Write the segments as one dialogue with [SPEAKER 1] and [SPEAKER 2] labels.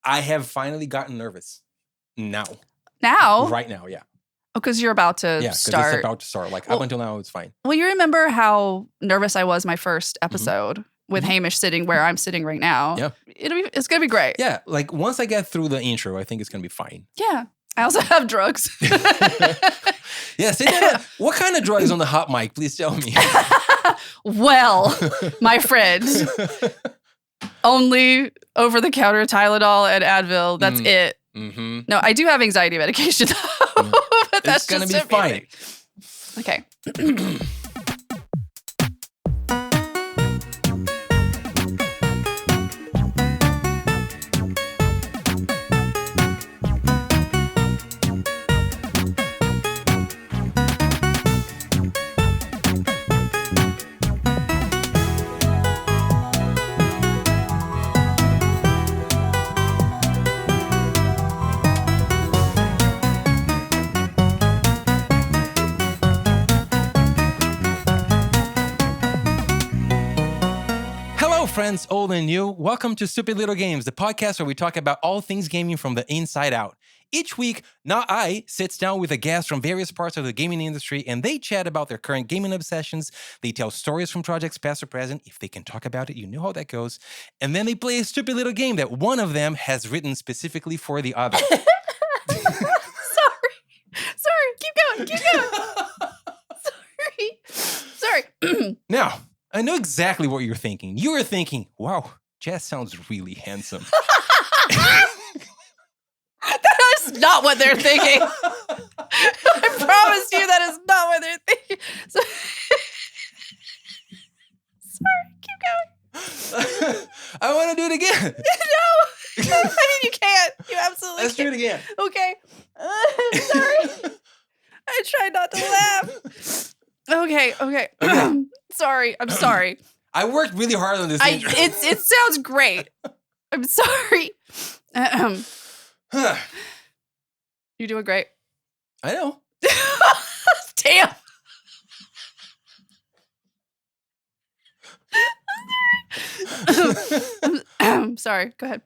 [SPEAKER 1] I have finally gotten nervous. Now. Right now, yeah.
[SPEAKER 2] Oh, because you're about to start.
[SPEAKER 1] Yeah, because it's about to start. Like, up until now, it's fine.
[SPEAKER 2] Well, you remember how nervous I was my first episode with Hamish sitting where I'm sitting right now?
[SPEAKER 1] Yeah.
[SPEAKER 2] It's going to be great.
[SPEAKER 1] Yeah, like, once I get through the intro, I think it's going to be fine.
[SPEAKER 2] Yeah. I also have drugs.
[SPEAKER 1] Yeah, say that. What kind of drugs on the hot mic? Please tell me.
[SPEAKER 2] Well, my friend, only over-the-counter Tylenol and Advil. That's it.
[SPEAKER 1] Mm-hmm.
[SPEAKER 2] No, I do have anxiety medication, though. But that's
[SPEAKER 1] going to be fine.
[SPEAKER 2] Okay.
[SPEAKER 1] Friends, old and new, welcome to Stupid Little Games, the podcast where we talk about all things gaming from the inside out. Each week, Not I sits down with a guest from various parts of the gaming industry and they chat about their current gaming obsessions. They tell stories from projects past or present. If they can talk about it, you know how that goes. And then they play a stupid little game that one of them has written specifically for the other.
[SPEAKER 2] Sorry, keep going. Sorry.
[SPEAKER 1] Now, I know exactly what you're thinking. You were thinking, wow, Jess sounds really handsome.
[SPEAKER 2] That is not what they're thinking. I promise you that is not what they're thinking. Sorry, keep going.
[SPEAKER 1] I want to do it again.
[SPEAKER 2] No. I mean, you can't. You absolutely
[SPEAKER 1] Let's
[SPEAKER 2] can't.
[SPEAKER 1] do it again.
[SPEAKER 2] Okay. Sorry. I tried not to laugh. Okay. Sorry. I'm sorry.
[SPEAKER 1] I worked really hard on this intro.
[SPEAKER 2] It sounds great. I'm sorry. You're doing great.
[SPEAKER 1] I know.
[SPEAKER 2] Damn. I'm sorry. Go ahead.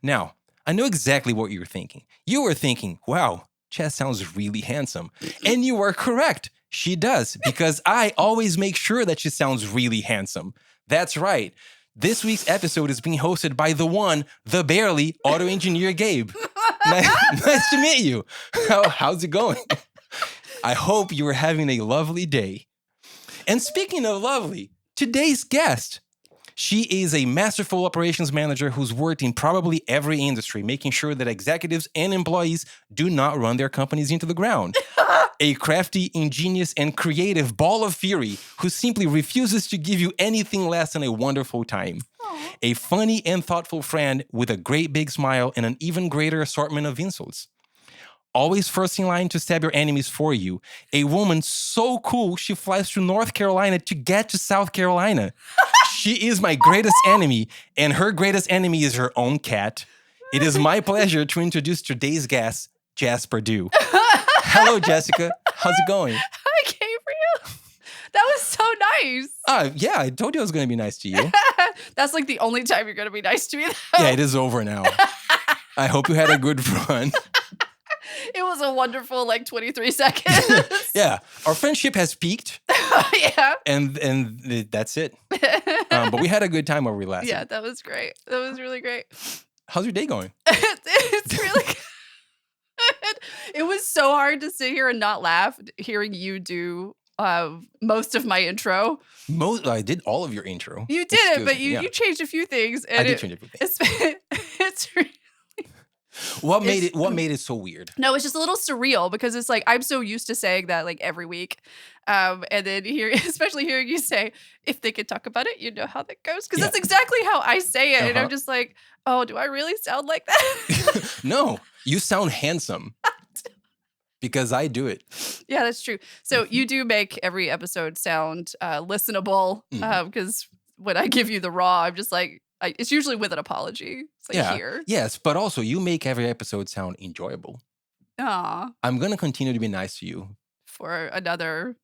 [SPEAKER 1] Now, I know exactly what you're thinking. You were thinking, wow, Jess sounds really handsome. And you are correct. She does, because I always make sure that she sounds really handsome. That's right. This week's episode is being hosted by the one, the barely, auto engineer Gabe. Nice to meet you. How's it going? I hope you are having a lovely day. And speaking of lovely, today's guest, she is a masterful operations manager who's worked in probably every industry, making sure that executives and employees do not run their companies into the ground. A crafty, ingenious, and creative ball of fury who simply refuses to give you anything less than a wonderful time.
[SPEAKER 2] Aww.
[SPEAKER 1] A funny and thoughtful friend with a great big smile and an even greater assortment of insults. Always first in line to stab your enemies for you. A woman so cool she flies to North Carolina to get to South Carolina. She is my greatest enemy, and her greatest enemy is her own cat. It is my pleasure to introduce today's guest, Jess Pardue. Hello, Jessica. How's it going?
[SPEAKER 2] Hi, Gabriel. That was so nice.
[SPEAKER 1] Yeah, I told you I was going to be nice to you.
[SPEAKER 2] That's like the only time you're going to be nice to me, though.
[SPEAKER 1] Yeah, it is over now. I hope you had a good run.
[SPEAKER 2] It was a wonderful, 23 seconds.
[SPEAKER 1] Yeah, our friendship has peaked.
[SPEAKER 2] Yeah.
[SPEAKER 1] And that's it. But we had a good time while we lasted.
[SPEAKER 2] Yeah, that was great. That was really great.
[SPEAKER 1] How's your day going?
[SPEAKER 2] It's really good. It was so hard to sit here and not laugh hearing you do most of my intro.
[SPEAKER 1] I did all of your intro.
[SPEAKER 2] You did it, but you changed a few things. And
[SPEAKER 1] I did change a few things.
[SPEAKER 2] It's really...
[SPEAKER 1] What made it so weird?
[SPEAKER 2] No, it's just a little surreal because it's like I'm so used to saying that every week. And then especially hearing you say, if they could talk about it, you know how that goes. Because that's exactly how I say it. And I'm just like, oh, do I really sound like that?
[SPEAKER 1] No, you sound handsome. Because I do it.
[SPEAKER 2] Yeah, that's true. So you do make every episode sound listenable. Because when I give you the raw, I'm just like, it's usually with an apology. It's like here.
[SPEAKER 1] Yes, but also you make every episode sound enjoyable.
[SPEAKER 2] Aw.
[SPEAKER 1] I'm going to continue to be nice to you.
[SPEAKER 2] For another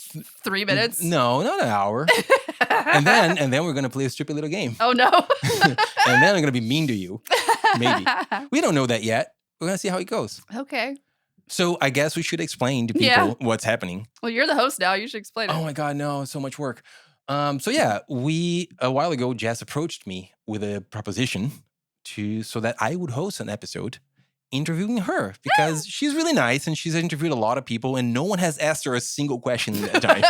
[SPEAKER 2] 3 minutes?
[SPEAKER 1] No, not an hour. and then we're gonna play a stupid little game.
[SPEAKER 2] Oh no.
[SPEAKER 1] And then I'm gonna be mean to you. Maybe. We don't know that yet. We're gonna see how it goes.
[SPEAKER 2] Okay.
[SPEAKER 1] So I guess we should explain to people what's happening.
[SPEAKER 2] Well, you're the host now. You should explain it.
[SPEAKER 1] Oh my God, no, so much work. So yeah, a while ago, Jess approached me with a proposition so that I would host an episode interviewing her because she's really nice and she's interviewed a lot of people and no one has asked her a single question in that time.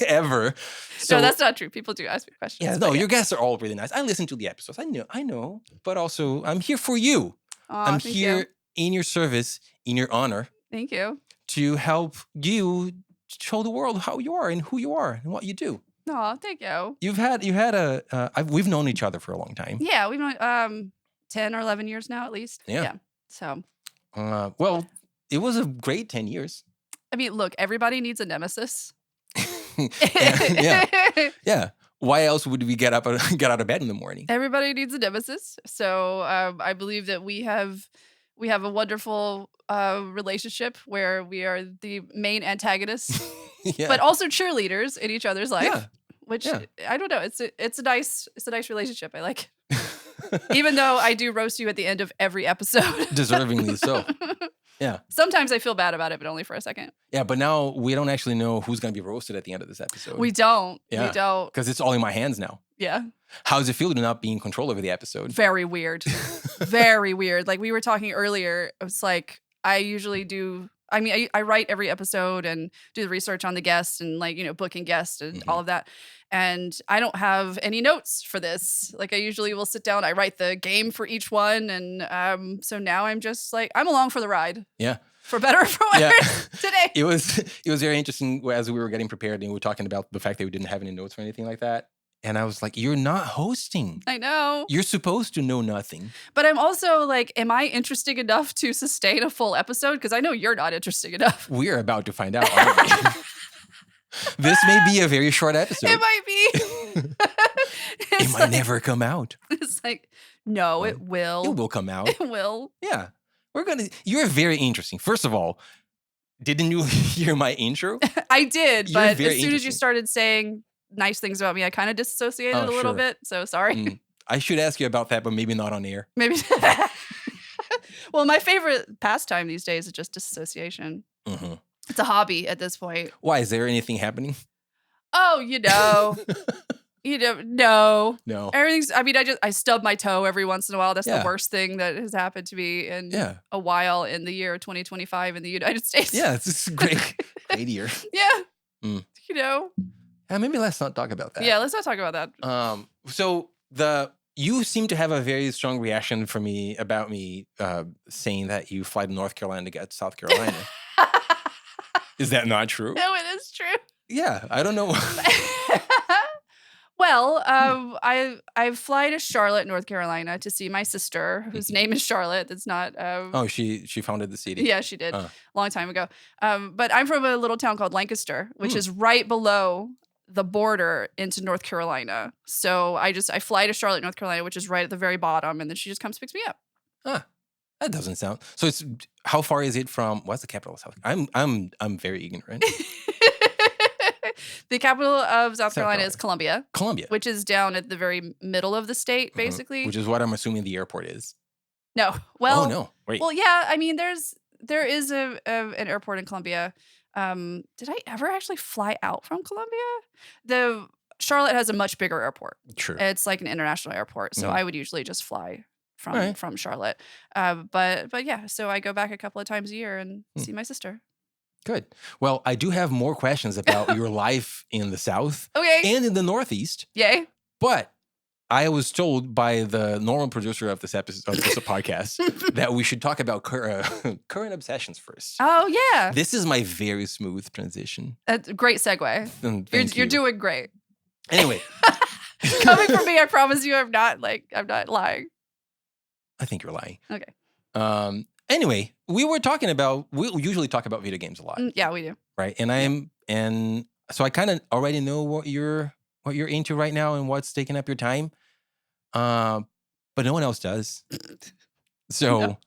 [SPEAKER 1] Ever. So,
[SPEAKER 2] no, that's not true. People do ask me questions.
[SPEAKER 1] Yeah, no, your guests are all really nice. I listen to the episodes. I know, but also I'm here for you. I'm here in your service, in your honor.
[SPEAKER 2] Thank you.
[SPEAKER 1] To help you show the world how you are and who you are and what you do.
[SPEAKER 2] Oh, thank you.
[SPEAKER 1] We've known each other for a long time.
[SPEAKER 2] Yeah, we've known 10 or 11 years now at least.
[SPEAKER 1] Yeah.
[SPEAKER 2] So.
[SPEAKER 1] Well, it was a great 10 years.
[SPEAKER 2] I mean, look, everybody needs a nemesis.
[SPEAKER 1] Yeah. Why else would we get out of bed in the morning?
[SPEAKER 2] Everybody needs a nemesis. So I believe that we have a wonderful relationship where we are the main antagonists, but also cheerleaders in each other's life. Yeah. Which I don't know. It's a nice relationship. I like. Even though I do roast you at the end of every episode,
[SPEAKER 1] deservingly so. Yeah.
[SPEAKER 2] Sometimes I feel bad about it, but only for a second.
[SPEAKER 1] Yeah, but now we don't actually know who's going to be roasted at the end of this episode.
[SPEAKER 2] We don't.
[SPEAKER 1] Yeah.
[SPEAKER 2] We don't.
[SPEAKER 1] Because it's all in my hands now.
[SPEAKER 2] Yeah.
[SPEAKER 1] How does it feel to not be in control over the episode?
[SPEAKER 2] Very weird. Very weird. Like we were talking earlier, it's like I usually do. I mean, I write every episode and do the research on the guests and booking guests and all of that. And I don't have any notes for this. Like I usually will sit down, I write the game for each one. And so now I'm just like, I'm along for the ride.
[SPEAKER 1] Yeah.
[SPEAKER 2] For better or for worse today.
[SPEAKER 1] It was very interesting as we were getting prepared and we were talking about the fact that we didn't have any notes or anything like that. And I was like, you're not hosting.
[SPEAKER 2] I know.
[SPEAKER 1] You're supposed to know nothing.
[SPEAKER 2] But I'm also like, am I interesting enough to sustain a full episode? Because I know you're not interesting enough.
[SPEAKER 1] We're about to find out, aren't we? This may be a very short episode.
[SPEAKER 2] It might be.
[SPEAKER 1] It might never come out.
[SPEAKER 2] It's like, no, it will.
[SPEAKER 1] It will come out.
[SPEAKER 2] It will.
[SPEAKER 1] Yeah. You're very interesting. First of all, didn't you hear my intro?
[SPEAKER 2] I did, but as soon as you started saying nice things about me, I kind of disassociated a little bit. So sorry.
[SPEAKER 1] I should ask you about that, but maybe not on air.
[SPEAKER 2] Maybe. Well, my favorite pastime these days is just disassociation. Mm-hmm. It's a hobby at this point.
[SPEAKER 1] Why? Is there anything happening?
[SPEAKER 2] Oh, no.
[SPEAKER 1] No.
[SPEAKER 2] Everything's, I mean, I stub my toe every once in a while. That's the worst thing that has happened to me in a while in the year 2025 in the United States.
[SPEAKER 1] Yeah, it's a great year.
[SPEAKER 2] Yeah.
[SPEAKER 1] Maybe let's not talk about that.
[SPEAKER 2] Yeah, let's not talk about that.
[SPEAKER 1] So you seem to have a very strong reaction about me saying that you fly to North Carolina to get to South Carolina. Is that not true?
[SPEAKER 2] No, it is true.
[SPEAKER 1] Yeah, I don't know.
[SPEAKER 2] Well, I fly to Charlotte, North Carolina to see my sister, whose name is Charlotte. That's not.
[SPEAKER 1] She founded the city.
[SPEAKER 2] Yeah, she did a long time ago. But I'm from a little town called Lancaster, which is right below the border into North Carolina. So I fly to Charlotte, North Carolina, which is right at the very bottom, and then she just comes picks me up.
[SPEAKER 1] Huh. That doesn't sound. So it's how far is it from? What's the capital of South? I'm very ignorant.
[SPEAKER 2] The capital of South Carolina is Columbia.
[SPEAKER 1] Columbia,
[SPEAKER 2] which is down at the very middle of the state, basically.
[SPEAKER 1] Which is what I'm assuming the airport is.
[SPEAKER 2] No. Well.
[SPEAKER 1] Oh no. Wait.
[SPEAKER 2] Well, yeah. I mean, there is an airport in Columbia. Did I ever actually fly out from Columbia? Charlotte has a much bigger airport.
[SPEAKER 1] True.
[SPEAKER 2] It's like an international airport, so I would usually just fly from Charlotte. But yeah, so I go back a couple of times a year and see my sister.
[SPEAKER 1] Good. Well, I do have more questions about your life in the South and in the Northeast.
[SPEAKER 2] Yay.
[SPEAKER 1] But I was told by the normal producer of this episode of this podcast that we should talk about current obsessions first.
[SPEAKER 2] Oh, yeah.
[SPEAKER 1] This is my very smooth transition.
[SPEAKER 2] That's a great segue. You're doing great.
[SPEAKER 1] Anyway.
[SPEAKER 2] Coming from me, I promise you I'm not lying. I
[SPEAKER 1] think you're lying.
[SPEAKER 2] Okay.
[SPEAKER 1] Anyway, we usually talk about video games a lot.
[SPEAKER 2] Yeah, we do.
[SPEAKER 1] Right. And so I kind of already know what you're into right now and what's taking up your time. But no one else does. So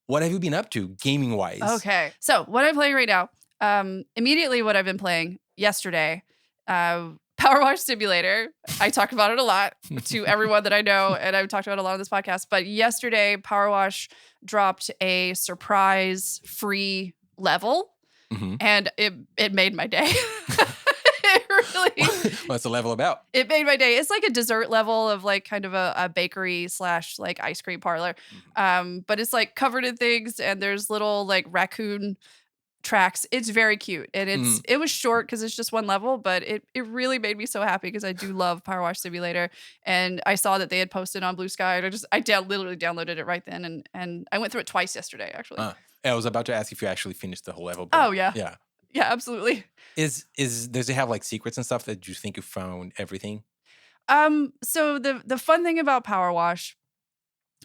[SPEAKER 1] what have you been up to gaming wise?
[SPEAKER 2] Okay. So what I'm playing right now, Immediately what I've been playing yesterday, Power Wash Simulator. I talk about it a lot to everyone that I know, and I've talked about it a lot on this podcast. But yesterday, Power Wash dropped a surprise free level, and it made my day. It really.
[SPEAKER 1] What's the level about?
[SPEAKER 2] It made my day. It's like a dessert level of like kind of a bakery / like ice cream parlor. But it's like covered in things, and there's little like raccoon tracks. It's very cute, and it was short because it's just one level, but it really made me so happy because I do love Power Wash Simulator, and I saw that they had posted on Blue Sky, and literally downloaded it right then, and I went through it twice yesterday actually.
[SPEAKER 1] I was about to ask if you actually finished the whole level.
[SPEAKER 2] Oh yeah,
[SPEAKER 1] yeah,
[SPEAKER 2] absolutely.
[SPEAKER 1] Does it have like secrets and stuff that you think you found everything?
[SPEAKER 2] So the fun thing about Power Wash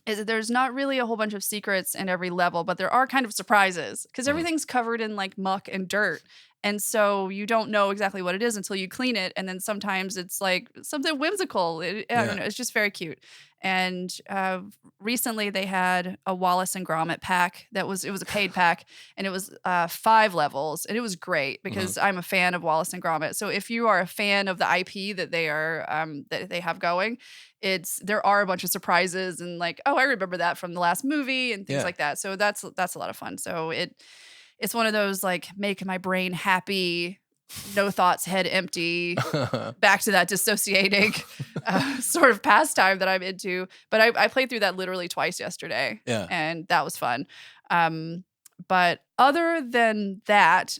[SPEAKER 2] is that there's not really a whole bunch of secrets in every level, but there are kind of surprises because everything's covered in like muck and dirt. And so you don't know exactly what it is until you clean it. And then sometimes it's like something whimsical. I don't know. It's just very cute. And recently they had a Wallace and Gromit pack it was a paid pack, and it was 5 levels, and it was great because I'm a fan of Wallace and Gromit. So if you are a fan of the IP that they are that they have going, there are a bunch of surprises and like, oh, I remember that from the last movie and things like that. So that's a lot of fun. So it's one of those like make my brain happy, no thoughts, head empty, back to that dissociating sort of pastime that I'm into. But I played through that literally twice yesterday, and that was fun. But other than that,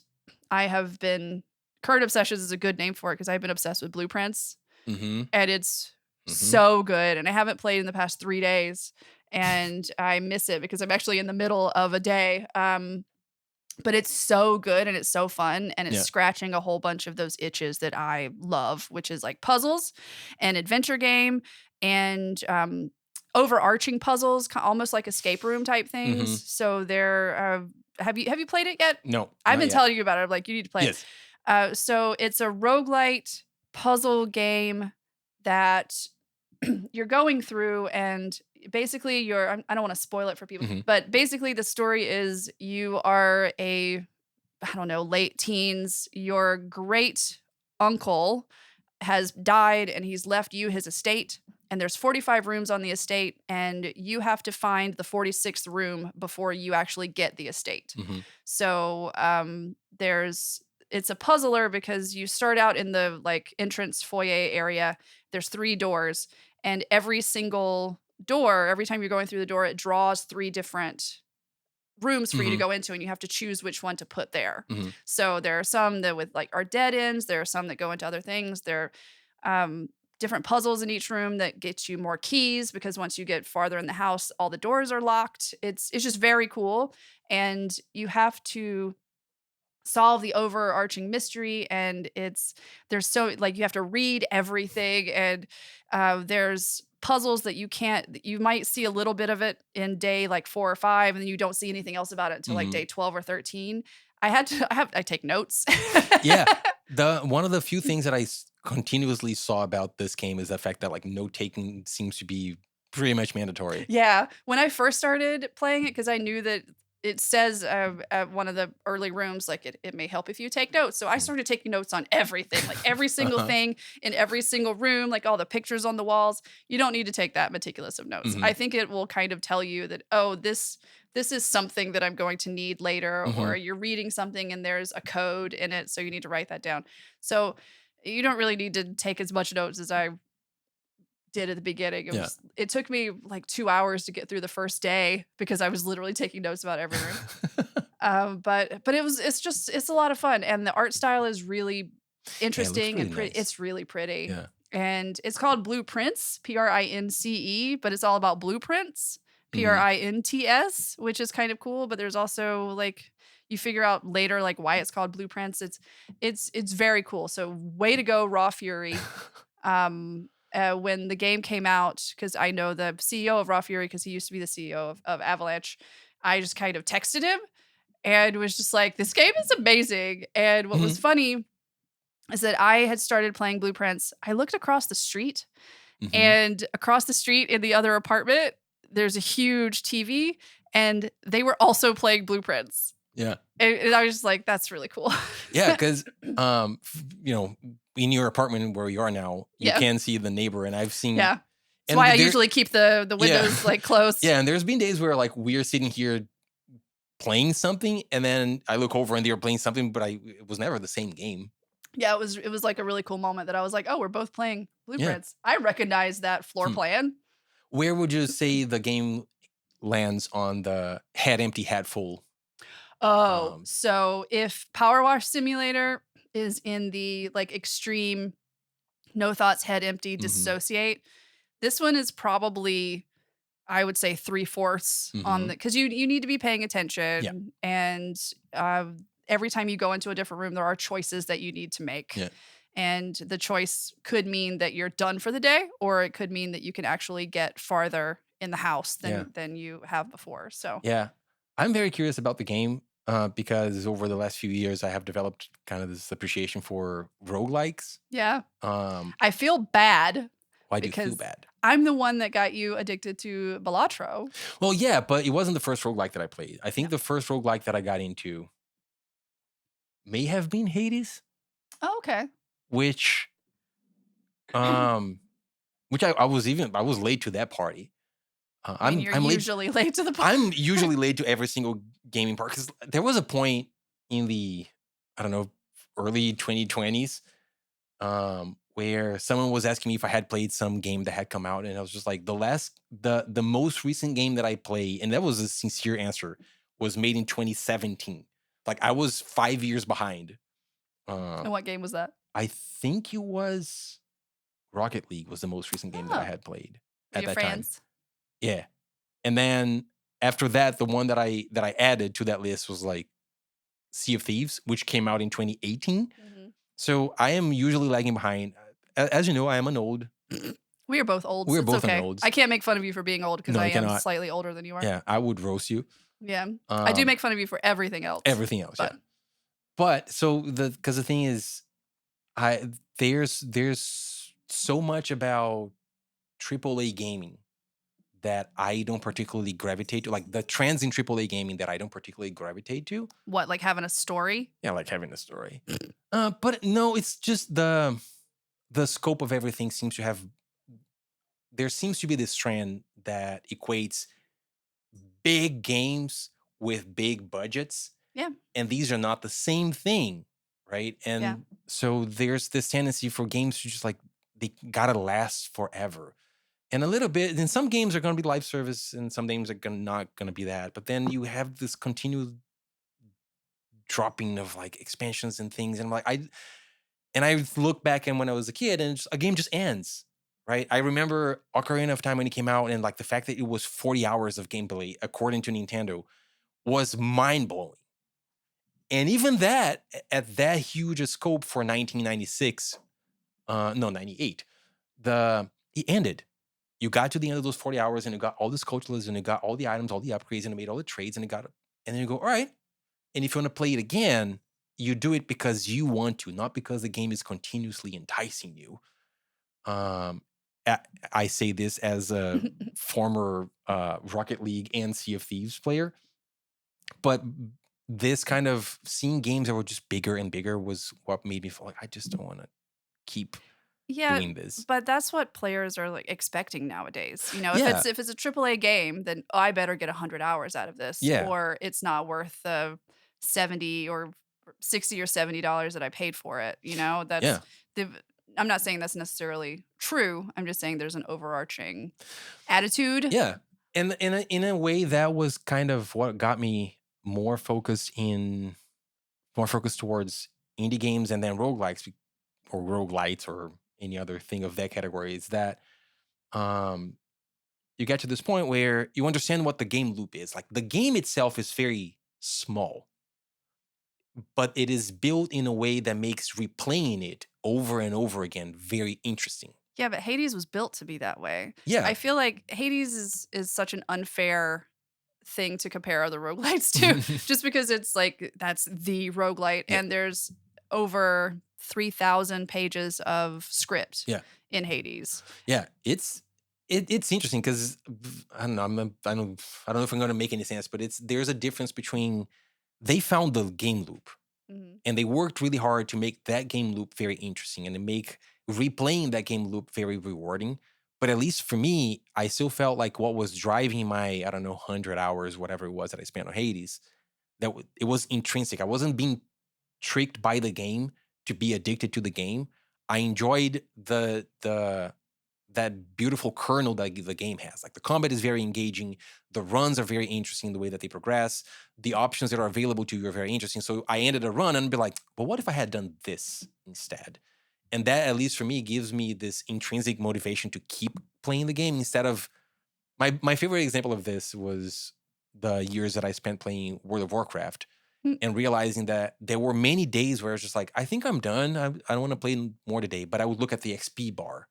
[SPEAKER 2] I have been current obsessions is a good name for it because I've been obsessed with blueprints, and it's so good. And I haven't played in the past 3 days, and I miss it because I'm actually in the middle of a day. But it's so good and it's so fun, and it's scratching a whole bunch of those itches that I love, which is like puzzles and adventure game and overarching puzzles, almost like escape room type things. So they're have you played it yet?
[SPEAKER 1] No.
[SPEAKER 2] I've been telling you about it. I'm like, you need to play it. So it's a roguelite puzzle game that you're going through, and basically I don't want to spoil it for people, but basically the story is you are late teens. Your great uncle has died, and he's left you his estate, and there's 45 rooms on the estate, and you have to find the 46th room before you actually get the estate. So it's a puzzler because you start out in the like entrance foyer area. There's 3 doors, and every single door, every time you're going through the door, it draws 3 different rooms for you to go into, and you have to choose which one to put there. So there are some that are dead ends. There are some that go into other things. There are different puzzles in each room that get you more keys, because once you get farther in the house, all the doors are locked. It's just very cool, and you have to solve the overarching mystery, and there's so like you have to read everything, and there's puzzles that you might see a little bit of it in day like 4 or 5, and then you don't see anything else about it until like day 12 or 13. I take notes.
[SPEAKER 1] One of the few things that I continuously saw about this game is the fact that like note taking seems to be pretty much mandatory.
[SPEAKER 2] Yeah, when I first started playing it, because I knew that it says at one of the early rooms, like it may help if you take notes. So I started taking notes on everything, like every single thing in every single room, like all the pictures on the walls. You don't need to take that meticulous of notes. I think it will kind of tell you that, oh, this is something that I'm going to need later, or you're reading something and there's a code in it, so you need to write that down. So you don't really need to take as much notes as I did at the beginning. It took me like 2 hours to get through the first day because I was literally taking notes about every room. But it's a lot of fun, and the art style is really interesting and pretty. Nice. It's really pretty. Yeah. And it's called Blueprints, Prince, but it's all about blueprints, Prints, which is kind of cool. But there's also like you figure out later like why it's called Blueprints. It's very cool. So way to go, Raw Fury. When the game came out, because I know the CEO of Raw Fury, because he used to be the CEO of Avalanche, I just kind of texted him and was just like, this game is amazing. And what was funny is that I had started playing Blueprints. I looked across the street, and across the street in the other apartment, there's a huge TV, and they were also playing Blueprints.
[SPEAKER 1] Yeah.
[SPEAKER 2] And I was just like, that's really cool.
[SPEAKER 1] Yeah, because in your apartment where you are now, you
[SPEAKER 2] Yeah.
[SPEAKER 1] can see the neighbor, and I've seen.
[SPEAKER 2] Yeah. That's
[SPEAKER 1] And
[SPEAKER 2] why I
[SPEAKER 1] there,
[SPEAKER 2] usually keep the
[SPEAKER 1] yeah,
[SPEAKER 2] windows like closed.
[SPEAKER 1] yeah, and there's been days where like we're sitting here playing something, and then I look over and they're playing something, but it was never the same game.
[SPEAKER 2] Yeah, it was like a really cool moment that I was like, oh, we're both playing
[SPEAKER 1] Yeah.
[SPEAKER 2] Blueprints. I recognize that floor plan.
[SPEAKER 1] Where would you say the game lands on the head empty, hat full?
[SPEAKER 2] Oh, so if Power Wash Simulator is in the like extreme no thoughts, head empty, dissociate, this one is probably, I would say, 3/4 on the, because you need to be paying attention, and every time you go into a different room, there are choices that you need to make.
[SPEAKER 1] Yeah.
[SPEAKER 2] And the choice could mean that you're done for the day, or it could mean that you can actually get farther in the house than you have before. So
[SPEAKER 1] Yeah. I'm very curious about the game because over the last few years, I have developed kind of this appreciation for roguelikes.
[SPEAKER 2] yeah,
[SPEAKER 1] Um,
[SPEAKER 2] I feel bad
[SPEAKER 1] why do you feel
[SPEAKER 2] because
[SPEAKER 1] bad?
[SPEAKER 2] I'm the one that got you addicted to Balatro.
[SPEAKER 1] Well, yeah, but it wasn't the first roguelike that I played. I think
[SPEAKER 2] Yeah.
[SPEAKER 1] the first roguelike that I got into may have been Hades,
[SPEAKER 2] Oh, okay.
[SPEAKER 1] which I was late to that party.
[SPEAKER 2] I mean, you're
[SPEAKER 1] I'm late.
[SPEAKER 2] usually late to the party.
[SPEAKER 1] I'm usually late to every single gaming part because there was a point in the, I don't know, early 2020s where someone was asking me if I had played some game that had come out, and I was just like, the most recent game that I played, and that was a sincere answer, was made in 2017. Like I was 5 years behind.
[SPEAKER 2] And what game was that?
[SPEAKER 1] I think it was Rocket League was the most recent game that I
[SPEAKER 2] Oh.
[SPEAKER 1] had played
[SPEAKER 2] Are
[SPEAKER 1] at
[SPEAKER 2] you
[SPEAKER 1] that time.
[SPEAKER 2] friends?
[SPEAKER 1] Yeah. And then after that, the one that I added to that list was like Sea of Thieves, which came out in 2018. So I am usually lagging behind. As you know, I am an old.
[SPEAKER 2] We are both olds.
[SPEAKER 1] We're
[SPEAKER 2] It's
[SPEAKER 1] both
[SPEAKER 2] okay.
[SPEAKER 1] an olds.
[SPEAKER 2] I can't make fun of you for being old because
[SPEAKER 1] No,
[SPEAKER 2] I
[SPEAKER 1] you
[SPEAKER 2] am
[SPEAKER 1] cannot.
[SPEAKER 2] slightly older than you are.
[SPEAKER 1] Yeah, I would roast you.
[SPEAKER 2] Yeah. I do make fun of you for everything else.
[SPEAKER 1] Everything else, yeah. But so because the thing is, there's so much about AAA gaming that I don't particularly gravitate to, like the trends in AAA gaming that I don't particularly gravitate to.
[SPEAKER 2] What, like having a story?
[SPEAKER 1] Yeah, like having a story. But no, it's just the scope of everything seems to have. There seems to be this trend that equates big games with big budgets.
[SPEAKER 2] Yeah.
[SPEAKER 1] And these are not the same thing, right? And so there's this tendency for games to just like, they gotta last forever. And a little bit, and some games are going to be live service and some games are not going to be that. But then you have this continued dropping of like expansions and things. And I look back and when I was a kid and a game just ends, right? I remember Ocarina of Time when it came out, and like the fact that it was 40 hours of gameplay, according to Nintendo, was mind blowing. And even that, at that huge a scope for 1996, 98, it ended. You got to the end of those 40 hours and you got all this culturalism and you got all the items, all the upgrades, and it made all the trades and then you go, all right. And if you want to play it again, you do it because you want to, not because the game is continuously enticing you. I say this as a former Rocket League and Sea of Thieves player, but this kind of seeing games that were just bigger and bigger was what made me feel like I just don't want to keep doing this.
[SPEAKER 2] But that's what players are like expecting nowadays. You know,
[SPEAKER 1] Yeah.
[SPEAKER 2] if it's a AAA game, then I better get 100 hours out of this,
[SPEAKER 1] Yeah.
[SPEAKER 2] or it's not worth the 70 or 60 or $70 that I paid for it. You know, I'm not saying that's necessarily true. I'm just saying there's an overarching attitude.
[SPEAKER 1] Yeah. And in a way, that was kind of what got me more focused towards indie games and then roguelikes or roguelites or any other thing of that category, is that you get to this point where you understand what the game loop is. Like the game itself is very small, but it is built in a way that makes replaying it over and over again very interesting.
[SPEAKER 2] Yeah, but Hades was built to be that way.
[SPEAKER 1] Yeah.
[SPEAKER 2] I feel like Hades is such an unfair thing to compare other roguelites to, just because it's like that's the roguelite, and there's over 3,000 pages of script in Hades.
[SPEAKER 1] Yeah, it's interesting because I don't know. I don't know if I'm going to make any sense, but there's a difference between they found the game loop.
[SPEAKER 2] Mm-hmm.
[SPEAKER 1] And they worked really hard to make that game loop very interesting and to make replaying that game loop very rewarding. But at least for me, I still felt like what was driving my, I don't know, 100 hours, whatever it was that I spent on Hades, it was intrinsic. I wasn't being tricked by the game to be addicted to the game. I enjoyed that beautiful kernel that the game has. Like the combat is very engaging. The runs are very interesting the way that they progress. The options that are available to you are very interesting. So I ended a run and be like, well, what if I had done this instead? And that, at least for me, gives me this intrinsic motivation to keep playing the game instead of my favorite example of this was the years that I spent playing World of Warcraft and realizing that there were many days where I was just like, I think I'm done. I don't want to play more today. But I would look at the XP bar.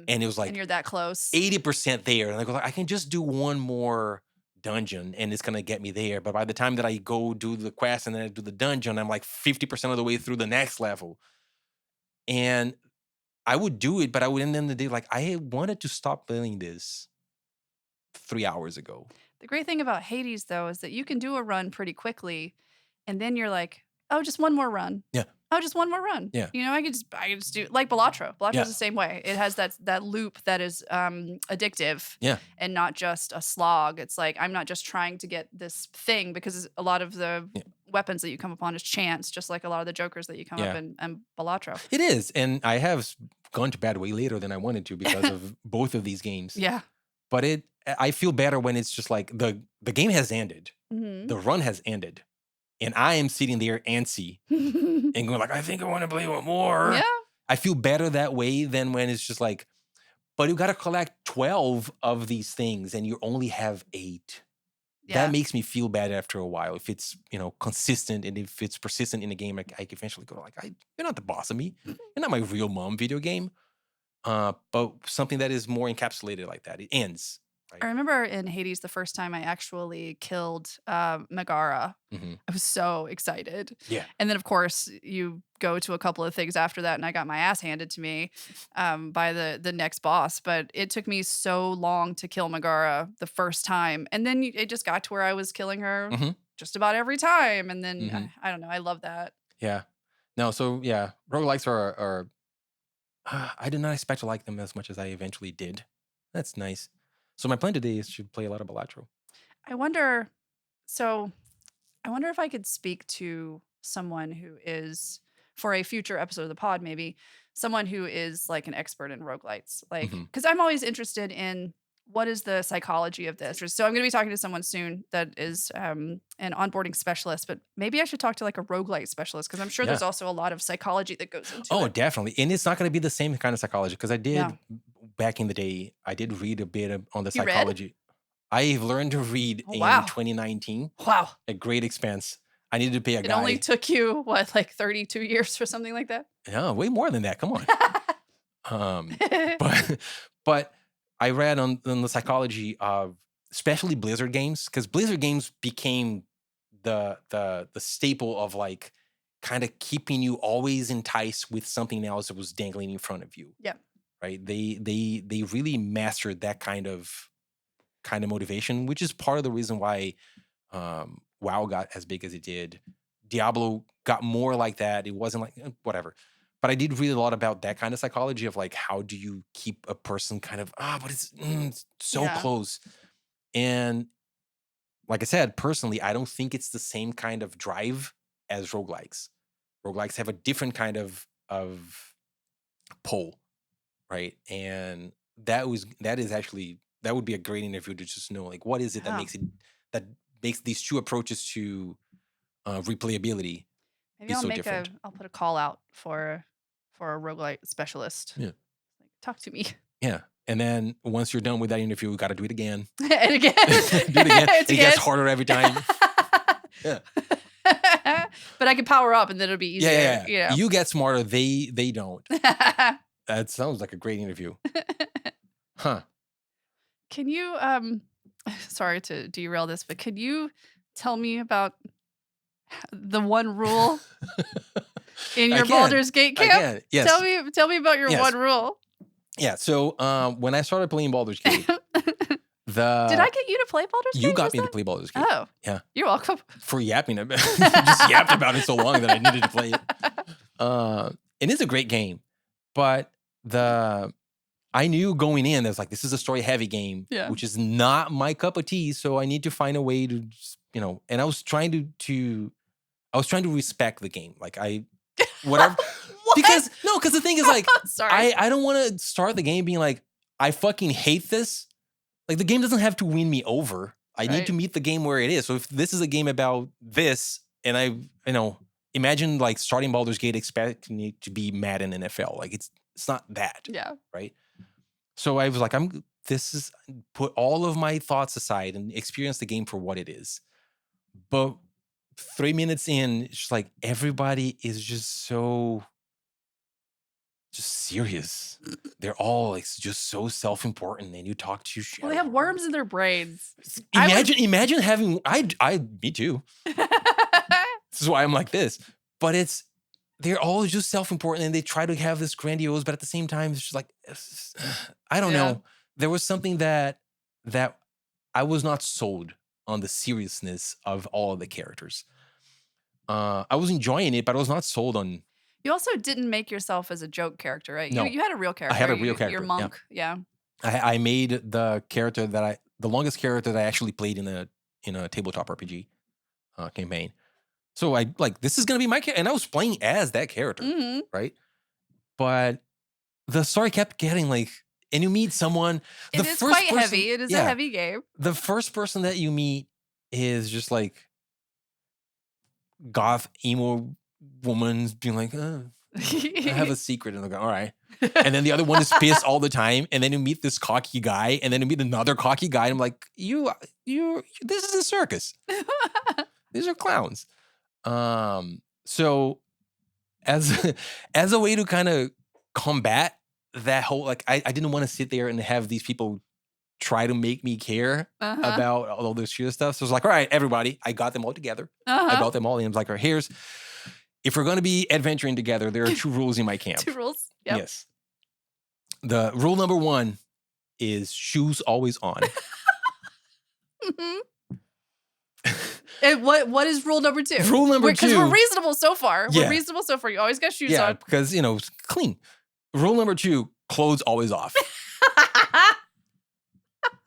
[SPEAKER 1] And it was like,
[SPEAKER 2] and you're that close,
[SPEAKER 1] 80% there. And I go, I can just do one more dungeon and it's going to get me there. But by the time that I go do the quest and then I do the dungeon, I'm like 50% of the way through the next level. And I would do it, but I would end the day like, I wanted to stop playing this 3 hours ago.
[SPEAKER 2] The great thing about Hades, though, is that you can do a run pretty quickly. And then you're like, oh, just one more run.
[SPEAKER 1] Yeah.
[SPEAKER 2] Oh, just one more run.
[SPEAKER 1] Yeah.
[SPEAKER 2] You know, I could just do like Balatro. Balatro's the same way. It has that loop that is addictive.
[SPEAKER 1] Yeah.
[SPEAKER 2] And not just a slog. It's like, I'm not just trying to get this thing because a lot of the weapons that you come upon is chance, just like a lot of the jokers that you come up in Balatro.
[SPEAKER 1] It is. And I have gone to bed way later than I wanted to because of both of these games.
[SPEAKER 2] Yeah.
[SPEAKER 1] But I feel better when it's just like the game has ended.
[SPEAKER 2] Mm-hmm.
[SPEAKER 1] The run has ended. And I am sitting there antsy and going like, I think I want to play one more.
[SPEAKER 2] Yeah.
[SPEAKER 1] I feel better that way than when it's just like, but you got to collect 12 of these things and you only have 8. Yeah. That makes me feel bad after a while. If it's, consistent and if it's persistent in a game, I can eventually go like, you're not the boss of me. You're not my real mom video game. But something that is more encapsulated like that, it ends. Right?
[SPEAKER 2] I remember in Hades, the first time I actually killed Megara, I was so excited.
[SPEAKER 1] Yeah.
[SPEAKER 2] And then, of course, you go to a couple of things after that, and I got my ass handed to me by the next boss. But it took me so long to kill Megara the first time. And then it just got to where I was killing her just about every time. And then, I don't know, I love that.
[SPEAKER 1] Yeah. No, so yeah, roguelikes are I did not expect to like them as much as I eventually did. That's nice. So my plan today is to play a lot of Balatro.
[SPEAKER 2] I wonder if I could speak to someone who is, for a future episode of the pod, maybe someone who is like an expert in roguelites. Like, because I'm always interested in what is the psychology of this. So I'm going to be talking to someone soon that is an onboarding specialist, but maybe I should talk to like a roguelite specialist because I'm sure there's also a lot of psychology that goes into it.
[SPEAKER 1] Oh, definitely. And it's not going to be the same kind of psychology because I did, back in the day, I did read a bit on the psychology. I've learned to read in 2019.
[SPEAKER 2] Wow.
[SPEAKER 1] At great expense. I needed to pay a guy.
[SPEAKER 2] It only took you, what, like 32 years or something like that?
[SPEAKER 1] No, way more than that. Come on. But I read on the psychology of especially Blizzard games, because Blizzard games became the staple of like kind of keeping you always enticed with something else that was dangling in front of you.
[SPEAKER 2] Yeah.
[SPEAKER 1] Right. They really mastered that kind of motivation, which is part of the reason why WoW got as big as it did. Diablo got more like that. It wasn't like whatever. But I did read a lot about that kind of psychology of like, how do you keep a person kind of, but it's so close. And like I said, personally, I don't think it's the same kind of drive as roguelikes. Roguelikes have a different kind of pull, right? And that would be a great interview to just know like, what is it that makes these two approaches to replayability.
[SPEAKER 2] Maybe I'll put a call out for a roguelite specialist.
[SPEAKER 1] Yeah.
[SPEAKER 2] Like, talk to me.
[SPEAKER 1] Yeah. And then once you're done with that interview, we got to do it again.
[SPEAKER 2] And again.
[SPEAKER 1] Do it again. It gets harder every time. Yeah.
[SPEAKER 2] But I can power up and then it'll be easier.
[SPEAKER 1] Yeah.
[SPEAKER 2] You know?
[SPEAKER 1] You get smarter. They don't. That sounds like a great interview. Huh.
[SPEAKER 2] Can you, sorry to derail this, but could you tell me about the one rule in your Baldur's Gate camp?
[SPEAKER 1] Yes.
[SPEAKER 2] Tell me about your one rule.
[SPEAKER 1] Yeah. So when I started playing Baldur's Gate,
[SPEAKER 2] Did I get you to play Baldur's Gate?
[SPEAKER 1] You got me to play Baldur's Gate.
[SPEAKER 2] Oh.
[SPEAKER 1] Yeah.
[SPEAKER 2] You're welcome.
[SPEAKER 1] For yapping about it. Just yapped about it so long that I needed to play it. It is a great game, but I knew going in, I was like, this is a story heavy game, which is not my cup of tea. So I need to find a way to, and I was trying to respect the game. Like whatever. because the thing is like,
[SPEAKER 2] sorry.
[SPEAKER 1] I don't want to start the game being like, I fucking hate this. Like the game doesn't have to win me over. I need to meet the game where it is. So if this is a game about this, and imagine like starting Baldur's Gate expecting it to be Madden NFL. Like it's not that.
[SPEAKER 2] Yeah.
[SPEAKER 1] Right. So I was like, put all of my thoughts aside and experience the game for what it is. But 3 minutes in, it's just like everybody is just so serious. They're all like just so self-important, and you talk to shit.
[SPEAKER 2] Well, they have worms in their brains.
[SPEAKER 1] Imagine having me too. This is why I'm like this. But they're all just self-important, and they try to have this grandiose, but at the same time, it's just like, I don't know. There was something that I was not sold on the seriousness of all of the characters. I was enjoying it, but I was not sold on.
[SPEAKER 2] You also didn't make yourself as a joke character, right?
[SPEAKER 1] No.
[SPEAKER 2] You had a real character.
[SPEAKER 1] I had a real character.
[SPEAKER 2] Your monk, yeah.
[SPEAKER 1] I made the character the longest character that I actually played in a tabletop RPG campaign. So I this is gonna be my character, and I was playing as that character, right? But the story kept getting like, and you meet someone.
[SPEAKER 2] It is quite heavy. It is a heavy game.
[SPEAKER 1] The first person that you meet is just like goth emo woman being like, I have a secret, and I go, all right. And then the other one is pissed all the time, and then you meet this cocky guy, and then you meet another cocky guy, and I'm like, you this is a circus. These are clowns. So as a way to kind of combat that whole, like, I didn't want to sit there and have these people try to make me care about all this shit stuff. So I was like, all right, everybody, I got them all together. I got them all in. I was like, all right, if we're going to be adventuring together, there are 2 rules in my camp.
[SPEAKER 2] 2 rules? Yep.
[SPEAKER 1] Yes. The rule number 1 is shoes always on.
[SPEAKER 2] And what is rule number 2?
[SPEAKER 1] Rule number 2.
[SPEAKER 2] Because we're reasonable so far.
[SPEAKER 1] Yeah.
[SPEAKER 2] We're reasonable so far. You always got shoes on.
[SPEAKER 1] Because, clean. Rule number 2, clothes always off.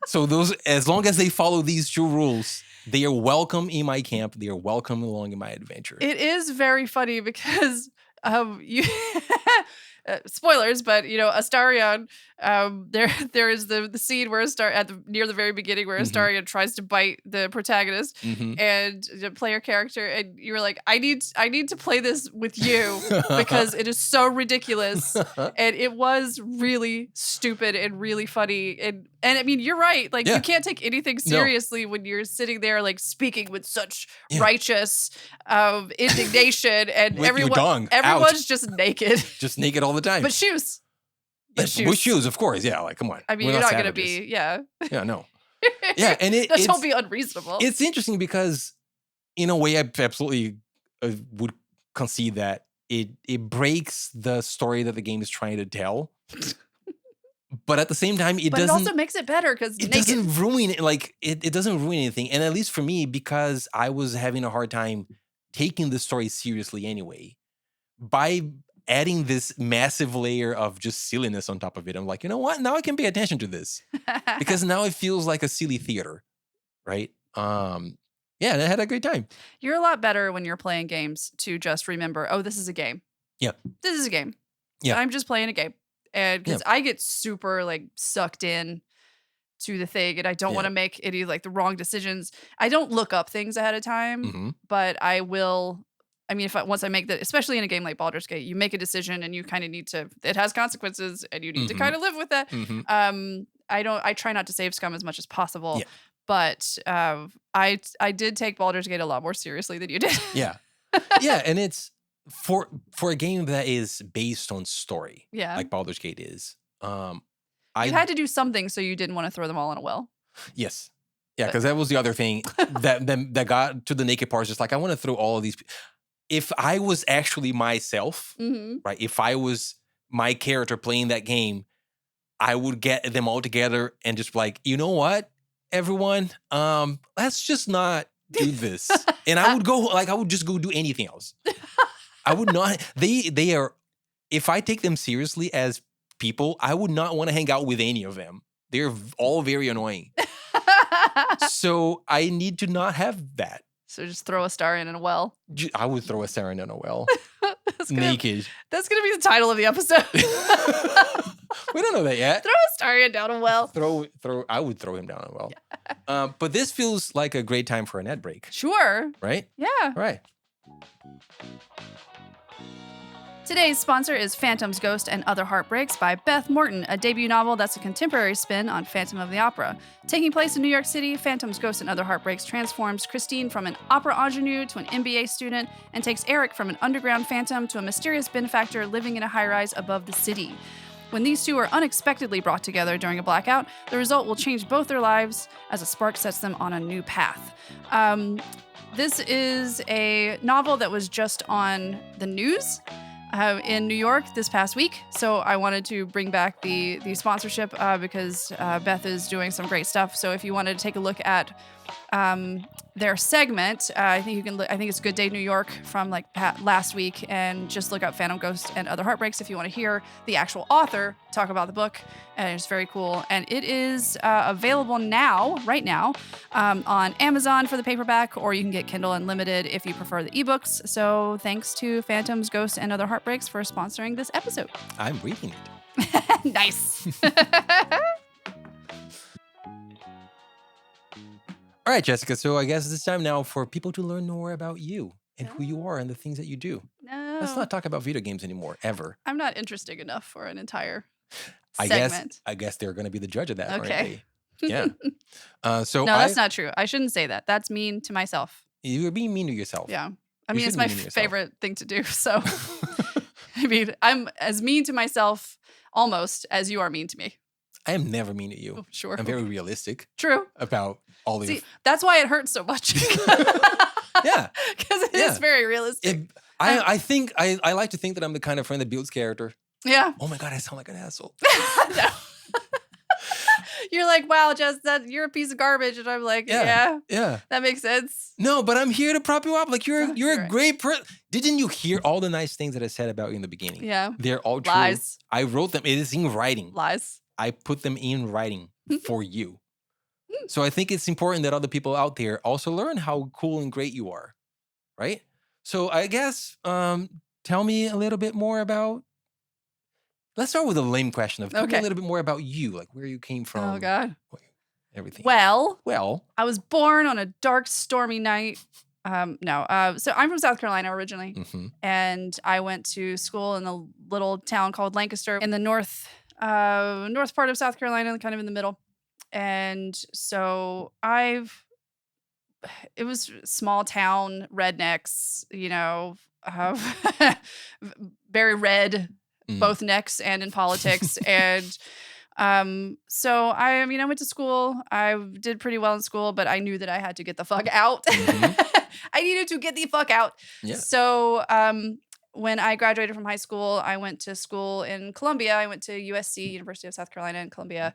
[SPEAKER 1] So as long as they follow these 2 rules, they are welcome in my camp. They are welcome along in my adventure.
[SPEAKER 2] It is very funny because you spoilers, but Astarion, there is the scene where near the very beginning where Astarion tries to bite the protagonist and the player character, and you were like, I need to play this with you because it is so ridiculous, and it was really stupid and really funny, and I mean, you're right, like you can't take anything seriously when you're sitting there like speaking with such righteous indignation, and everyone's just naked.
[SPEAKER 1] Just naked all the time.
[SPEAKER 2] But shoes.
[SPEAKER 1] With shoes, of course. Yeah, like, come on.
[SPEAKER 2] I mean, you're not going to be, Yeah,
[SPEAKER 1] no. Yeah, and
[SPEAKER 2] don't be unreasonable.
[SPEAKER 1] It's interesting because, in a way, I absolutely would concede that it breaks the story that the game is trying to tell. But at the same time, it
[SPEAKER 2] also makes it better because
[SPEAKER 1] it doesn't ruin it. Like, it doesn't ruin anything. And at least for me, because I was having a hard time taking the story seriously anyway, by adding this massive layer of just silliness on top of it, I'm like, you know what? Now I can pay attention to this because now it feels like a silly theater, right? And I had a great time.
[SPEAKER 2] You're a lot better when you're playing games to just remember, oh, this is a game.
[SPEAKER 1] Yeah.
[SPEAKER 2] This is a game.
[SPEAKER 1] Yeah.
[SPEAKER 2] I'm just playing a game. And because I get super like sucked in to the thing, and I don't want to make any like the wrong decisions. I don't look up things ahead of time, but I will. I mean, once I make that, especially in a game like Baldur's Gate, you make a decision and you kind of need to. It has consequences, and you need to kind of live with that. I try not to save scum as much as possible, but I did take Baldur's Gate a lot more seriously than you did.
[SPEAKER 1] Yeah, and it's for a game that is based on story, like Baldur's Gate is.
[SPEAKER 2] You had to do something, so you didn't want to throw them all in a well.
[SPEAKER 1] Yes. Yeah, because that was the other thing that got to the naked parts. Just like, I want to throw all of these. If I was actually myself, right? If I was my character playing that game, I would get them all together and just like, you know what? everyone, let's just not do this. And I would just go do anything else. I would not, they are, if I take them seriously as people, I would not want to hang out with any of them. They're all very annoying. So I need to not have that.
[SPEAKER 2] So just throw a star in a well.
[SPEAKER 1] I would throw a star in a well. Naked.
[SPEAKER 2] That's going to be the title of the episode.
[SPEAKER 1] We don't know that yet.
[SPEAKER 2] Throw a star in down a well.
[SPEAKER 1] I would throw him down a well. Yeah. But this feels like a great time for an ad break.
[SPEAKER 2] Sure.
[SPEAKER 1] Right?
[SPEAKER 2] Yeah.
[SPEAKER 1] All right.
[SPEAKER 2] Today's sponsor is Phantom's Ghost and Other Heartbreaks by Beth Morton, a debut novel that's a contemporary spin on Phantom of the Opera. Taking place in New York City, Phantom's Ghost and Other Heartbreaks transforms Christine from an opera ingenue to an MBA student and takes Eric from an underground phantom to a mysterious benefactor living in a high-rise above the city. When these two are unexpectedly brought together during a blackout, the result will change both their lives as a spark sets them on a new path. This is a novel that was just on the news in New York this past week, so I wanted to bring back the sponsorship because Beth is doing some great stuff. So if you wanted to take a look at their segment, I think you can. I think it's Good Day New York from like last week, and just look up Phantom Ghost and Other Heartbreaks if you want to hear the actual author talk about the book. And it's very cool, and it is available right now, on Amazon for the paperback, or you can get Kindle Unlimited if you prefer the ebooks. So thanks to Phantom's Ghost and Other Heartbreaks for sponsoring this episode.
[SPEAKER 1] I'm reading it.
[SPEAKER 2] Nice.
[SPEAKER 1] All right, Jessica. So I guess it's time now for people to learn more about you and who you are and the things that you do.
[SPEAKER 2] No.
[SPEAKER 1] Let's not talk about video games anymore, ever.
[SPEAKER 2] I'm not interesting enough for an entire segment.
[SPEAKER 1] I guess they're going to be the judge of that.
[SPEAKER 2] Okay.
[SPEAKER 1] Yeah. No,
[SPEAKER 2] that's not true. I shouldn't say that. That's mean to myself.
[SPEAKER 1] You're being mean to yourself.
[SPEAKER 2] Yeah. I mean, it's my favorite thing to do. So, I mean, I'm as mean to myself almost as you are mean to me.
[SPEAKER 1] I am never mean to you.
[SPEAKER 2] Oh, sure.
[SPEAKER 1] I'm very realistic.
[SPEAKER 2] True.
[SPEAKER 1] About all the.
[SPEAKER 2] See, that's why it hurts so much.
[SPEAKER 1] Yeah.
[SPEAKER 2] Because it is very realistic.
[SPEAKER 1] I think I like to think that I'm the kind of friend that builds character.
[SPEAKER 2] Yeah.
[SPEAKER 1] Oh my God, I sound like an asshole.
[SPEAKER 2] No. You're like, wow, Jess, you're a piece of garbage, and I'm like, yeah, that makes sense.
[SPEAKER 1] No, but I'm here to prop you up. Like you're a
[SPEAKER 2] right.
[SPEAKER 1] great person. Didn't you hear all the nice things that I said about you in the beginning?
[SPEAKER 2] Yeah,
[SPEAKER 1] they're all true.
[SPEAKER 2] Lies.
[SPEAKER 1] I wrote them. It is in writing.
[SPEAKER 2] Lies.
[SPEAKER 1] I put them in writing for you. So I think it's important that other people out there also learn how cool and great you are, right? So I guess tell me a little bit more about. Let's start with a lame question of tell me a little bit more about you, like where you came from.
[SPEAKER 2] Oh God,
[SPEAKER 1] everything.
[SPEAKER 2] Well,
[SPEAKER 1] I
[SPEAKER 2] was born on a dark, stormy night. So I'm from South Carolina originally, and I went to school in a little town called Lancaster in the north part of South Carolina, kind of in the middle. And so it was small town rednecks, very red, both necks and in politics. And so I went to school. I did pretty well in school, but I knew that I had to get the fuck out. I needed to get the fuck out. Yeah. So when I graduated from high school, I went to school in Columbia. I went to USC, University of South Carolina in Columbia.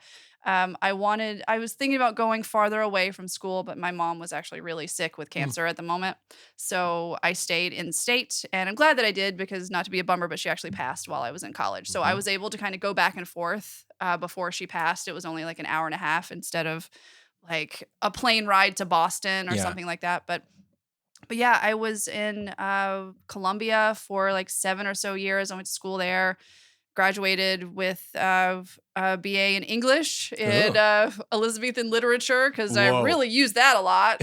[SPEAKER 2] I was thinking about going farther away from school, but my mom was actually really sick with cancer at the moment. So I stayed in state, and I'm glad that I did, because not to be a bummer, but she actually passed while I was in college. So I was able to kind of go back and forth before she passed. It was only like an hour and a half instead of like a plane ride to Boston or something like that. But yeah, I was in Columbia for like 7 or so years. I went to school there, graduated with a BA in English and Elizabethan literature, because I really use that a lot.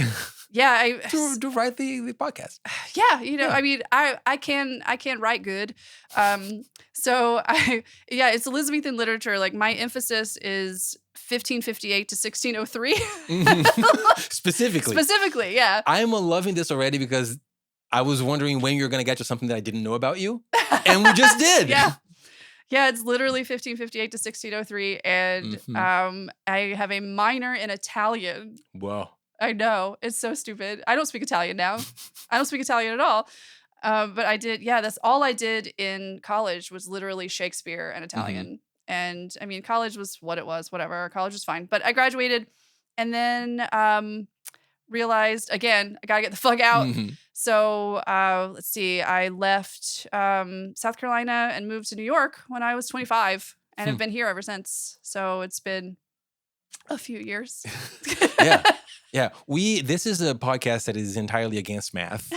[SPEAKER 2] Yeah,
[SPEAKER 1] to write the podcast.
[SPEAKER 2] Yeah, I mean, I can write good. So it's Elizabethan literature. Like my emphasis is 1558 to 1603. Specifically, yeah.
[SPEAKER 1] I'm loving this already, because I was wondering when you're going to get to something that I didn't know about you, and we just did.
[SPEAKER 2] Yeah, it's literally 1558 to 1603, and I have a minor in Italian.
[SPEAKER 1] Whoa.
[SPEAKER 2] I know. It's so stupid. I don't speak Italian now. I don't speak Italian at all. But I did, that's all I did in college was literally Shakespeare and Italian. And I mean, college was what it was, whatever. College was fine. But I graduated and then realized again, I gotta get the fuck out.
[SPEAKER 1] Mhm.
[SPEAKER 2] So let's see, I left South Carolina and moved to New York when I was 25 and have been here ever since. So it's been a few years.
[SPEAKER 1] Yeah. Yeah. This is a podcast that is entirely against math.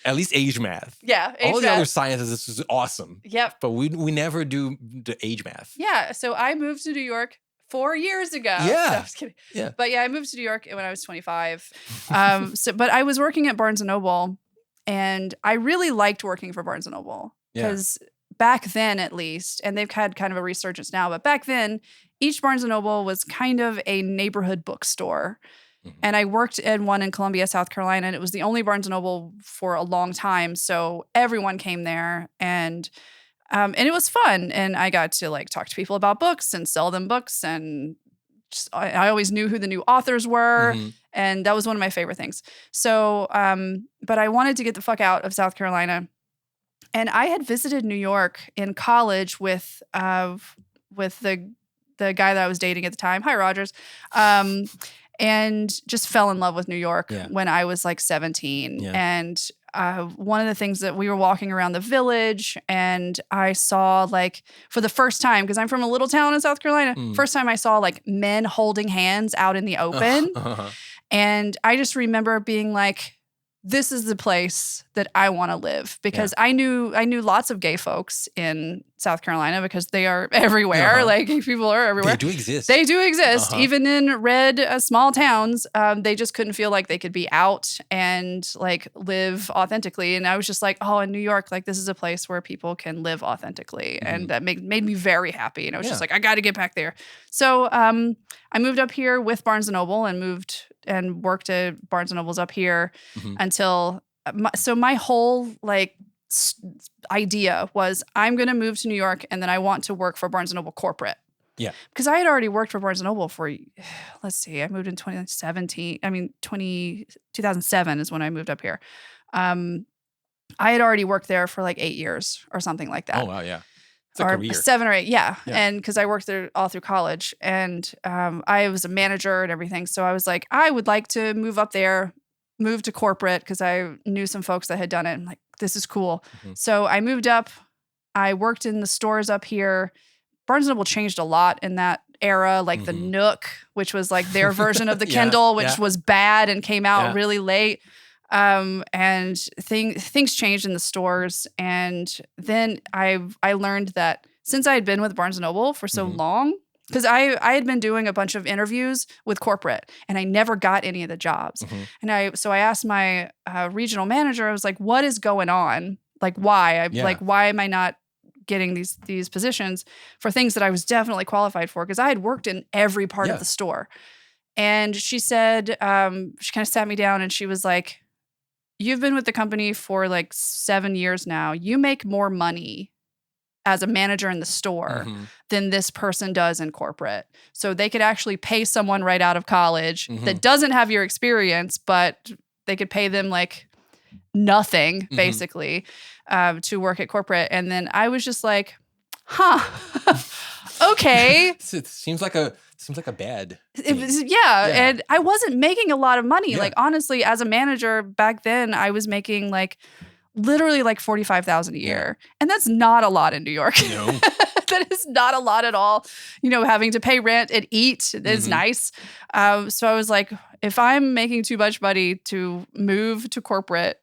[SPEAKER 1] At least age math.
[SPEAKER 2] Yeah.
[SPEAKER 1] All the other sciences, this is awesome.
[SPEAKER 2] Yep.
[SPEAKER 1] But we never do the age math.
[SPEAKER 2] Yeah. So I moved to New York 4 years ago.
[SPEAKER 1] Yeah.
[SPEAKER 2] No, I was kidding.
[SPEAKER 1] Yeah.
[SPEAKER 2] But yeah, I moved to New York when I was 25. But I was working at Barnes & Noble, and I really liked working for Barnes & Noble because back then, at least, and they've had kind of a resurgence now, but back then, each Barnes & Noble was kind of a neighborhood bookstore. Mm-hmm. And I worked in one in Columbia, South Carolina, and it was the only Barnes & Noble for a long time. So everyone came there, and it was fun. And I got to like talk to people about books and sell them books. And just, I always knew who the new authors were. Mm-hmm. And that was one of my favorite things. So, but I wanted to get the fuck out of South Carolina. And I had visited New York in college with the guy that I was dating at the time. Hi, Rogers. And just fell in love with New York when I was like 17. Yeah. And one of the things that we were walking around the village, and I saw like for the first time, because I'm from a little town in South Carolina, first time I saw like men holding hands out in the open. And I just remember being like, this is the place that I want to live, because I knew lots of gay folks in South Carolina because they are everywhere. Like people are everywhere.
[SPEAKER 1] They do exist.
[SPEAKER 2] They do exist. Even in red small towns, they just couldn't feel like they could be out and like live authentically. And I was just like, oh, in New York, like this is a place where people can live authentically. Mm-hmm. And that made me very happy. And I was just like, I got to get back there. So I moved up here with Barnes & Noble and worked at Barnes & Noble's up here until my whole like idea was I'm going to move to New York, and then I want to work for Barnes & Noble corporate. Yeah. Because I had already worked for Barnes & Noble for, let's see, I moved in 2007 is when I moved up here. I had already worked there for like 8 years or something like that.
[SPEAKER 1] Oh, wow, yeah.
[SPEAKER 2] Or 7 or 8, yeah. And because I worked there all through college, and I was a manager and everything. So I was like, I would like to move up there, move to corporate, because I knew some folks that had done it. I'm like, this is cool. Mm-hmm. So I moved up. I worked in the stores up here. Barnes & Noble changed a lot in that era, like the Nook, which was like their version of the Kindle, which was bad and came out really late. And things changed in the stores. And then I learned that since I had been with Barnes & Noble for so long, because I had been doing a bunch of interviews with corporate, and I never got any of the jobs. And I asked my regional manager, I was like, what is going on? Like, why? Like, why am I not getting these positions for things that I was definitely qualified for? Because I had worked in every part of the store. And she said, she kind of sat me down, and she was like, you've been with the company for like 7 years now. You make more money as a manager in the store than this person does in corporate. So they could actually pay someone right out of college that doesn't have your experience, but they could pay them like nothing, basically, to work at corporate. And then I was just like, okay.
[SPEAKER 1] It seems like a bad
[SPEAKER 2] thing. It was, and I wasn't making a lot of money. Like, honestly, as a manager back then, I was making like literally like $45,000 a year. And that's not a lot in New York. No. That is not a lot at all. You know, having to pay rent and eat is nice. So I was like, if I'm making too much money to move to corporate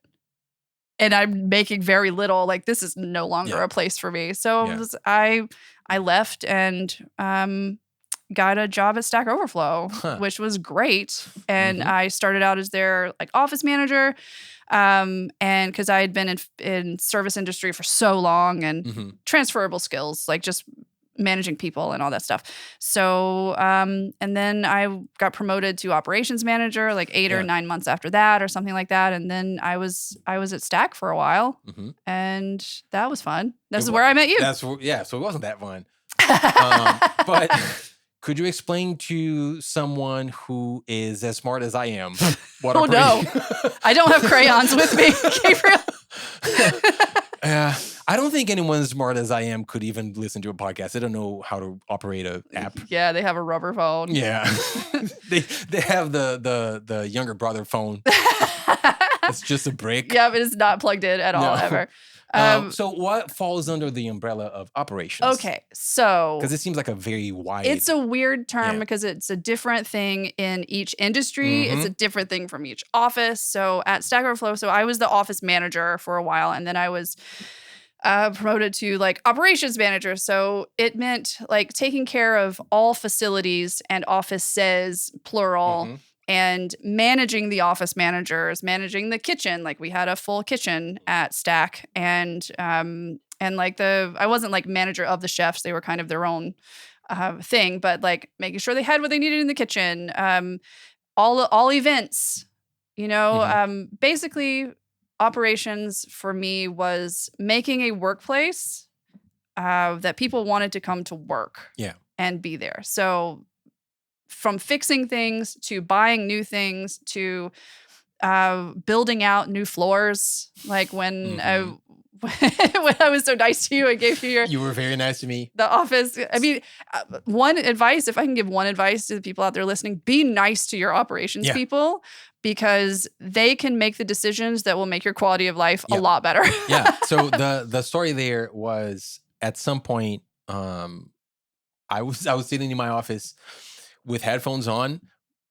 [SPEAKER 2] and I'm making very little, like this is no longer a place for me. So I left and got a job at Stack Overflow, which was great. And I started out as their like office manager. And because I had been in service industry for so long, and transferable skills, like just managing people and all that stuff. So, and then I got promoted to operations manager like 8 or 9 months after that or something like that. And then I was at Stack for a while, and that was fun. This is where I met you.
[SPEAKER 1] So it wasn't that fun. But could you explain to someone who is as smart as I am what
[SPEAKER 2] no. I don't have crayons with me, Gabriel.
[SPEAKER 1] I don't think anyone as smart as I am could even listen to a podcast. They don't know how to operate an app.
[SPEAKER 2] Yeah, they have a rubber phone.
[SPEAKER 1] Yeah. they have the younger brother phone. It's just a brick.
[SPEAKER 2] Yeah, but it's not plugged in at all, ever.
[SPEAKER 1] So what falls under the umbrella of operations?
[SPEAKER 2] Okay, so
[SPEAKER 1] because it seems like a very wide.
[SPEAKER 2] It's a weird term because it's a different thing in each industry. It's a different thing from each office. So at Stack Overflow, so I was the office manager for a while, and then I was promoted to like operations manager. So it meant like taking care of all facilities and offices, plural. And managing the office managers, managing the kitchen. Like we had a full kitchen at Stack, and like I wasn't like manager of the chefs. They were kind of their own thing, but like making sure they had what they needed in the kitchen. All events, basically operations for me was making a workplace that people wanted to come to work and be there. So from fixing things to buying new things to building out new floors. Like when when I was so nice to you, I gave you
[SPEAKER 1] You were very nice to me.
[SPEAKER 2] The office. I mean, one advice, if I can give one advice to the people out there listening, be nice to your operations people, because they can make the decisions that will make your quality of life a lot better.
[SPEAKER 1] So the story there was at some point, I was sitting in my office with headphones on,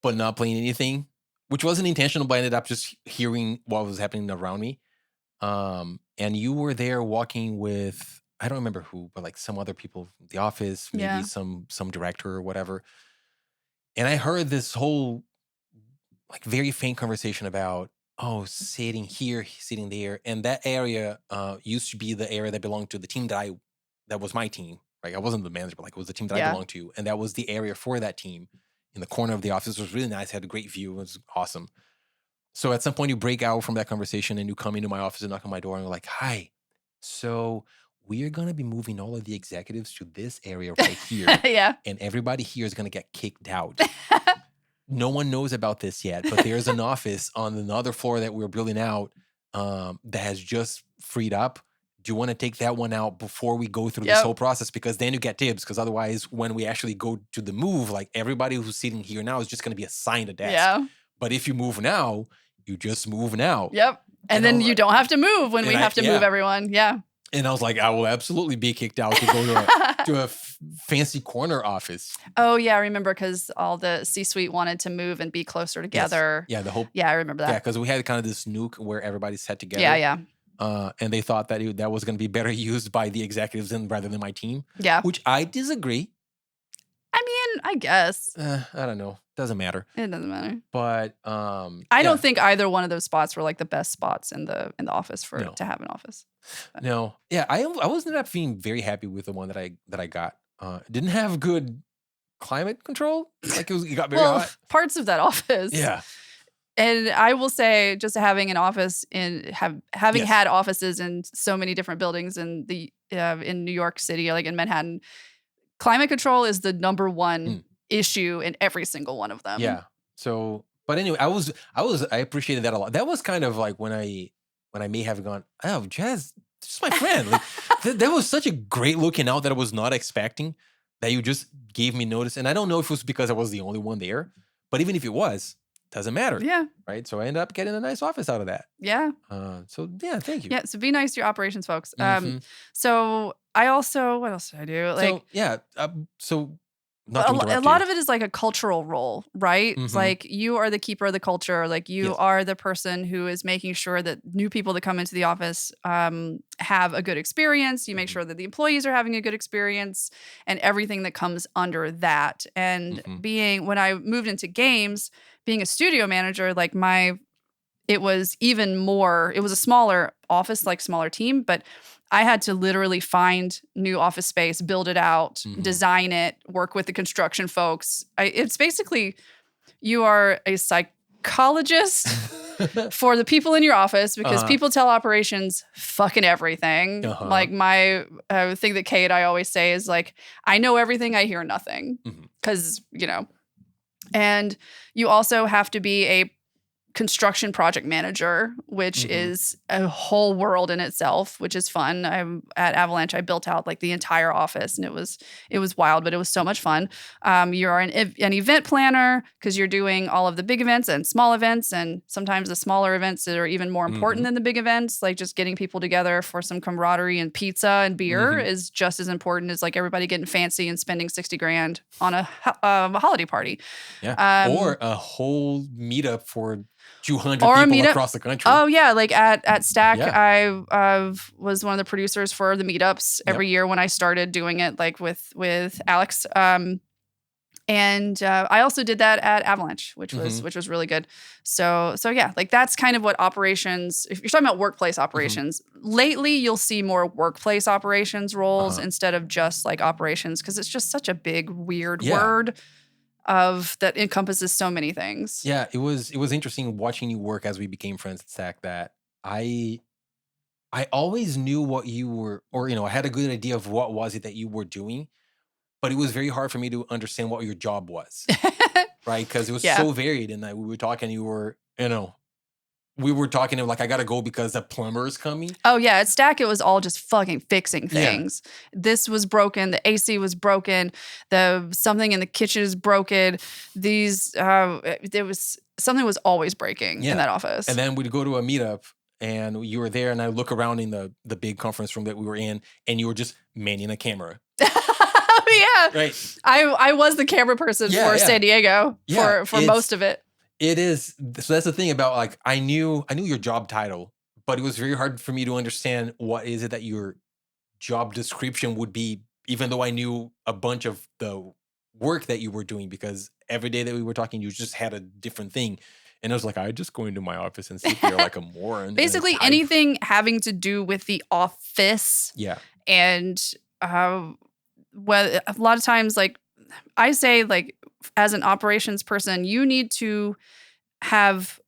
[SPEAKER 1] but not playing anything, which wasn't intentional, but I ended up just hearing what was happening around me. And you were there walking with, I don't remember who, but like some other people from the office, maybe some director or whatever. And I heard this whole like very faint conversation about, sitting here, sitting there. And that area used to be the area that belonged to the team that was my team. Right? I wasn't the manager, but like it was the team that I belonged to. And that was the area for that team in the corner of the office. It was really nice. Had a great view. It was awesome. So at some point you break out from that conversation and you come into my office and knock on my door and you're like, hi, so we are going to be moving all of the executives to this area right here. And everybody here is going to get kicked out. No one knows about this yet, but there's an office on another floor that we're building out that has just freed up. Do you want to take that one out before we go through this whole process? Because then you get tips. Because otherwise, when we actually go to the move, like everybody who's sitting here now is just going to be assigned a desk. But if you move now, you just move now.
[SPEAKER 2] And then you don't have to move when we have to move everyone.
[SPEAKER 1] And I was like, I will absolutely be kicked out to go to a fancy corner office.
[SPEAKER 2] Oh, yeah, I remember, because all the C-suite wanted to move and be closer together.
[SPEAKER 1] Yeah, the whole.
[SPEAKER 2] Yeah, I remember that.
[SPEAKER 1] Yeah, because we had kind of this nuke where everybody sat together. And they thought that that was going to be better used by the executives rather than my team. Which I disagree.
[SPEAKER 2] I mean, I guess.
[SPEAKER 1] I don't know. Doesn't matter.
[SPEAKER 2] It doesn't matter.
[SPEAKER 1] But
[SPEAKER 2] I don't think either one of those spots were like the best spots in the office to have an office. But.
[SPEAKER 1] No. Yeah, I was ended up being very happy with the one that I got. Didn't have good climate control. Like it got very hot.
[SPEAKER 2] Parts of that office.
[SPEAKER 1] Yeah.
[SPEAKER 2] And I will say, just having an office having had offices in so many different buildings in New York City, like in Manhattan, climate control is the number one issue in every single one of them.
[SPEAKER 1] Yeah. So, but anyway, I appreciated that a lot. That was kind of like when I may have gone, oh, Jess, this is my friend. Like, that was such a great looking out that I was not expecting, that you just gave me notice. And I don't know if it was because I was the only one there, but even if it was, doesn't matter.
[SPEAKER 2] Yeah.
[SPEAKER 1] Right. So I ended up getting a nice office out of that.
[SPEAKER 2] Yeah.
[SPEAKER 1] So yeah, thank you.
[SPEAKER 2] Yeah. So be nice to your operations folks. So I also, what else did I do? Like, a lot of it is like a cultural role, right? It's like you are the keeper of the culture. Like you are the person who is making sure that new people that come into the office have a good experience. You make sure that the employees are having a good experience and everything that comes under that. And when I moved into games, being a studio manager, like it was a smaller office, like smaller team, but I had to literally find new office space, build it out, design it, work with the construction folks. It's basically, you are a psychologist for the people in your office, because people tell operations fucking everything. Like my thing that Kate and I always say is like, I know everything, I hear nothing. Because, and you also have to be a construction project manager, which is a whole world in itself, which is fun. I'm at Avalanche. I built out like the entire office, and it was wild, but it was so much fun. You're an event planner because you're doing all of the big events and small events, and sometimes the smaller events that are even more important than the big events. Like just getting people together for some camaraderie and pizza and beer is just as important as like everybody getting fancy and spending $60,000 on a holiday party.
[SPEAKER 1] Yeah, or a whole meetup for 200 people across the country.
[SPEAKER 2] Oh yeah, like at Stack, I was one of the producers for the meetups every year when I started doing it, like with Alex. And I also did that at Avalanche, which was really good. So yeah, like that's kind of what operations. If you're talking about workplace operations, lately you'll see more workplace operations roles instead of just like operations, because it's just such a big weird word that encompasses so many things.
[SPEAKER 1] Yeah, it was interesting watching you work as we became friends at Stack. That I always knew what you were, or I had a good idea of what was it that you were doing, but it was very hard for me to understand what your job was, right? Because it was so varied, and we were talking. You were, we were talking like, I gotta go because the plumber is coming.
[SPEAKER 2] Oh yeah, at Stack, it was all just fucking fixing things. Yeah. This was broken. The AC was broken. Something in the kitchen is broken. Something was always breaking in that office.
[SPEAKER 1] And then we'd go to a meetup, and you were there, and I look around in the big conference room that we were in, and you were just manning a camera.
[SPEAKER 2] Yeah,
[SPEAKER 1] right.
[SPEAKER 2] I was the camera person for San Diego for most of it.
[SPEAKER 1] It is. So that's the thing about like, I knew your job title, but it was very hard for me to understand what is it that your job description would be, even though I knew a bunch of the work that you were doing, because every day that we were talking, you just had a different thing. And I was like, I just go into my office and sit here like a moron.
[SPEAKER 2] Basically anything having to do with the office.
[SPEAKER 1] Yeah.
[SPEAKER 2] And a lot of times, like I say, like as an operations person, you need to have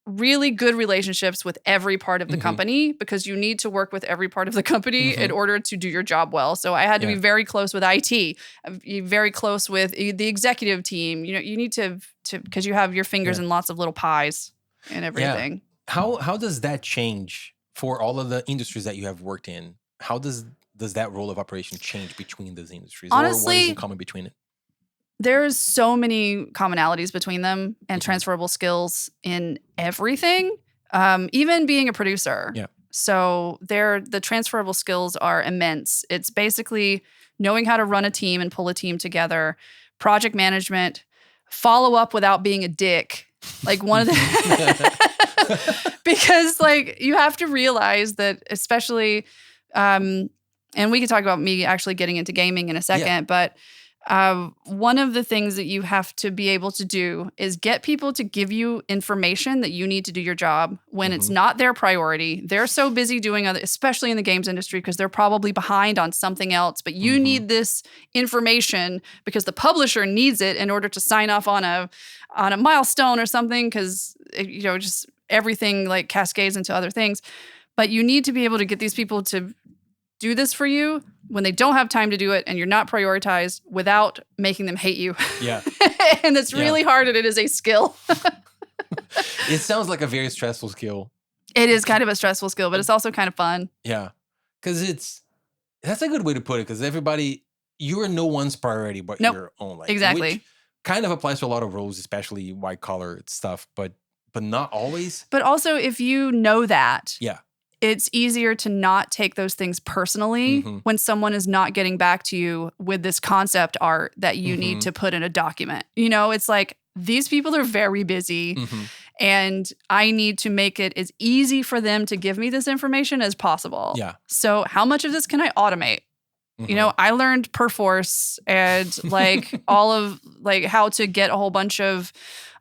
[SPEAKER 2] really good relationships with every part of the company, because you need to work with every part of the company in order to do your job well. So I had to be very close with IT, be very close with the executive team. You need to because you have your fingers in lots of little pies and everything.
[SPEAKER 1] Yeah. How does that change for all of the industries that you have worked in? How does that role of operation change between those industries?
[SPEAKER 2] Honestly,
[SPEAKER 1] or what is in common between it?
[SPEAKER 2] There's so many commonalities between them and transferable skills in everything, even being a producer.
[SPEAKER 1] Yeah.
[SPEAKER 2] So the transferable skills are immense. It's basically knowing how to run a team and pull a team together, project management, follow up without being a dick. Like one of the because like you have to realize that, especially and we can talk about me actually getting into gaming in a second, but one of the things that you have to be able to do is get people to give you information that you need to do your job when it's not their priority. They're so busy doing other, especially in the games industry, because they're probably behind on something else, but you need this information because the publisher needs it in order to sign off on a milestone or something, because just everything like cascades into other things. But you need to be able to get these people to do this for you when they don't have time to do it and you're not prioritized, without making them hate you.
[SPEAKER 1] Yeah.
[SPEAKER 2] And it's really hard, and it is a skill.
[SPEAKER 1] It sounds like a very stressful skill.
[SPEAKER 2] It is kind of a stressful skill, but it's also kind of fun.
[SPEAKER 1] Yeah. Because that's a good way to put it, because you are no one's priority but your own. Like,
[SPEAKER 2] exactly.
[SPEAKER 1] Which kind of applies to a lot of roles, especially white collar stuff, but not always.
[SPEAKER 2] But also, if you know that,
[SPEAKER 1] yeah,
[SPEAKER 2] it's easier to not take those things personally when someone is not getting back to you with this concept art that you need to put in a document. It's like, these people are very busy and I need to make it as easy for them to give me this information as possible.
[SPEAKER 1] Yeah.
[SPEAKER 2] So how much of this can I automate? I learned Perforce and like all of like how to get a whole bunch of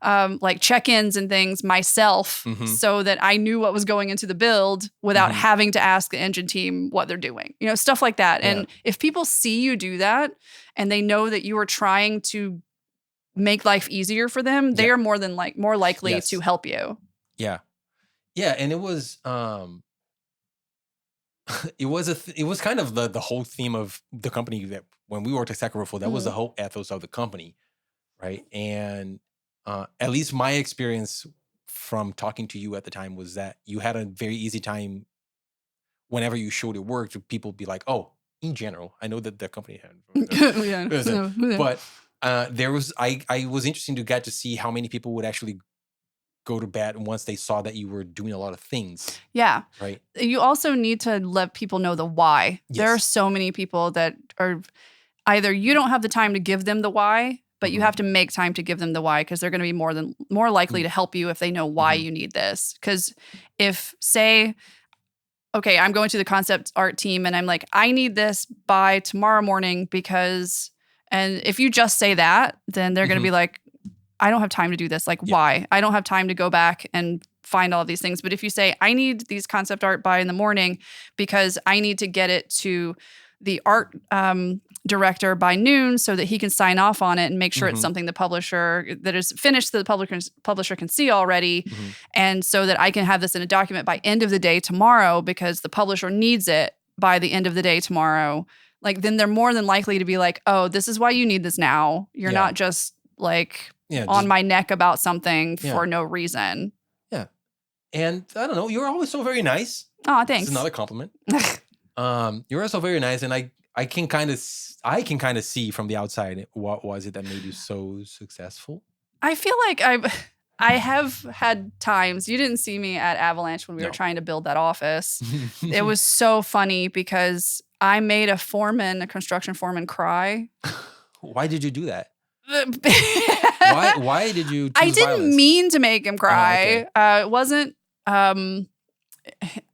[SPEAKER 2] like check-ins and things myself so that I knew what was going into the build without having to ask the engine team what they're doing, stuff like that. And if people see you do that and they know that you are trying to make life easier for them, they are more likely to help you.
[SPEAKER 1] Yeah. Yeah. And it was, it was kind of the whole theme of the company that when we worked at Sacrifice, that was the whole ethos of the company. Right. And, at least my experience from talking to you at the time was that you had a very easy time whenever you showed your work to people be like, oh, in general, I know that the company had, but I was interesting to get to see how many people would actually go to bat once they saw that you were doing a lot of things.
[SPEAKER 2] Yeah.
[SPEAKER 1] Right.
[SPEAKER 2] You also need to let people know the why.
[SPEAKER 1] Yes.
[SPEAKER 2] There are so many people that are either you don't have the time to give them the why, but you have to make time to give them the why because they're going to be more likely to help you if they know why you need this. Because if, say, okay, I'm going to the concept art team and I'm like, I need this by tomorrow morning because, and if you just say that, then they're going to be like, I don't have time to do this. Like, why? I don't have time to go back and find all of these things. But if you say, I need these concept art by in the morning because I need to get it to the art director by noon so that he can sign off on it and make sure it's something the publisher that is finished that the publisher can see already. And so that I can have this in a document by end of the day tomorrow because the publisher needs it by the end of the day tomorrow. Like, then they're more than likely to be like, oh, this is why you need this now. You're not just like on my neck about something for no reason. Yeah.
[SPEAKER 1] And I don't know, you're always so very nice.
[SPEAKER 2] Oh, thanks.
[SPEAKER 1] It's another compliment. You're also very nice, and I can kind of see from the outside what was it that made you so successful.
[SPEAKER 2] I feel like I have had times. You didn't see me at Avalanche when we were trying to build that office. It was so funny because I made a construction foreman cry.
[SPEAKER 1] Why did you do that? Why did you choose
[SPEAKER 2] I didn't
[SPEAKER 1] violence?
[SPEAKER 2] mean to make him cry. It wasn't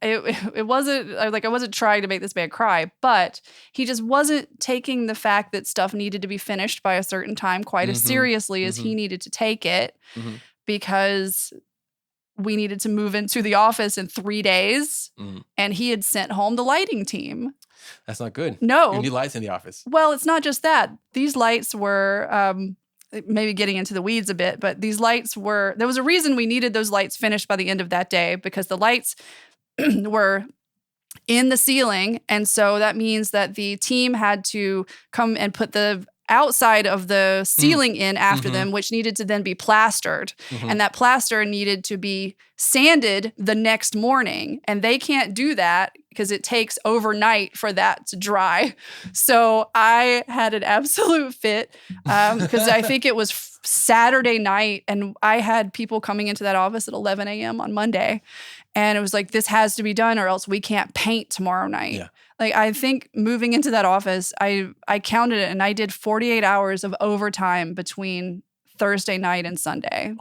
[SPEAKER 2] it wasn't like I wasn't trying to make this man cry, but he just wasn't taking the fact that stuff needed to be finished by a certain time quite as seriously as he needed to take it because we needed to move into the office in 3 days and he had sent home the lighting team.
[SPEAKER 1] That's not good.
[SPEAKER 2] No.
[SPEAKER 1] You need lights in the office.
[SPEAKER 2] Well, it's not just that. These lights were maybe getting into the weeds a bit, but these lights there was a reason we needed those lights finished by the end of that day because the lights were in the ceiling. And so that means that the team had to come and put the outside of the ceiling in after them, which needed to then be plastered. And that plaster needed to be sanded the next morning. And they can't do that because it takes overnight for that to dry. So I had an absolute fit because I think it was Saturday night and I had people coming into that office at 11 a.m. on Monday. And it was like, this has to be done or else we can't paint tomorrow night. Yeah. Like, I think moving into that office, I counted it and I did 48 hours of overtime between Thursday night and Sunday.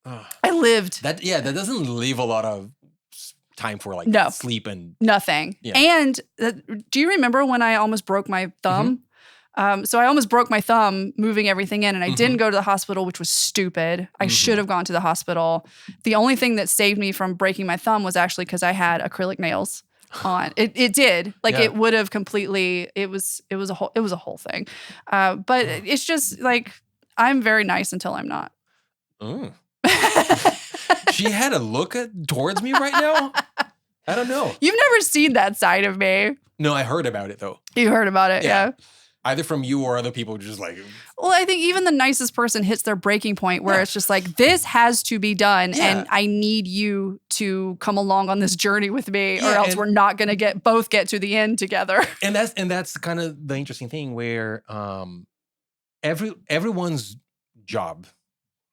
[SPEAKER 2] I lived.
[SPEAKER 1] That doesn't leave a lot of time for like sleep and
[SPEAKER 2] nothing. Yeah. And do you remember when I almost broke my thumb? So I almost broke my thumb moving everything in and I didn't go to the hospital, which was stupid. I should have gone to the hospital. The only thing that saved me from breaking my thumb was actually because I had acrylic nails on. It did. Like it would have completely, it was a whole thing. But it's just like, I'm very nice until I'm not.
[SPEAKER 1] She had a look towards me right now. I don't know.
[SPEAKER 2] You've never seen that side of me.
[SPEAKER 1] No, I heard about it though.
[SPEAKER 2] You heard about it, yeah.
[SPEAKER 1] Either from you or other people just like...
[SPEAKER 2] Well, I think even the nicest person hits their breaking point where it's just like, this has to be done and I need you to come along on this journey with me or else we're not going to both get to the end together.
[SPEAKER 1] And that's kind of the interesting thing where everyone's job,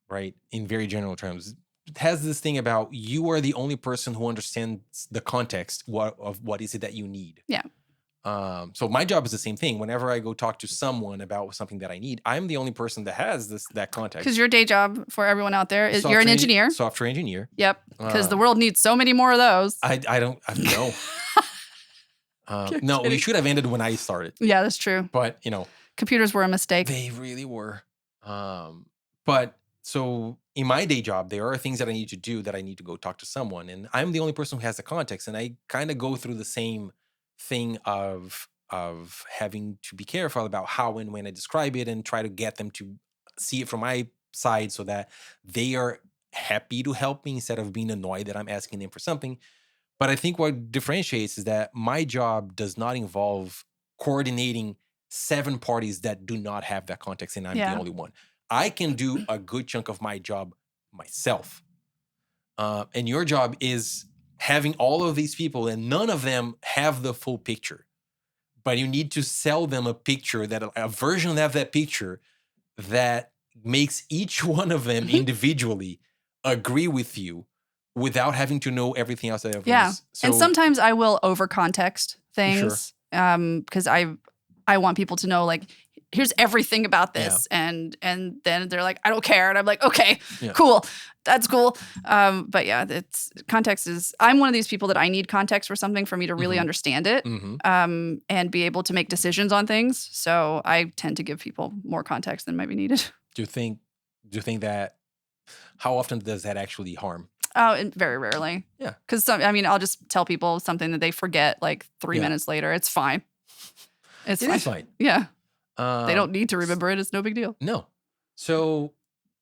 [SPEAKER 1] right, in very general terms, has this thing about you are the only person who understands the context of what is it that you need. Yeah. So my job is the same thing. Whenever I go talk to someone about something that I need, I'm the only person that has that context.
[SPEAKER 2] Because your day job, for everyone out there, is you're an engineer.
[SPEAKER 1] Software engineer.
[SPEAKER 2] Yep. Because the world needs so many more of those.
[SPEAKER 1] I don't know. No, we should have ended when I started.
[SPEAKER 2] Yeah, that's true.
[SPEAKER 1] But,
[SPEAKER 2] computers were a mistake.
[SPEAKER 1] They really were. But so in my day job, there are things that I need to do that I need to go talk to someone. And I'm the only person who has the context. And I kind of go through the same thing of having to be careful about how and when I describe it and try to get them to see it from my side so that they are happy to help me instead of being annoyed that I'm asking them for something. But I think what differentiates is that my job does not involve coordinating 7 parties that do not have that context and I'm the only one. I can do a good chunk of my job myself. And your job is having all of these people and none of them have the full picture. But you need to sell them a picture, a version of that picture that makes each one of them individually agree with you without having to know everything else that everyone's.
[SPEAKER 2] And sometimes I will over context things because I want people to know, like, here's everything about this. And then they're like, I don't care. And I'm like, okay, cool. That's cool. But yeah, context is, I'm one of these people that I need context for something for me to really understand it and be able to make decisions on things. So I tend to give people more context than might be needed.
[SPEAKER 1] Do you think that, how often does that actually harm?
[SPEAKER 2] Oh, and very rarely.
[SPEAKER 1] Yeah.
[SPEAKER 2] Because I'll just tell people something that they forget like 3 minutes later. It's fine. It is fine. Yeah. They don't need to remember it. It's no big deal.
[SPEAKER 1] No. So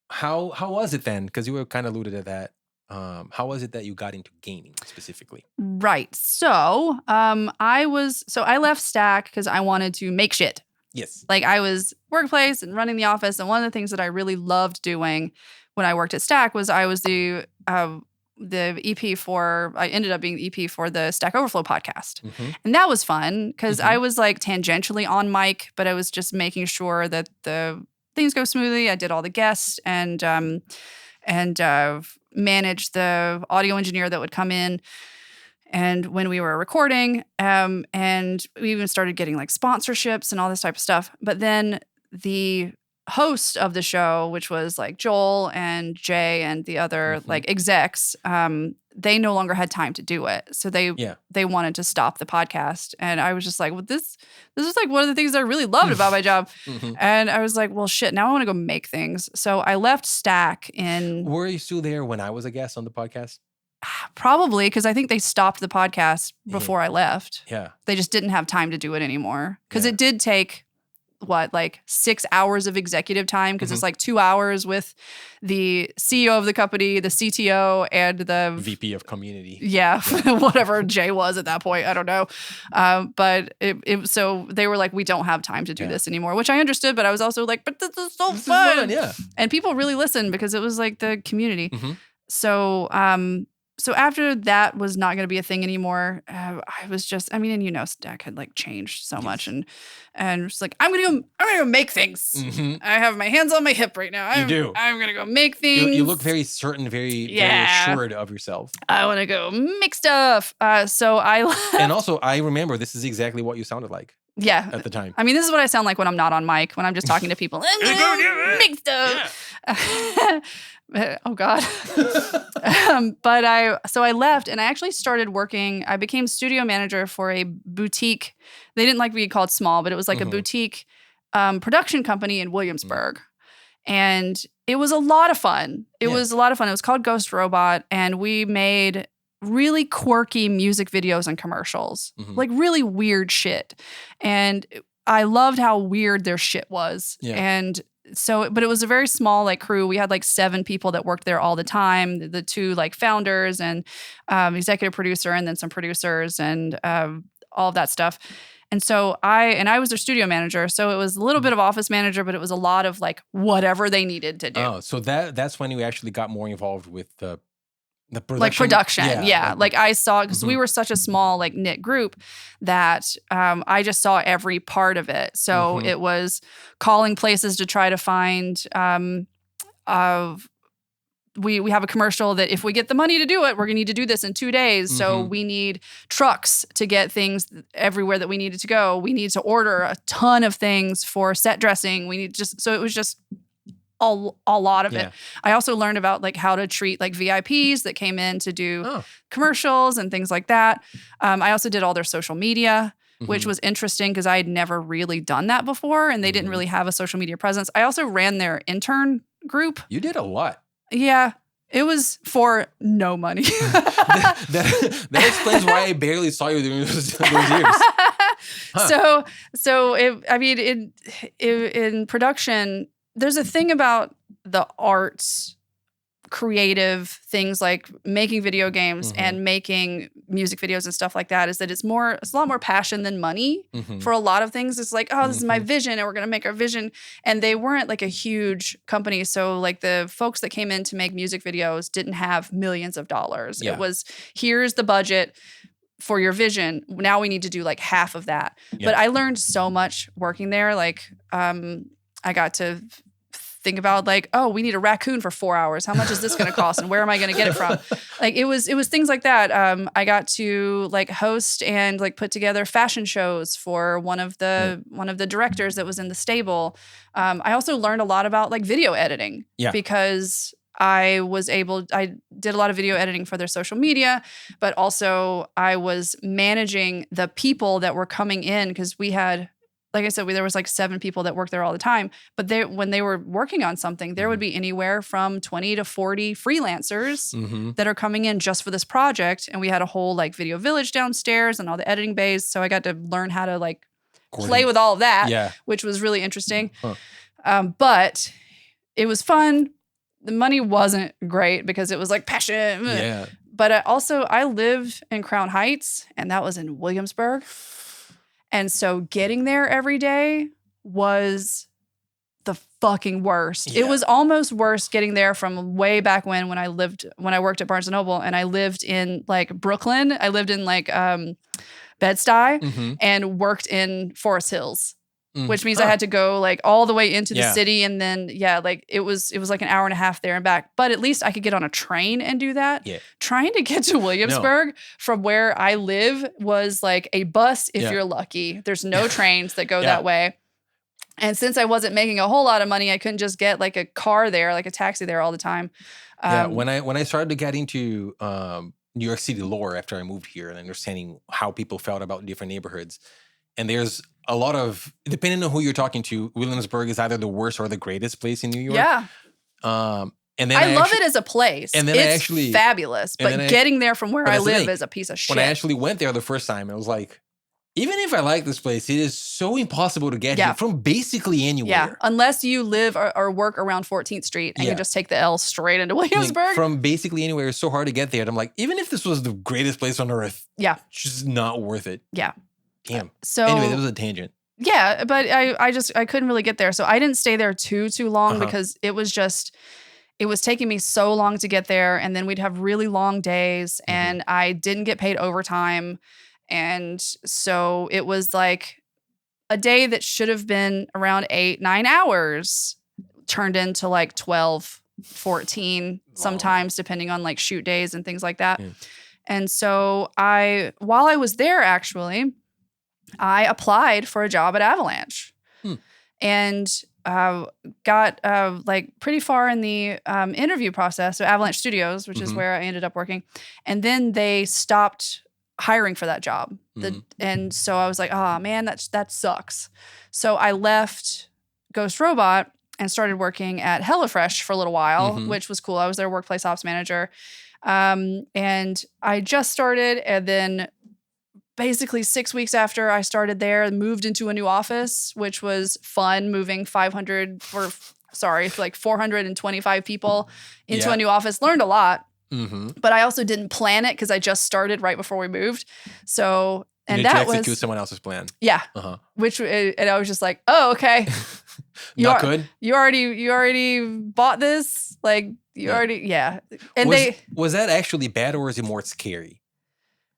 [SPEAKER 1] how was it then? Because you were kind of alluded to that. How was it that you got into gaming specifically?
[SPEAKER 2] Right. So I left Stack because I wanted to make shit.
[SPEAKER 1] Yes.
[SPEAKER 2] Like I was workplace and running the office. And one of the things that I really loved doing when I worked at Stack was I was the EP I ended up being the EP for the Stack Overflow podcast. And that was fun because I was like tangentially on mic, but I was just making sure that the things go smoothly. I did all the guests and managed the audio engineer that would come in and when we were recording. And we even started getting like sponsorships and all this type of stuff. But then the host of the show, which was like Joel and Jay and the other like execs, they no longer had time to do it. So they wanted to stop the podcast. And I was just like, well, this is like one of the things I really loved about my job. And I was like, well, shit, now I want to go make things. So I left Stack in...
[SPEAKER 1] Were you still there when I was a guest on the podcast?
[SPEAKER 2] Probably, because I think they stopped the podcast before I left.
[SPEAKER 1] Yeah.
[SPEAKER 2] They just didn't have time to do it anymore. Because it did take... like 6 hours of executive time because it's like 2 hours with the CEO of the company, the CTO, and the
[SPEAKER 1] VP of community.
[SPEAKER 2] Yeah. Whatever Jay was at that point. I don't know. But so they were like, we don't have time to do this anymore, which I understood, but I was also like, but this is so fun.
[SPEAKER 1] Yeah.
[SPEAKER 2] And people really listened because it was like the community. So after that was not going to be a thing anymore, I was just, and Stack had like changed so much and just like, I'm going to go make things. I have my hands on my hip right now.
[SPEAKER 1] You do.
[SPEAKER 2] I'm going to go make things.
[SPEAKER 1] You look very certain, very assured of yourself.
[SPEAKER 2] I want to go make stuff. So I left.
[SPEAKER 1] And also I remember this is exactly what you sounded like.
[SPEAKER 2] Yeah.
[SPEAKER 1] At the time.
[SPEAKER 2] This is what I sound like when I'm not on mic, when I'm just talking to people. I'm gonna make stuff. Oh God. But I left and I actually started working. I became studio manager for a boutique. They didn't like being called small, but it was like a boutique production company in Williamsburg. And it was a lot of fun. It was called Ghost Robot. And we made really quirky music videos and commercials, like really weird shit. And I loved how weird their shit was. Yeah. And so, but it was a very small like crew. We had like 7 people that worked there all the time. The 2 like founders and executive producer and then some producers and all of that stuff. And so I was their studio manager. So it was a little bit of office manager, but it was a lot of like whatever they needed to do.
[SPEAKER 1] Oh, so that's when you actually got more involved with the production.
[SPEAKER 2] Like production, yeah. Like I saw, because we were such a small like knit group that I just saw every part of it. So it was calling places to try to find we have a commercial that if we get the money to do it, we're going to need to do this in 2 days. So we need trucks to get things everywhere that we needed to go. We need to order a ton of things for set dressing. So it was just a lot of it. I also learned about like how to treat like VIPs that came in to do commercials and things like that. I also did all their social media, which was interesting because I had never really done that before and they didn't really have a social media presence. I also ran their intern group.
[SPEAKER 1] You did a lot. Yeah.
[SPEAKER 2] It was for no money.
[SPEAKER 1] that explains why I barely saw you during those years.
[SPEAKER 2] So in production, there's a thing about the arts creative things like making video games and making music videos and stuff like that is that it's a lot more passion than money for a lot of things. It's like, oh, this is my vision and we're going to make our vision. And they weren't like a huge company. So like the folks that came in to make music videos didn't have millions of dollars.
[SPEAKER 1] Yeah.
[SPEAKER 2] It was, here's the budget for your vision. Now we need to do like half of that.
[SPEAKER 1] Yeah.
[SPEAKER 2] But I learned so much working there. Like I got to think about like, oh, we need a raccoon for 4 hours. How much is this going to cost? And where am I going to get it from? Like it was things like that. I got to like host and like put together fashion shows for one of the directors that was in the stable. I also learned a lot about like video editing because I did a lot of video editing for their social media, but also I was managing the people that were coming in because we had, like I said, there was like 7 people that worked there all the time. But when they were working on something, there would be anywhere from 20 to 40 freelancers that are coming in just for this project. And we had a whole like video village downstairs and all the editing bays. So I got to learn how to like play with all of that, which was really interesting. But it was fun. The money wasn't great because it was like passion.
[SPEAKER 1] Yeah.
[SPEAKER 2] But I lived in Crown Heights, and that was in Williamsburg. And so getting there every day was the fucking worst.
[SPEAKER 1] Yeah.
[SPEAKER 2] It was almost worse getting there from way back when I worked at Barnes & Noble, and I lived in like Brooklyn. I lived in like Bed-Stuy and worked in Forest Hills. Which means I had to go like all the way into the city, and then like it was like an hour and a half there and back. But at least I could get on a train and do that. Yeah. Trying to get to Williamsburg from where I live was like a bus if you're lucky. There's no trains that go that way. And since I wasn't making a whole lot of money, I couldn't just get like a car there, like a taxi there all the time.
[SPEAKER 1] When I started to get into New York City lore after I moved here and understanding how people felt about different neighborhoods, and there's a lot of, depending on who you're talking to, Williamsburg is either the worst or the greatest place in New York.
[SPEAKER 2] Yeah.
[SPEAKER 1] And then
[SPEAKER 2] I love it as a place.
[SPEAKER 1] And then
[SPEAKER 2] it's fabulous. But getting there from where I live is a piece of shit.
[SPEAKER 1] When I actually went there the first time, it was like, even if I like this place, it is so impossible to get here from basically anywhere. Yeah,
[SPEAKER 2] unless you live or work around 14th Street and you just take the L straight into Williamsburg.
[SPEAKER 1] Like, from basically anywhere, it's so hard to get there. And I'm like, even if this was the greatest place on earth, it's just not worth it.
[SPEAKER 2] Yeah.
[SPEAKER 1] Damn.
[SPEAKER 2] So
[SPEAKER 1] anyway, that was a tangent.
[SPEAKER 2] Yeah, but I couldn't really get there. So I didn't stay there too long because it was taking me so long to get there. And then we'd have really long days and I didn't get paid overtime. And so it was like a day that should have been around 8-9 hours turned into like 12, 14 sometimes, depending on like shoot days and things like that. Yeah. And so while I was there, actually, I applied for a job at Avalanche and got like pretty far in the interview process. So Avalanche Studios, which is where I ended up working. And then they stopped hiring for that job. And so I was like, oh man, that sucks. So I left Ghost Robot and started working at HelloFresh for a little while, which was cool. I was their workplace ops manager. And I just started, and then basically 6 weeks after I started there, moved into a new office, which was fun, moving 425 people into a new office. Learned a lot. But I also didn't plan it because I just started right before we moved. So, and that was
[SPEAKER 1] execute someone else's plan.
[SPEAKER 2] Yeah. And I was just like, oh, okay.
[SPEAKER 1] Good.
[SPEAKER 2] You already bought this? Like you already, And
[SPEAKER 1] was that actually bad, or was it more scary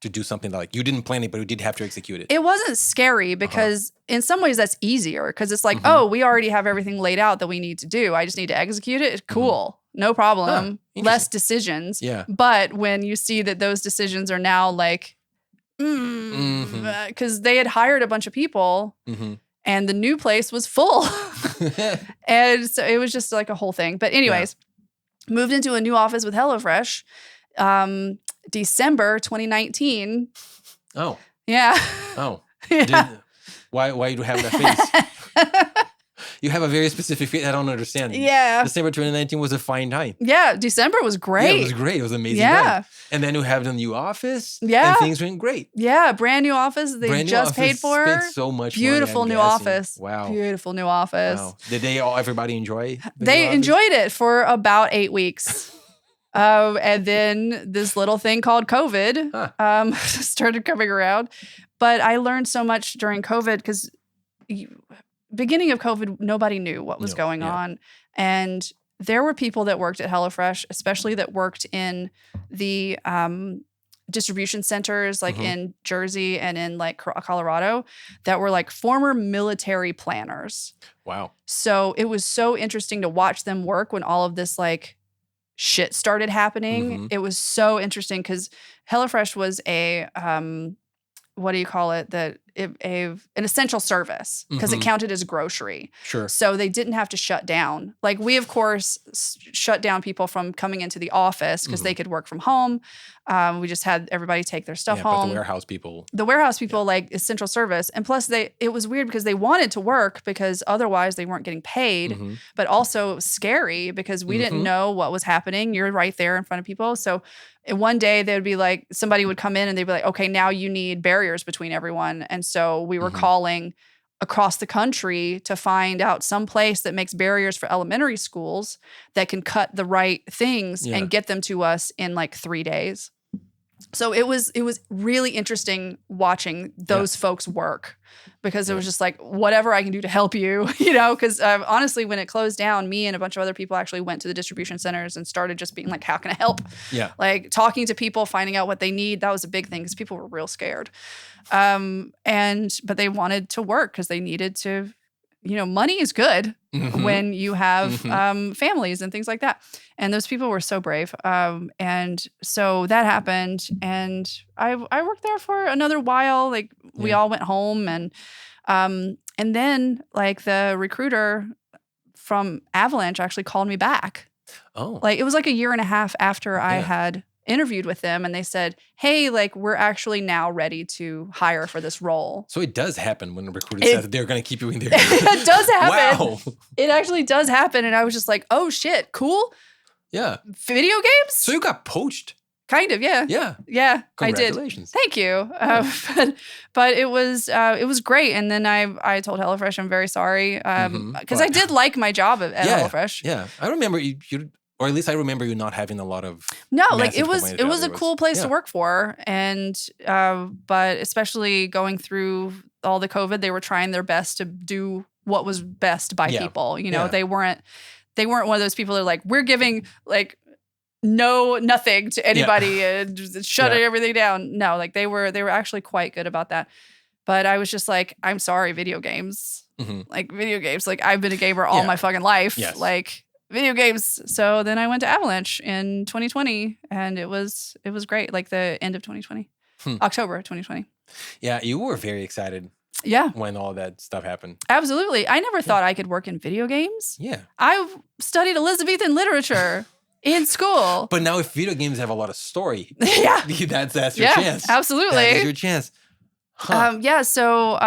[SPEAKER 1] to do something like you didn't plan it, but you did have to execute it?
[SPEAKER 2] It wasn't scary because in some ways that's easier because it's like, oh, we already have everything laid out that we need to do. I just need to execute it. It's cool. No problem. Less decisions. Yeah. But when you see that those decisions are now like, because they had hired a bunch of people and the new place was full. And so it was just like a whole thing. But anyways, moved into a new office with HelloFresh. December 2019. Oh. Yeah.
[SPEAKER 1] Oh. Yeah. Why you have that face? You have a very specific face. I don't understand.
[SPEAKER 2] Yeah.
[SPEAKER 1] December 2019 was a fine time.
[SPEAKER 2] Yeah. December was great.
[SPEAKER 1] Yeah, it was great. It was amazing. Yeah. And then you have the new office.
[SPEAKER 2] Yeah.
[SPEAKER 1] And things went great.
[SPEAKER 2] Yeah. Brand new office. They just paid for.
[SPEAKER 1] Spent so much
[SPEAKER 2] beautiful
[SPEAKER 1] money,
[SPEAKER 2] new office.
[SPEAKER 1] Wow.
[SPEAKER 2] Beautiful new office. Wow.
[SPEAKER 1] Did everybody enjoy?
[SPEAKER 2] They enjoyed it for about 8 weeks. And then this little thing called COVID started coming around. But I learned so much during COVID because beginning of COVID, nobody knew what was going on. And there were people that worked at HelloFresh, especially that worked in the distribution centers like in Jersey and in like Colorado that were like former military planners.
[SPEAKER 1] Wow.
[SPEAKER 2] So it was so interesting to watch them work when all of this like shit started happening. It was so interesting because HelloFresh was a what do you call it? An essential service because it counted as grocery.
[SPEAKER 1] Sure.
[SPEAKER 2] So they didn't have to shut down. Like we, of course, shut down people from coming into the office because they could work from home. We just had everybody take their stuff home.
[SPEAKER 1] But the
[SPEAKER 2] warehouse people, like essential service. And plus it was weird because they wanted to work because otherwise they weren't getting paid, but also scary because we didn't know what was happening. You're right there in front of people. So one day they would be like, somebody would come in and they'd be like, okay, now you need barriers between everyone. And so we were calling across the country to find out some place that makes barriers for elementary schools that can cut the right things and get them to us in like 3 days. So it was really interesting watching those folks work because it was just like, whatever I can do to help you, because honestly, when it closed down, me and a bunch of other people actually went to the distribution centers and started just being like, how can I help?
[SPEAKER 1] Yeah.
[SPEAKER 2] Like talking to people, finding out what they need. That was a big thing because people were real scared. But they wanted to work because they needed to, money is good when you have families and things like that. And those people were so brave. And so that happened. And I worked there for another while. Like we all went home and then like the recruiter from Avalanche actually called me back.
[SPEAKER 1] Oh.
[SPEAKER 2] Like it was like a year and a half after I had interviewed with them and they said, hey, like we're actually now ready to hire for this role.
[SPEAKER 1] So it does happen when a recruiter says that they're going to keep you in there.
[SPEAKER 2] It does happen.
[SPEAKER 1] Wow.
[SPEAKER 2] It actually does happen. And I was just like, oh shit, cool.
[SPEAKER 1] Yeah.
[SPEAKER 2] Video games?
[SPEAKER 1] So you got poached.
[SPEAKER 2] Kind of, yeah.
[SPEAKER 1] Yeah.
[SPEAKER 2] Yeah, I did.
[SPEAKER 1] Congratulations.
[SPEAKER 2] Thank you. But it was great. And then I told HelloFresh I'm very sorry because I did like my job at HelloFresh.
[SPEAKER 1] Yeah. I remember you or at least I remember you not having a lot of
[SPEAKER 2] like it was a cool place to work for. And but especially going through all the COVID, they were trying their best to do what was best by people. They weren't one of those people that are like, we're giving like nothing to anybody and just shutting everything down. No, like they were actually quite good about that. But I was just like, I'm sorry, video games. Like video games. Like I've been a gamer all my fucking life.
[SPEAKER 1] Yes.
[SPEAKER 2] Like video games. So then I went to Avalanche in 2020 and it was great. Like the end of 2020, October 2020.
[SPEAKER 1] Yeah. You were very excited.
[SPEAKER 2] Yeah.
[SPEAKER 1] When all that stuff happened.
[SPEAKER 2] Absolutely. I never thought I could work in video games.
[SPEAKER 1] Yeah.
[SPEAKER 2] I studied Elizabethan literature in school.
[SPEAKER 1] But now if video games have a lot of story, that's your chance.
[SPEAKER 2] Absolutely.
[SPEAKER 1] That is your chance. Huh.
[SPEAKER 2] So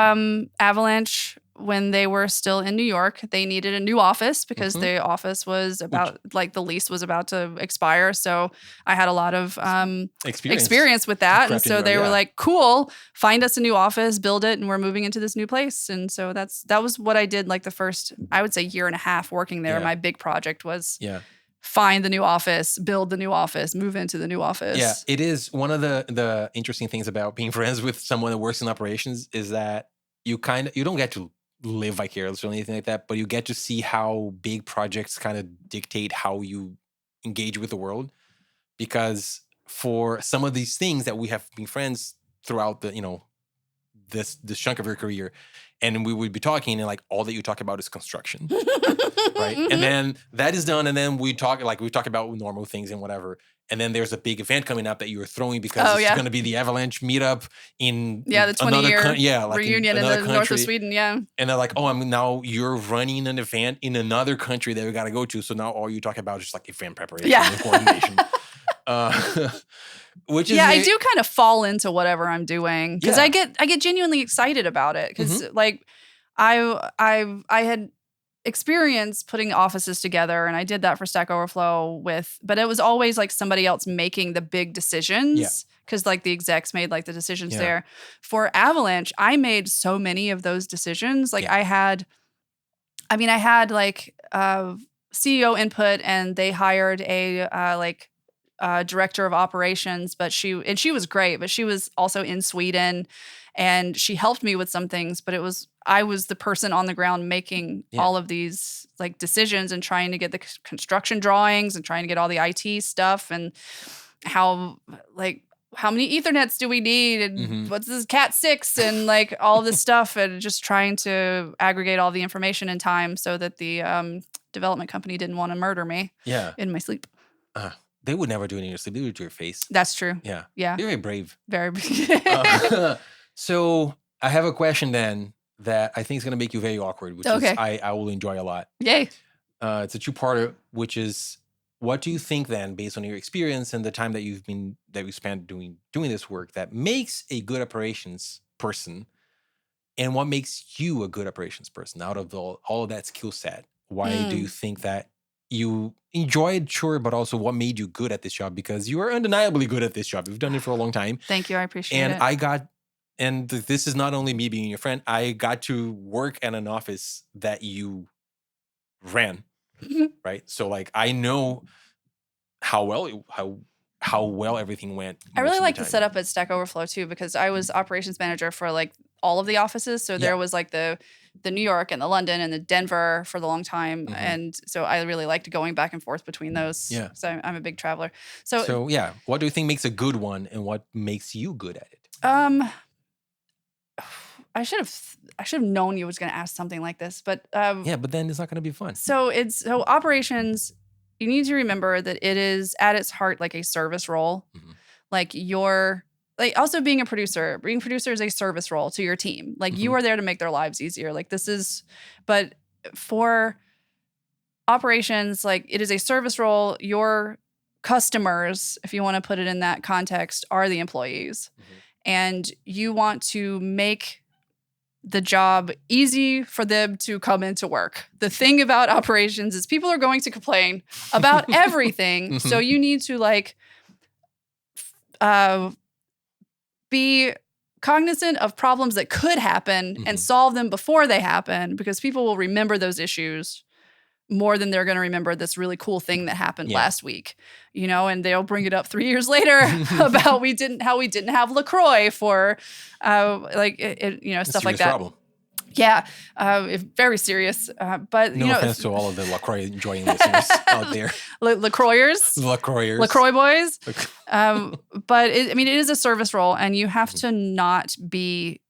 [SPEAKER 2] Avalanche, when they were still in New York, they needed a new office because the office was the lease was about to expire. So I had a lot of experience with that. And so they were like, cool, find us a new office, build it, and we're moving into this new place. And so that was what I did like the first, I would say, year and a half working there. My big project was find the new office, build the new office, move into the new office.
[SPEAKER 1] Yeah, it is one of the interesting things about being friends with someone that works in operations is that you don't get to live vicariously or anything like that, but you get to see how big projects kind of dictate how you engage with the world. Because for some of these things that we have been friends throughout the, this chunk of your career, and we would be talking and like all that you talk about is construction, right? And then that is done. And then we talk about normal things and whatever. And then there's a big event coming up that you're throwing because it's going to be the Avalanche meetup in
[SPEAKER 2] the 20-year reunion in the
[SPEAKER 1] country.
[SPEAKER 2] north of Sweden. Yeah.
[SPEAKER 1] And they're like, now you're running an event in another country that we got to go to. So now all you talk about is just like event preparation and coordination. Which is
[SPEAKER 2] I do kind of fall into whatever I'm doing because I get genuinely excited about it because like I had experience putting offices together and I did that for Stack Overflow but it was always like somebody else making the big decisions because like the execs made like the decisions there. For Avalanche, I made so many of those decisions. Like I had like CEO input and they hired a like director of operations, but she was great, but she was also in Sweden, and she helped me with some things, but I was the person on the ground making all of these like decisions and trying to get the construction drawings and trying to get all the IT stuff and how many Ethernets do we need and what's this Cat 6 and like all this stuff, and just trying to aggregate all the information in time so that the development company didn't want to murder me in my sleep.
[SPEAKER 1] They would never do it in your sleep. They would do it to your face.
[SPEAKER 2] That's true.
[SPEAKER 1] Yeah.
[SPEAKER 2] Yeah.
[SPEAKER 1] You're very brave.
[SPEAKER 2] Very.
[SPEAKER 1] So I have a question then that I think is going to make you very awkward, which is I will enjoy a lot.
[SPEAKER 2] Yay.
[SPEAKER 1] It's a two-parter, which is, what do you think then, based on your experience and the time that we spent doing this work, that makes a good operations person, and what makes you a good operations person out of all of that skill set? Why do you think that you enjoyed, sure, but also what made you good at this job? Because you are undeniably good at this job. You've done it for a long time.
[SPEAKER 2] Thank you. I appreciate it.
[SPEAKER 1] And this is not only me being your friend. I got to work at an office that you ran, right? So like I know how well everything went.
[SPEAKER 2] I really like the setup at Stack Overflow too, because I was operations manager for like all of the offices. So there was like the New York and the London and the Denver for the long time. And so I really liked going back and forth between those. Yeah. So I'm a big traveler. So
[SPEAKER 1] yeah, what do you think makes a good one, and what makes you good at it?
[SPEAKER 2] I should have known you was going to ask something like this, but
[SPEAKER 1] but then it's not going to be fun.
[SPEAKER 2] So operations, you need to remember that it is at its heart like a service role. Like also being a producer is a service role to your team. Like you are there to make their lives easier. Like but for operations, like it is a service role. Your customers, if you want to put it in that context, are the employees. And you want to make the job easy for them to come into work. The thing about operations is people are going to complain about everything. So you need to like be cognizant of problems that could happen and solve them before they happen, because people will remember those issues more than they're going to remember this really cool thing that happened last week, and they'll bring it up 3 years later about how we didn't have LaCroix for stuff like that. Problem. Yeah, very serious. But
[SPEAKER 1] no offense to all of the LaCroix enjoying listeners out there.
[SPEAKER 2] LaCroixers, LaCroix boys. But it is a service role, and you have to be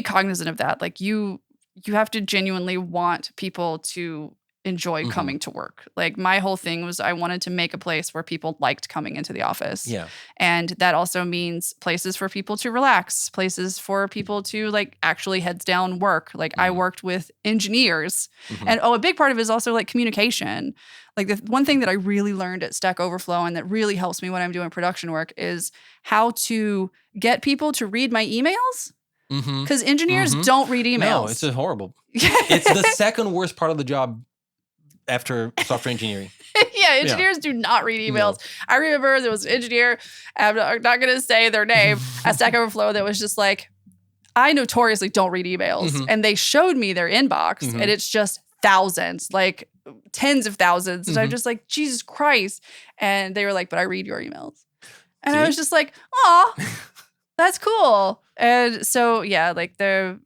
[SPEAKER 2] cognizant of that. Like you have to genuinely want people to enjoy coming to work. Like my whole thing was I wanted to make a place where people liked coming into the office. Yeah. And that also means places for people to relax, places for people to like actually heads down work. Like I worked with engineers and a big part of it is also like communication. Like the one thing that I really learned at Stack Overflow and that really helps me when I'm doing production work is how to get people to read my emails. Because engineers don't read emails.
[SPEAKER 1] No, it's horrible. It's the second worst part of the job after software engineering.
[SPEAKER 2] Engineers do not read emails. No. I remember there was an engineer, I'm not going to say their name, at Stack Overflow that was just like, I notoriously don't read emails. And they showed me their inbox and it's just thousands, like tens of thousands. And I'm just like, Jesus Christ. And they were like, but I read your emails. And I was just like, aw, that's cool. And so, like the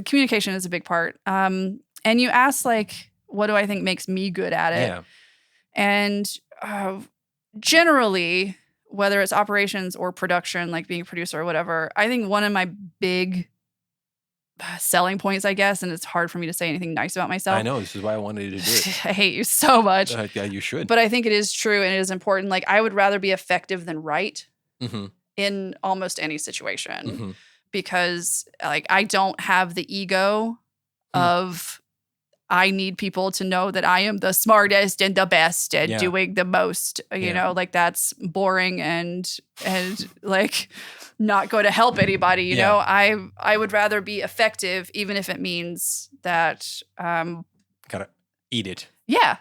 [SPEAKER 2] communication is a big part. And you asked like, what do I think makes me good at it? Yeah. And generally, whether it's operations or production, like being a producer or whatever, I think one of my big selling points, I guess, and it's hard for me to say anything nice about myself.
[SPEAKER 1] I know, this is why I wanted you to do it.
[SPEAKER 2] I hate you so much.
[SPEAKER 1] Yeah, you should.
[SPEAKER 2] But I think it is true and it is important. Like I would rather be effective than right in almost any situation because like I don't have the ego of I need people to know that I am the smartest and the best and doing the most, you know, like that's boring and like not going to help anybody, you know. I would rather be effective even if it means that
[SPEAKER 1] gotta eat it.
[SPEAKER 2] Yeah.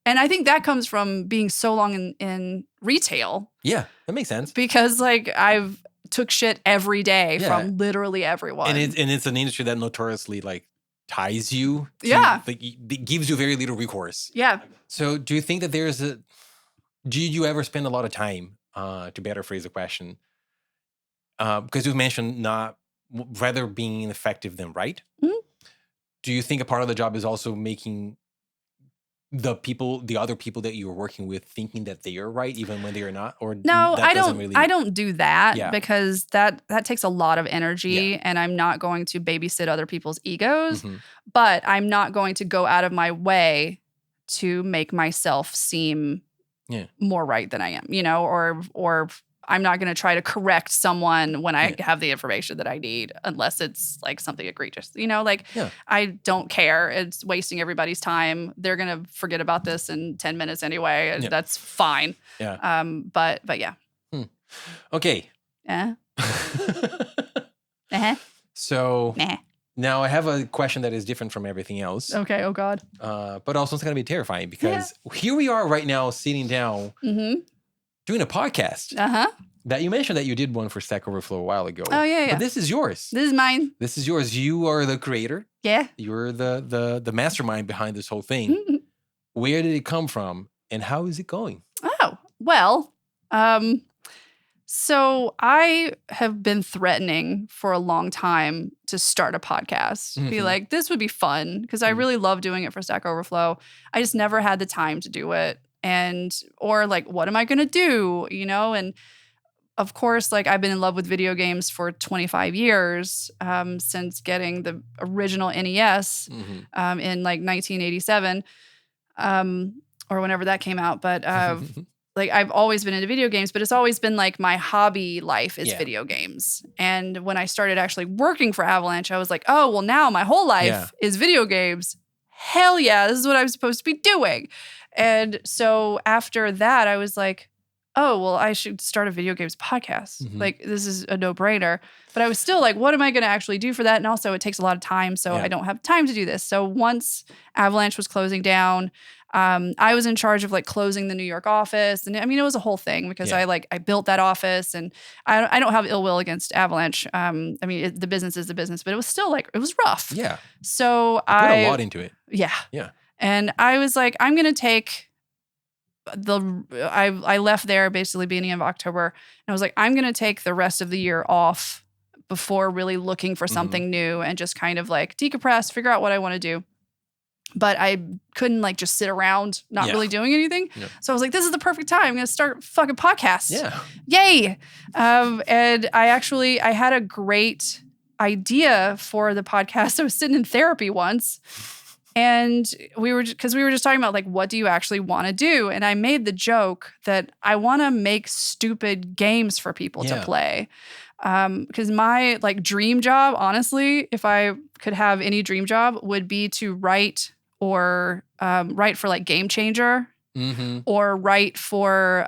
[SPEAKER 2] And I think that comes from being so long in retail.
[SPEAKER 1] Yeah, that makes sense.
[SPEAKER 2] Because like I've took shit every day from literally everyone.
[SPEAKER 1] And it's an industry that notoriously like ties you to, like, it gives you very little recourse.
[SPEAKER 2] Yeah.
[SPEAKER 1] So do you think that do you ever spend a lot of time to better phrase the question, because you mentioned rather being effective than right.
[SPEAKER 2] Mhm.
[SPEAKER 1] Do you think a part of the job is also making the other people that you're working with thinking that they are right even when they are not? Or
[SPEAKER 2] No,
[SPEAKER 1] that doesn't really...
[SPEAKER 2] I don't do that
[SPEAKER 1] Yeah.
[SPEAKER 2] because that takes a lot of energy,
[SPEAKER 1] Yeah.
[SPEAKER 2] and I'm not going to babysit other people's egos,
[SPEAKER 1] Mhm.
[SPEAKER 2] but I'm not going to go out of my way to make myself seem
[SPEAKER 1] Yeah.
[SPEAKER 2] more right than I am, or I'm not going to try to correct someone when I have the information that I need, unless it's like something egregious,
[SPEAKER 1] Yeah.
[SPEAKER 2] I don't care. It's wasting everybody's time. They're going to forget about this in 10 minutes anyway. And that's fine.
[SPEAKER 1] Yeah.
[SPEAKER 2] But yeah.
[SPEAKER 1] Okay.
[SPEAKER 2] Uh-huh.
[SPEAKER 1] So
[SPEAKER 2] Nah.
[SPEAKER 1] now I have a question that is different from everything else.
[SPEAKER 2] Okay. Oh God.
[SPEAKER 1] But also it's going to be terrifying because here we are right now sitting down doing a podcast.
[SPEAKER 2] Uh-huh.
[SPEAKER 1] That you mentioned that you did one for Stack Overflow a while ago.
[SPEAKER 2] Oh yeah.
[SPEAKER 1] But this is yours.
[SPEAKER 2] This is mine.
[SPEAKER 1] This is yours. You are the creator.
[SPEAKER 2] Yeah.
[SPEAKER 1] You're the mastermind behind this whole thing. Where did it come from and how is it going?
[SPEAKER 2] Oh, well, so I have been threatening for a long time to start a podcast. Be like, this would be fun because I really love doing it for Stack Overflow. I just never had the time to do it. Or like, what am I going to do? And of course, like I've been in love with video games for 25 years, since getting the original NES in like 1987, or whenever that came out. But like I've always been into video games, but it's always been like my hobby life is video games. And when I started actually working for Avalanche, I was like, oh, well, now my whole life is video games. Hell yeah, this is what I'm supposed to be doing. And so after that, I was like, oh, well, I should start a video games podcast. Like, this is a no-brainer. But I was still like, what am I going to actually do for that? And also, it takes a lot of time, so I don't have time to do this. So once Avalanche was closing down, I was in charge of like closing the New York office. And I mean, it was a whole thing because I built that office, and I don't have ill will against Avalanche. I mean, the business is the business, but it was still like, it was rough. Yeah. So
[SPEAKER 1] I put a lot into it.
[SPEAKER 2] Yeah.
[SPEAKER 1] Yeah.
[SPEAKER 2] And I was like, I'm going to take I left there basically beginning of October, and I was like, I'm going to take the rest of the year off before really looking for something new and just kind of like decompress, figure out what I want to do. But I couldn't like just sit around not really doing anything. Yeah. So I was like, this is the perfect time. I'm going to start a fucking podcast. Yeah. Yay. And I had a great idea for the podcast. I was sitting in therapy once, and we were just talking about like, what do you actually want to do? And I made the joke that I want to make stupid games for people to play. Because my like dream job, honestly, if I could have any dream job, would be to write for like Game Changer, or write for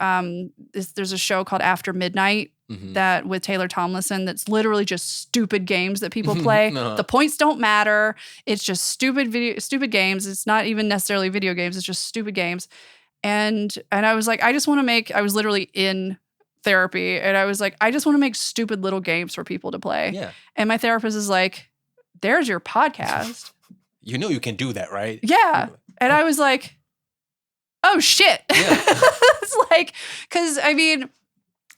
[SPEAKER 2] there's a show called After Midnight that with Taylor Tomlinson that's literally just stupid games that people play. The points don't matter. It's just stupid games. It's not even necessarily video games. It's just stupid games. And I was like, I was literally in therapy, and I was like, I just want to make stupid little games for people to play. Yeah. And my therapist is like, there's your podcast.
[SPEAKER 1] You know you can do that, right?
[SPEAKER 2] Yeah. And I was like, oh shit. Yeah. It's like, because I mean,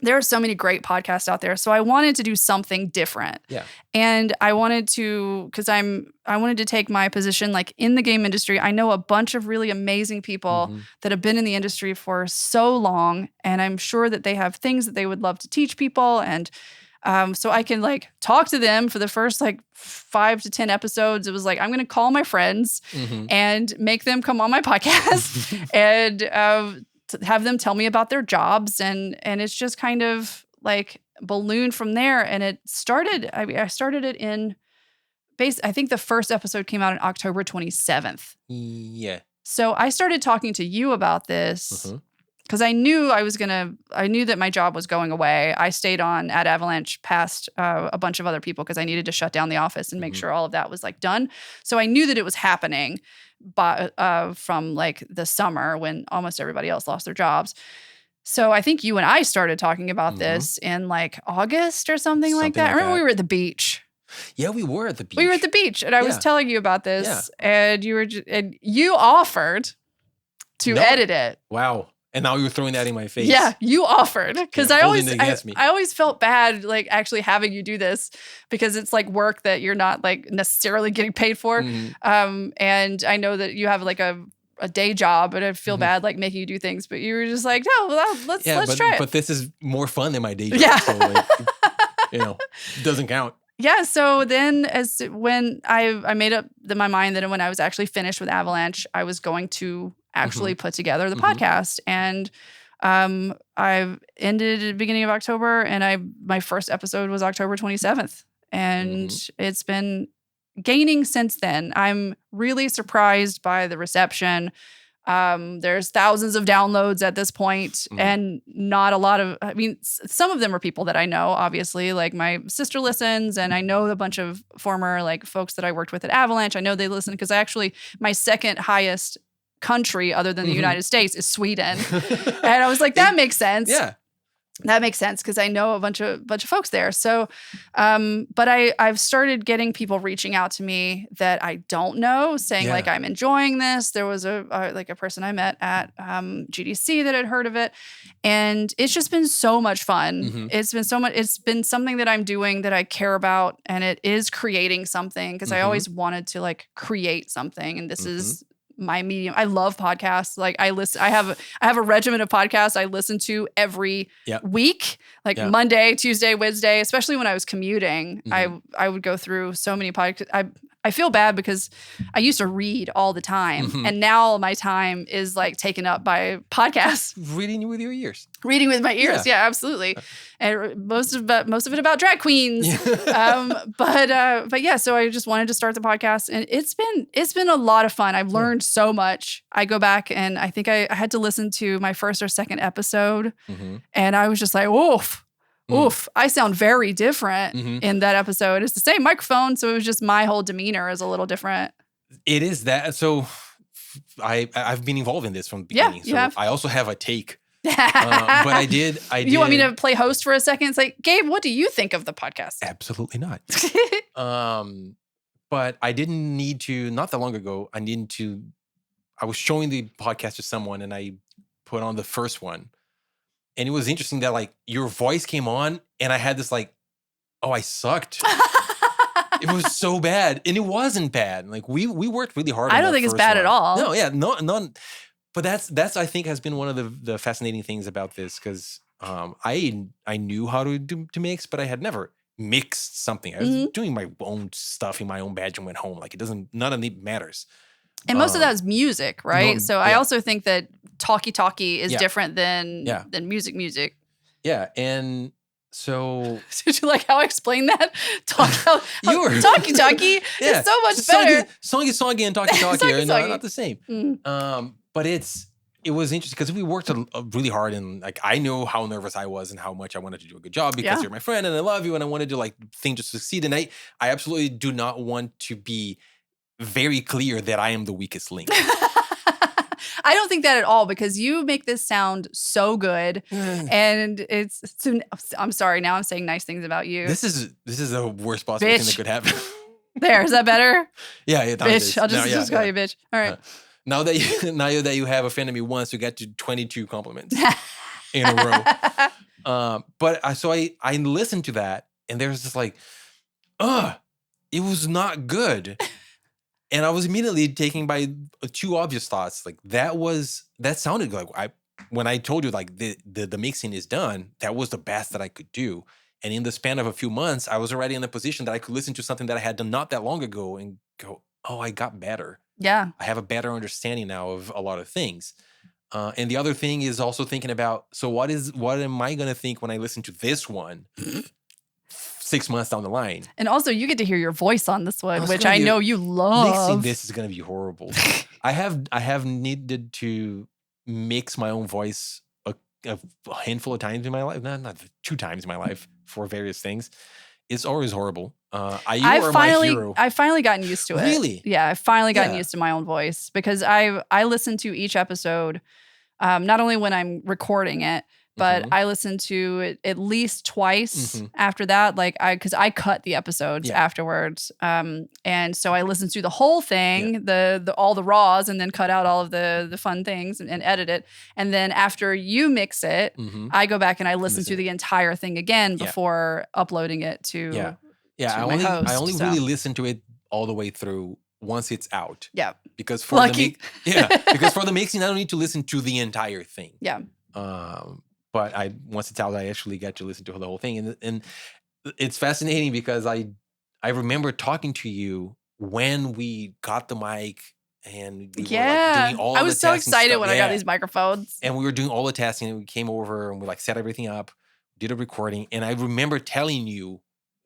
[SPEAKER 2] there are so many great podcasts out there. So I wanted to do something different. Yeah. And I wanted to take my position like in the game industry. I know a bunch of really amazing people that have been in the industry for so long. And I'm sure that they have things that they would love to teach people. And so I can like talk to them for the first like 5 to 10 episodes. It was like, I'm going to call my friends and make them come on my podcast and have them tell me about their jobs. And it's just kind of like ballooned from there. And it started, I started it in I think the first episode came out on October 27th. Yeah. So I started talking to you about this because I knew that my job was going away. I stayed on at Avalanche past a bunch of other people because I needed to shut down the office and make sure all of that was like done. So I knew that it was happening from like the summer when almost everybody else lost their jobs. So I think you and I started talking about this in like August or something like that. I remember we were at the beach.
[SPEAKER 1] Yeah, we were at the beach.
[SPEAKER 2] We were at the beach, and I was telling you about this, and you offered to edit it.
[SPEAKER 1] Wow. And now you're throwing that in my face.
[SPEAKER 2] Yeah, you offered because I
[SPEAKER 1] I
[SPEAKER 2] always felt bad like actually having you do this because it's like work that you're not like necessarily getting paid for. And I know that you have like a day job, and I feel bad like making you do things, but you were just like, no, well, let's try it.
[SPEAKER 1] But this is more fun than my day job.
[SPEAKER 2] Yeah.
[SPEAKER 1] So like, it doesn't count.
[SPEAKER 2] Yeah. So then when I made up my mind that when I was actually finished with Avalanche, I was going to actually put together the podcast. And I ended at the beginning of October, and my first episode was October 27th. And it's been gaining since then. I'm really surprised by the reception. There's thousands of downloads at this point, and not a lot of, I mean, some of them are people that I know, obviously, like my sister listens, and I know a bunch of former like folks that I worked with at Avalanche. I know they listen because my second highest country other than the United States is Sweden. And I was like, that makes sense.
[SPEAKER 1] Yeah.
[SPEAKER 2] That makes sense because I know a bunch of folks there. So, but I've started getting people reaching out to me that I don't know, saying like, I'm enjoying this. There was a person I met at GDC that had heard of it, and it's just been so much fun. It's been so much. It's been something that I'm doing that I care about, and it is creating something because I always wanted to like create something, and this is my medium. I love podcasts. Like I have a regimen of podcasts I listen to every week, like Monday, Tuesday, Wednesday, especially when I was commuting. I would go through so many podcasts. I feel bad because I used to read all the time, and now my time is like taken up by podcasts.
[SPEAKER 1] Reading with your ears.
[SPEAKER 2] Reading with my ears, yeah absolutely. And most of it about drag queens. But yeah, so I just wanted to start the podcast, and it's been a lot of fun. I've learned so much. I go back, and I think I had to listen to my first or second episode, and I was just like, oof, I sound very different in that episode. It's the same microphone, so it was just my whole demeanor is a little different.
[SPEAKER 1] It is that. So I've been involved in this from the beginning.
[SPEAKER 2] Yeah, you have.
[SPEAKER 1] I also have a take. But I did.
[SPEAKER 2] You want me to play host for a second? It's like, Gabe, what do you think of the podcast?
[SPEAKER 1] Absolutely not. But I didn't need to, not that long ago, I was showing the podcast to someone, and I put on the first one. And it was interesting that like your voice came on, and I had this like, oh, I sucked. It was so bad, and it wasn't bad. Like we worked really hard.
[SPEAKER 2] I don't think it's bad at all.
[SPEAKER 1] No, yeah, no. But that's I think has been one of the fascinating things about this, because I knew how to mix, but I had never mixed something. I was doing my own stuff in my own bedroom at home. Like none of it matters.
[SPEAKER 2] And most of that is music, right? So I also think that talkie is different than music. Yeah,
[SPEAKER 1] and so
[SPEAKER 2] did you like how I explained that? Talkie is so much better.
[SPEAKER 1] Songy and talkie are not the same. But it was interesting because we worked really hard, and like I know how nervous I was and how much I wanted to do a good job because you're my friend and I love you and I wanted to like things to succeed. And I absolutely do not want to be very clear that I am the weakest link.
[SPEAKER 2] I don't think that at all, because you make this sound so good, and I'm sorry. Now I'm saying nice things about you.
[SPEAKER 1] This is the worst possible thing that could happen.
[SPEAKER 2] There, is that better?
[SPEAKER 1] Yeah,
[SPEAKER 2] bitch. I'll just call you bitch. All right.
[SPEAKER 1] Now that you have offended me once, you get to 22 compliments in a row. But I listened to that, and there's this like, it was not good. And I was immediately taken by two obvious thoughts. Like that sounded like when I told you like the mixing is done, that was the best that I could do. And in the span of a few months, I was already in a position that I could listen to something that I had done not that long ago and go, oh, I got better.
[SPEAKER 2] Yeah.
[SPEAKER 1] I have a better understanding now of a lot of things. And the other thing is also thinking about, so what am I going to think when I listen to this one 6 months down the line?
[SPEAKER 2] And also you get to hear your voice on this one, which I know you love.
[SPEAKER 1] Mixing this is going to be horrible. I have needed to mix my own voice a handful of times in my life. Not 2 times in my life for various things. It's always horrible. I've finally gotten used to it. Really?
[SPEAKER 2] Yeah, I've finally gotten used to my own voice, because I listen to each episode not only when I'm recording it, but I listened to it at least twice after that. Like because I cut the episodes afterwards. And so I listened to the whole thing, the all the raws, and then cut out all of the fun things and edit it. And then after you mix it, I go back and I listen to the entire thing again before uploading it to
[SPEAKER 1] I only really listen to it all the way through once it's out.
[SPEAKER 2] Yeah.
[SPEAKER 1] Because for the mixing, I don't need to listen to the entire thing.
[SPEAKER 2] Yeah.
[SPEAKER 1] But once it's out, I actually get to listen to the whole thing. And it's fascinating because I remember talking to you when we got the mic and we were like doing all
[SPEAKER 2] I was so excited when I got these microphones.
[SPEAKER 1] And we were doing all the testing and we came over and we like set everything up, did a recording. And I remember telling you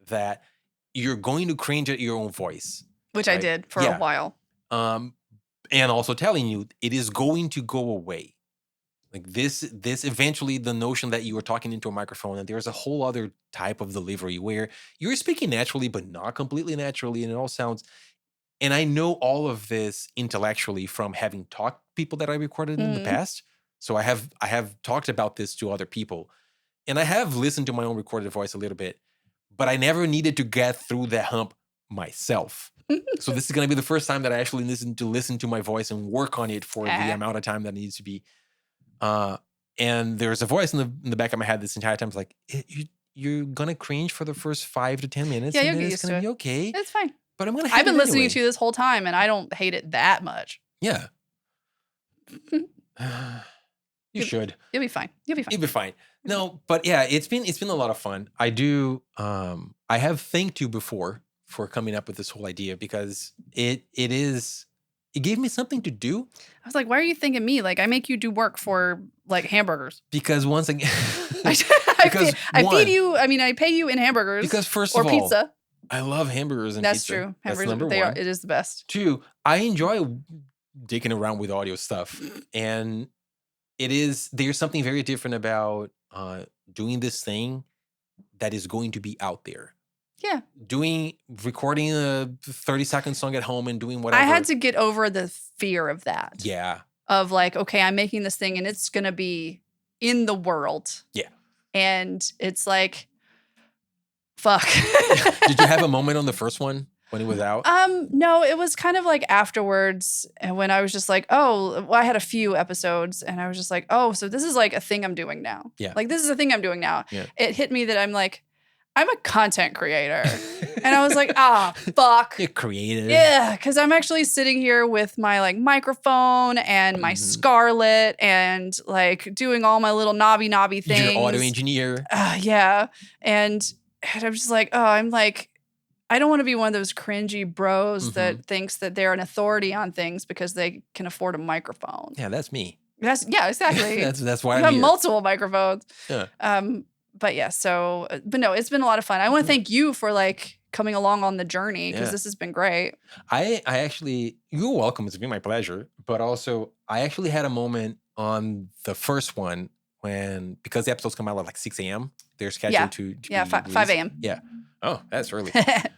[SPEAKER 1] that you're going to cringe at your own voice.
[SPEAKER 2] Which I did for a while.
[SPEAKER 1] And also telling you it is going to go away. Like this eventually, the notion that you were talking into a microphone and there's a whole other type of delivery where you're speaking naturally, but not completely naturally. And it all sounds, and I know all of this intellectually from having talked to people that I recorded in the past. So I have talked about this to other people and I have listened to my own recorded voice a little bit, but I never needed to get through that hump myself. So this is going to be the first time that I actually listen to my voice and work on it for the amount of time that needs to be. And there's a voice in the back of my head this entire time. It's like, you're going to cringe for the first 5 to 10 minutes.
[SPEAKER 2] Yeah,
[SPEAKER 1] and
[SPEAKER 2] you'll get
[SPEAKER 1] it's
[SPEAKER 2] used
[SPEAKER 1] going
[SPEAKER 2] to
[SPEAKER 1] to
[SPEAKER 2] it.
[SPEAKER 1] be okay.
[SPEAKER 2] It's fine.
[SPEAKER 1] But I'm going to
[SPEAKER 2] I've been listening to you this whole time and I don't hate it that much.
[SPEAKER 1] Yeah. You should.
[SPEAKER 2] You'll be fine. You'll be fine.
[SPEAKER 1] No, but yeah, it's been a lot of fun. I do, I have thanked you before for coming up with this whole idea because it gave me something to do.
[SPEAKER 2] I was like, why are you thinking me? Like I make you do work for like hamburgers.
[SPEAKER 1] Because once again,
[SPEAKER 2] I feed you. I mean, I pay you in hamburgers.
[SPEAKER 1] Because first of all, pizza. I love hamburgers and
[SPEAKER 2] That's
[SPEAKER 1] pizza.
[SPEAKER 2] True.
[SPEAKER 1] That's number one.
[SPEAKER 2] It is the best.
[SPEAKER 1] 2, I enjoy dicking around with audio stuff, and there's something very different about doing this thing that is going to be out there.
[SPEAKER 2] Yeah.
[SPEAKER 1] Recording a 30-second song at home and doing whatever.
[SPEAKER 2] I had to get over the fear of that.
[SPEAKER 1] Yeah.
[SPEAKER 2] Of like, okay, I'm making this thing and it's going to be in the world.
[SPEAKER 1] Yeah.
[SPEAKER 2] And it's like, fuck.
[SPEAKER 1] Did you have a moment on the first one when it was out?
[SPEAKER 2] No, it was kind of like afterwards when I was just like, oh, well, I had a few episodes and I was just like, oh, so this is like a thing I'm doing now.
[SPEAKER 1] Yeah.
[SPEAKER 2] Like this is a thing I'm doing now.
[SPEAKER 1] Yeah.
[SPEAKER 2] It hit me that I'm like, I'm a content creator. And I was like, fuck.
[SPEAKER 1] You're creative.
[SPEAKER 2] Yeah, because I'm actually sitting here with my like microphone and my Scarlett and like doing all my little knobby things.
[SPEAKER 1] You're an audio engineer.
[SPEAKER 2] Yeah. And I'm just like, I'm like, I don't want to be one of those cringy bros that thinks that they're an authority on things because they can afford a microphone.
[SPEAKER 1] Yeah, that's me.
[SPEAKER 2] Yeah, exactly.
[SPEAKER 1] that's why
[SPEAKER 2] you
[SPEAKER 1] I'm
[SPEAKER 2] have
[SPEAKER 1] here.
[SPEAKER 2] Multiple microphones.
[SPEAKER 1] Yeah.
[SPEAKER 2] But yeah, but no, it's been a lot of fun. I want to thank you for like coming along on the journey because this has been great.
[SPEAKER 1] I actually, you're welcome. It's been my pleasure. But also, I actually had a moment on the first one because the episodes come out at like 6 a.m. They're scheduled to be
[SPEAKER 2] 5 a.m.
[SPEAKER 1] Yeah. Oh, that's early.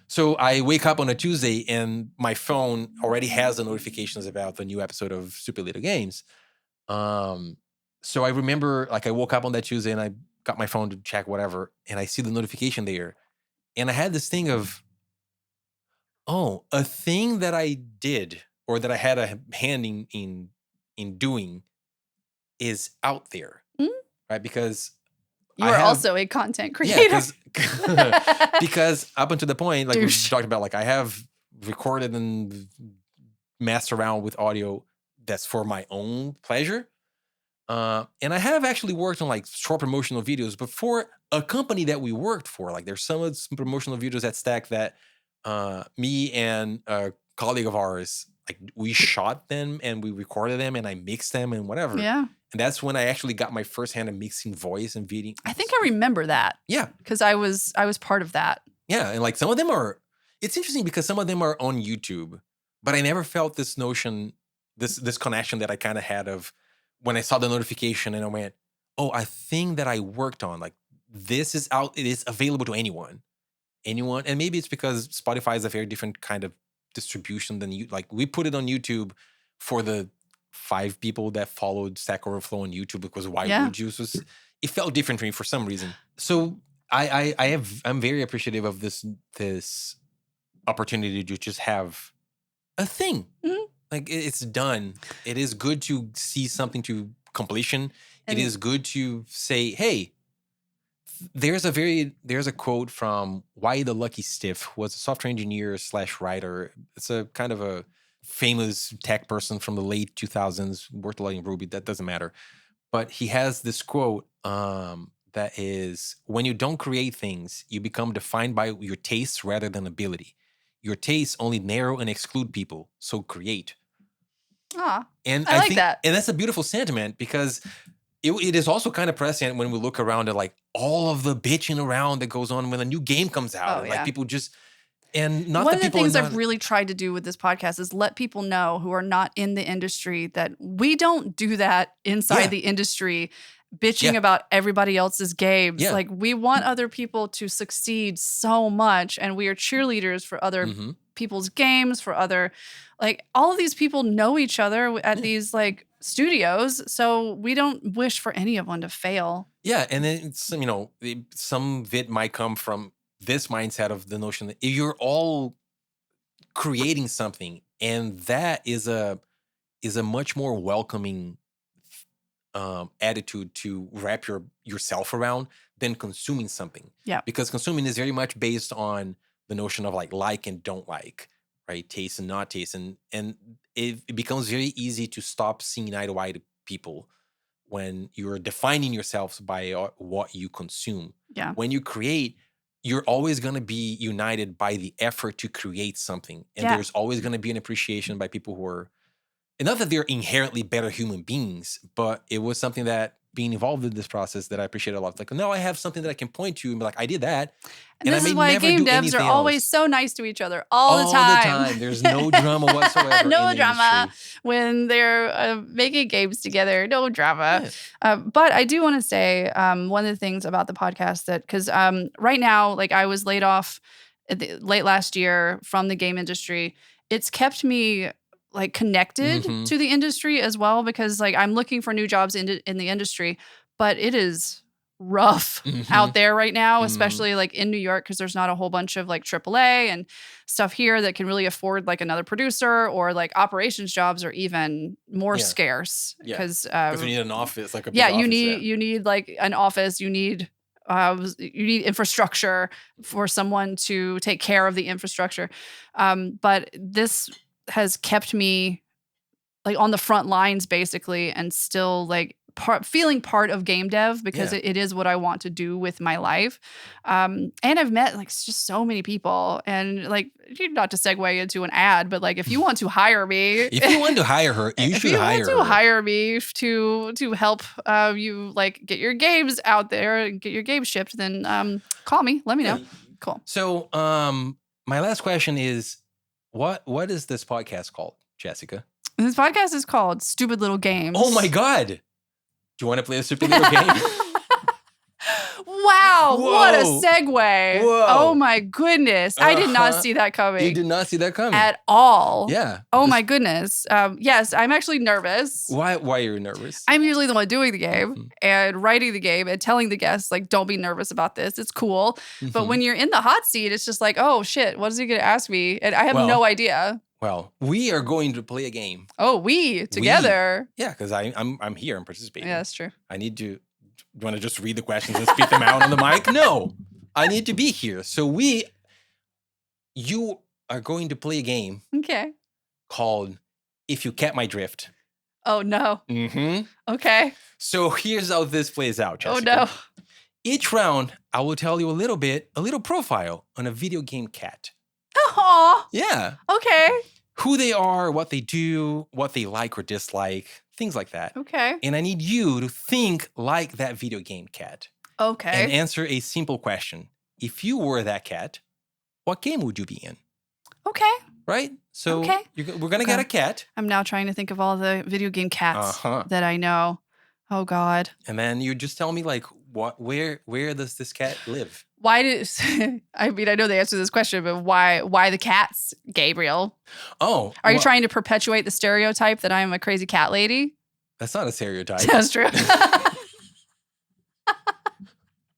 [SPEAKER 1] So I wake up on a Tuesday and my phone already has the notifications about the new episode of Stupid Little Games. So I remember like I woke up on that Tuesday and I got my phone to check whatever, and I see the notification there. And I had this thing of, a thing that I did or that I had a hand in doing is out there, right? Because
[SPEAKER 2] you are also a content creator.
[SPEAKER 1] Yeah, because up until the point, like we talked about, like I have recorded and messed around with audio that's for my own pleasure. And I have actually worked on like short promotional videos, but for a company that we worked for, like there's some promotional videos at Stack that me and a colleague of ours, like we shot them and we recorded them and I mixed them and whatever.
[SPEAKER 2] Yeah.
[SPEAKER 1] And that's when I actually got my first hand at mixing voice and video.
[SPEAKER 2] I think I remember that.
[SPEAKER 1] Yeah.
[SPEAKER 2] Because I was part of that.
[SPEAKER 1] Yeah. And like some of them it's interesting because some of them are on YouTube, but I never felt this notion, this connection that I kind of had of, when I saw the notification and I went, a thing that I worked on, like this is out, it is available to anyone. And maybe it's because Spotify is a very different kind of distribution than you, like we put it on YouTube for the 5 people that followed Stack Overflow on YouTube because why would you? So it felt different for me for some reason. So I'm very appreciative of this opportunity to just have a thing.
[SPEAKER 2] Mhm.
[SPEAKER 1] Like it's done. It is good to see something to completion.
[SPEAKER 2] And
[SPEAKER 1] it is good to say, hey, there's a quote from Why the Lucky Stiff, who was a software engineer / writer. It's a kind of a famous tech person from the late 2000s, worked a lot in Ruby. That doesn't matter. But he has this quote that is, when you don't create things, you become defined by your tastes rather than ability. Your tastes only narrow and exclude people, so create. And
[SPEAKER 2] I like that.
[SPEAKER 1] And that's a beautiful sentiment, because it is also kind of prescient when we look around at like all of the bitching around that goes on when a new game comes out. And like people just, and not
[SPEAKER 2] one
[SPEAKER 1] that
[SPEAKER 2] of the
[SPEAKER 1] people
[SPEAKER 2] things I've really tried to do with this podcast is let people know who are not in the industry that we don't do that inside the industry, bitching about everybody else's games. Like we want other people to succeed so much, and we are cheerleaders for other people's games, for other, like all of these people know each other at these like studios, so we don't wish for any of one to fail. Yeah, and then some of it might come from this mindset of the notion that you're all creating something, and that is a much more welcoming attitude to wrap yourself around than consuming something. Yeah, because consuming is very much based on the notion of like and don't like, right? Taste and not taste, and it becomes very easy to stop seeing eye to eye to people when you're defining yourselves by what you consume. Yeah, when you create, you're always going to be united by the effort to create something, and there's always going to be an appreciation by people who are, and not that they're inherently better human beings, but it was something that being involved in this process that I appreciate a lot. Like, now I have something that I can point to and be like, I did that. And this is why game devs are always so nice to each other all the time. There's no drama whatsoever. No drama when they're making games together. No drama. Yeah. But I do want to say one of the things about the podcast that, because right now, like I was laid off late last year from the game industry. It's kept me like connected to the industry as well, because like I'm looking for new jobs in the industry, but it is rough out there right now, especially like in New York, because there's not a whole bunch of like AAA and stuff here that can really afford like another producer, or like operations jobs are even more scarce because you need an office, like a big office, you need like an office, you need infrastructure for someone to take care of the infrastructure. But this has kept me like on the front lines basically, and still like feeling part of game dev, because it is what I want to do with my life. And I've met like just so many people, and like, not to segue into an ad, but like if you want to hire me, if you want to hire her, you should hire her. If you want to hire me to help you like get your games out there and get your games shipped, then call me, let me know. Cool. So my last question is, what is this podcast called, Jessica? This podcast is called Stupid Little Games. Oh my God. Do you want to play a stupid little game? Wow. Whoa. What a segue. Whoa. Oh my goodness. I did not see that coming. You did not see that coming? At all. Yeah. Oh my goodness. Yes, I'm actually nervous. Why are you nervous? I'm usually the one doing the game and writing the game and telling the guests, like, don't be nervous about this. It's cool. But when you're in the hot seat, it's just like, oh shit, what is he going to ask me? And I have no idea. Well, we are going to play a game. Oh, we together? Yeah, because I'm here. I'm participating. Yeah, that's true. I need to. Do you want to just read the questions and speak them out on the mic? No, I need to be here. So you are going to play a game. Okay. Called If You Catch My Drift. Oh no. Okay. So here's how this plays out, Jessica. Oh no. Each round, I will tell you a little profile on a video game cat. Aw. Yeah. Okay. Who they are, what they do, what they like or dislike, things like that. Okay. And I need you to think like that video game cat. Okay. And answer a simple question. If you were that cat, what game would you be in? Okay. Right? So we're going to get a cat. I'm now trying to think of all the video game cats that I know. Oh, God. And then you just tell me, like, where does this cat live? Why I mean, I know the answer to this question, but why the cats, Gabriel? Oh. Are you trying to perpetuate the stereotype that I'm a crazy cat lady? That's not a stereotype. That's true.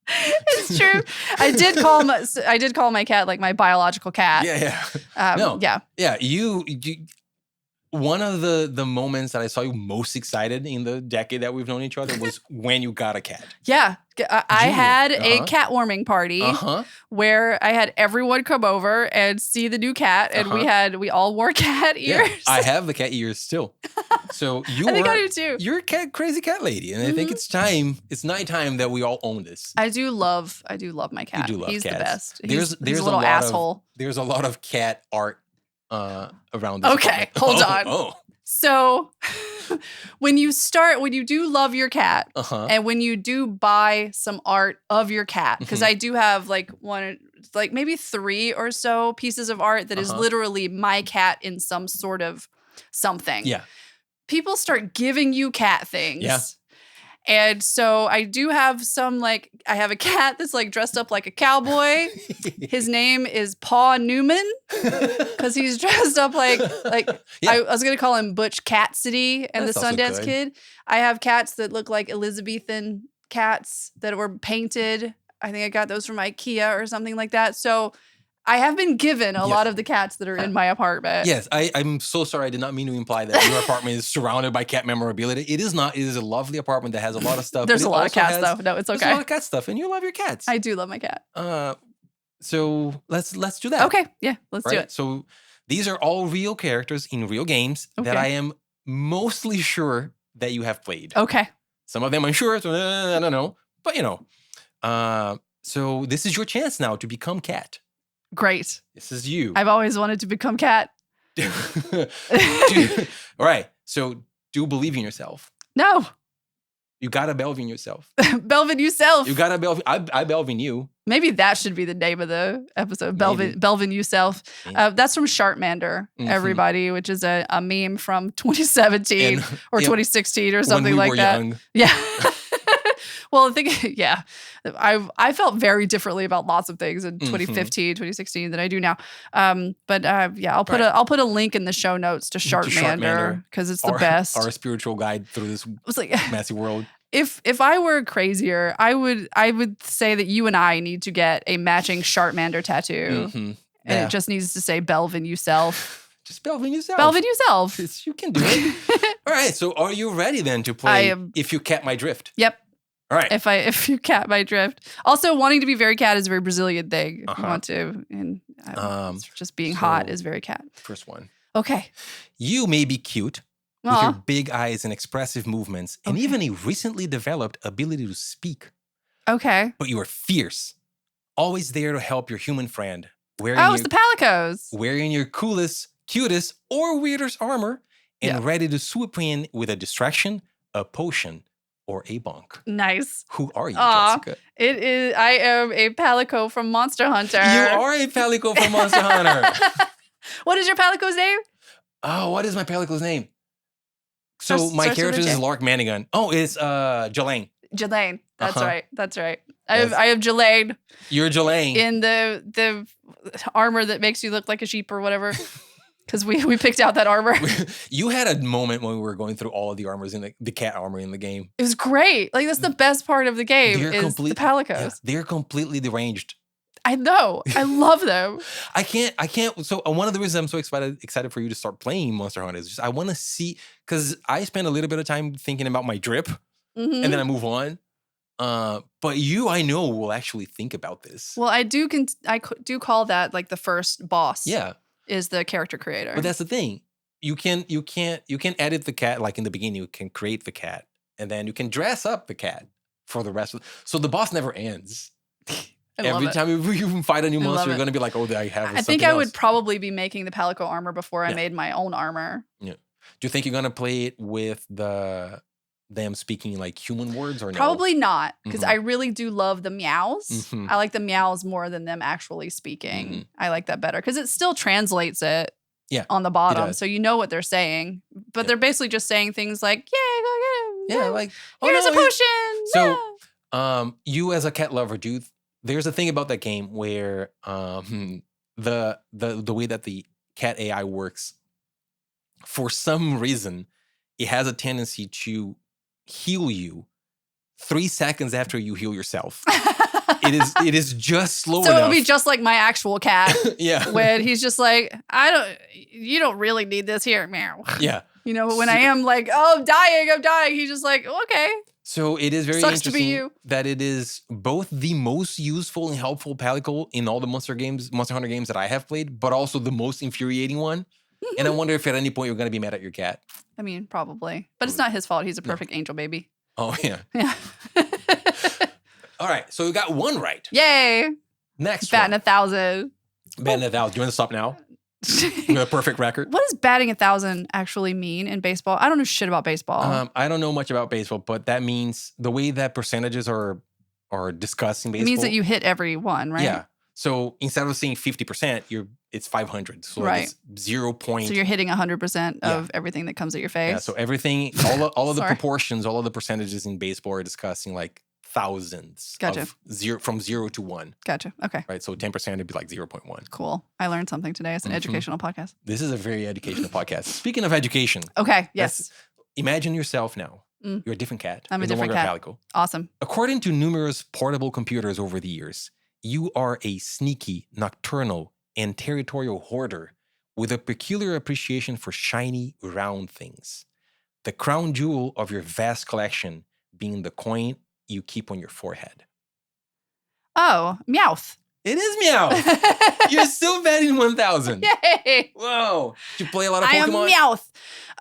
[SPEAKER 2] It's true. I did call my cat like my biological cat.
[SPEAKER 1] Yeah. You one of the moments that I saw you most excited in the decade that we've known each other was when you got a cat.
[SPEAKER 2] Yeah. I had a cat warming party where I had everyone come over and see the new cat, and we all wore cat ears.
[SPEAKER 1] Yeah, I have the cat ears still. So
[SPEAKER 2] I think I do too.
[SPEAKER 1] You're a crazy cat lady, and I think it's nighttime that we all own this.
[SPEAKER 2] I do love my cat.
[SPEAKER 1] You do love
[SPEAKER 2] He's
[SPEAKER 1] cats.
[SPEAKER 2] the best.
[SPEAKER 1] There's
[SPEAKER 2] a little asshole.
[SPEAKER 1] There's a lot of cat art around this.
[SPEAKER 2] Okay, hold on. So when you do love your cat, and when you do buy some art of your cat, because I do have like maybe 3 or so pieces of art that is literally my cat in some sort of something.
[SPEAKER 1] Yeah.
[SPEAKER 2] People start giving you cat things.
[SPEAKER 1] Yeah.
[SPEAKER 2] And so I do have I have a cat that's like dressed up like a cowboy. His name is Paw Newman because he's dressed up like I was going to call him Butch Cassidy and
[SPEAKER 1] That's
[SPEAKER 2] the Sundance Kid. I have cats that look like Elizabethan cats that were painted. I think I got those from IKEA or something like that. So I have been given a lot of the cats that are in my apartment.
[SPEAKER 1] Yes, I'm so sorry. I did not mean to imply that your apartment is surrounded by cat memorabilia. It is not. It is a lovely apartment that has a lot of stuff.
[SPEAKER 2] There's a lot of cats, though. No, it's okay.
[SPEAKER 1] There's a lot of cat stuff, and you love your cats.
[SPEAKER 2] I do love my cat.
[SPEAKER 1] So let's do that.
[SPEAKER 2] Okay, yeah, let's do it.
[SPEAKER 1] So these are all real characters in real games that I am mostly sure that you have played.
[SPEAKER 2] Okay.
[SPEAKER 1] Some of them I'm sure, so I don't know. But, so this is your chance now to become cat.
[SPEAKER 2] Great.
[SPEAKER 1] This is you.
[SPEAKER 2] I've always wanted to become cat.
[SPEAKER 1] All right. So do believe in yourself.
[SPEAKER 2] No.
[SPEAKER 1] You got to belv in yourself.
[SPEAKER 2] Belv in yourself.
[SPEAKER 1] You got to belv. I belv in you.
[SPEAKER 2] Maybe that should be the name of the episode. Belv in yourself. That's from Sharkmander, everybody, which is a meme from 2017 or 2016 or something like that.
[SPEAKER 1] Young.
[SPEAKER 2] Yeah. Well, I felt very differently about lots of things in 2015, 2016 than I do now. I'll put a link in the show notes to Sharkmander because it's the best.
[SPEAKER 1] Our spiritual guide through this messy world.
[SPEAKER 2] If I were crazier, I would say that you and I need to get a matching Sharkmander tattoo, and it just needs to say "Belv in youself."
[SPEAKER 1] Just belv in yourself.
[SPEAKER 2] Belv in yourself.
[SPEAKER 1] You can do it. All right. So are you ready then to play If You Cat My Drift?
[SPEAKER 2] Yep.
[SPEAKER 1] All right.
[SPEAKER 2] If you cat my drift. Also, wanting to be very cat is a very Brazilian thing. You want to, and just being hot is very cat.
[SPEAKER 1] First one.
[SPEAKER 2] Okay.
[SPEAKER 1] You may be cute with your big eyes and expressive movements, and even a recently developed ability to speak.
[SPEAKER 2] Okay.
[SPEAKER 1] But you are fierce, always there to help your human friend.
[SPEAKER 2] It's the Palicos.
[SPEAKER 1] Wearing your coolest, cutest, or weirdest armor, and ready to swoop in with a distraction, a potion, or a bonk.
[SPEAKER 2] Nice.
[SPEAKER 1] Who are you, Jessica?
[SPEAKER 2] I am a Palico from Monster Hunter.
[SPEAKER 1] You are a Palico from Monster Hunter.
[SPEAKER 2] What is your Palico's name?
[SPEAKER 1] Oh, what is my Palico's name? So my character is Lark Manigan. Oh, it's Jelaine.
[SPEAKER 2] Jelaine. That's right. That's right. I have Jelaine.
[SPEAKER 1] You're Jelaine.
[SPEAKER 2] In the armor that makes you look like a sheep or whatever. Because we picked out that armor.
[SPEAKER 1] You had a moment when we were going through all of the armors in the cat armor in the game.
[SPEAKER 2] It was great. Like, that's the best part of the game is the Palicos. Yeah,
[SPEAKER 1] they're completely deranged.
[SPEAKER 2] I know. I love them.
[SPEAKER 1] I can't. So one of the reasons I'm so excited for you to start playing Monster Hunter is just I want to see, because I spend a little bit of time thinking about my drip and then I move on. But you, I know, will actually think about this.
[SPEAKER 2] Well, I do call that like the first boss.
[SPEAKER 1] Yeah.
[SPEAKER 2] Is the character creator.
[SPEAKER 1] But that's the thing. You can edit the cat, like in the beginning, you can create the cat, and then you can dress up the cat for the rest of so the boss never ends. Every time you fight a new monster, you're gonna be like, oh, I have
[SPEAKER 2] I think I would probably be making the Palico armor before I made my own armor.
[SPEAKER 1] Yeah. Do you think you're gonna play it with them speaking like human words or no?
[SPEAKER 2] Probably not, because I really do love the meows. I like the meows more than them actually speaking. I like that better because it still translates it on the bottom, so you know what they're saying. But they're basically just saying things like, "Yeah, go get him." Yeah, like, here's a potion.
[SPEAKER 1] So, you as a cat lover, there's a thing about that game where the way that the cat AI works, for some reason, it has a tendency to heal you 3 seconds after you heal yourself. It is just slow
[SPEAKER 2] so
[SPEAKER 1] enough.
[SPEAKER 2] it'll be just like my actual cat.
[SPEAKER 1] Yeah.
[SPEAKER 2] When he's just like, you don't really need this here, meow.
[SPEAKER 1] Yeah.
[SPEAKER 2] You know, when I am like, oh, I'm dying, he's just like, okay.
[SPEAKER 1] So it is very
[SPEAKER 2] Sucks to be
[SPEAKER 1] interesting
[SPEAKER 2] you.
[SPEAKER 1] that it is both the most useful and helpful palico in all the Monster Hunter games that I have played, but also the most infuriating one. And I wonder if at any point you're going to be mad at your cat.
[SPEAKER 2] I mean, probably. But it's not his fault. He's a perfect angel baby.
[SPEAKER 1] Oh, yeah.
[SPEAKER 2] Yeah.
[SPEAKER 1] All right. So we got one right.
[SPEAKER 2] Yay.
[SPEAKER 1] Next
[SPEAKER 2] Batting
[SPEAKER 1] one.
[SPEAKER 2] 1,000.
[SPEAKER 1] Batting 1,000. Do you want to stop now? With a perfect record?
[SPEAKER 2] What does batting 1,000 actually mean in baseball? I don't know shit about baseball.
[SPEAKER 1] I don't know much about baseball, but that means the way that percentages are discussed in baseball.
[SPEAKER 2] It means that you hit every one, right?
[SPEAKER 1] Yeah. So instead of saying 50%, it's 500. So
[SPEAKER 2] right.
[SPEAKER 1] It's 0 point.
[SPEAKER 2] So you're hitting 100% of everything that comes at your face.
[SPEAKER 1] Yeah. So everything, all of the proportions, all of the percentages in baseball are discussing like thousands.
[SPEAKER 2] Gotcha.
[SPEAKER 1] Of from 0 to 1.
[SPEAKER 2] Gotcha. Okay.
[SPEAKER 1] Right. So 10% would be like 0.1.
[SPEAKER 2] Cool. I learned something today. It's an educational podcast.
[SPEAKER 1] This is a very educational podcast. Speaking of education.
[SPEAKER 2] Okay. Yes.
[SPEAKER 1] Imagine yourself now. You're a different cat.
[SPEAKER 2] I'm a
[SPEAKER 1] You're
[SPEAKER 2] different
[SPEAKER 1] no longer
[SPEAKER 2] cat.
[SPEAKER 1] Calico.
[SPEAKER 2] Awesome.
[SPEAKER 1] According to numerous portable computers over the years, you are a sneaky, nocturnal, and territorial hoarder with a peculiar appreciation for shiny, round things. The crown jewel of your vast collection being the coin you keep on your forehead.
[SPEAKER 2] Oh, Meowth.
[SPEAKER 1] It is Meowth. You're still batting 1,000.
[SPEAKER 2] Yay.
[SPEAKER 1] Whoa. Did you play a lot of Pokemon?
[SPEAKER 2] I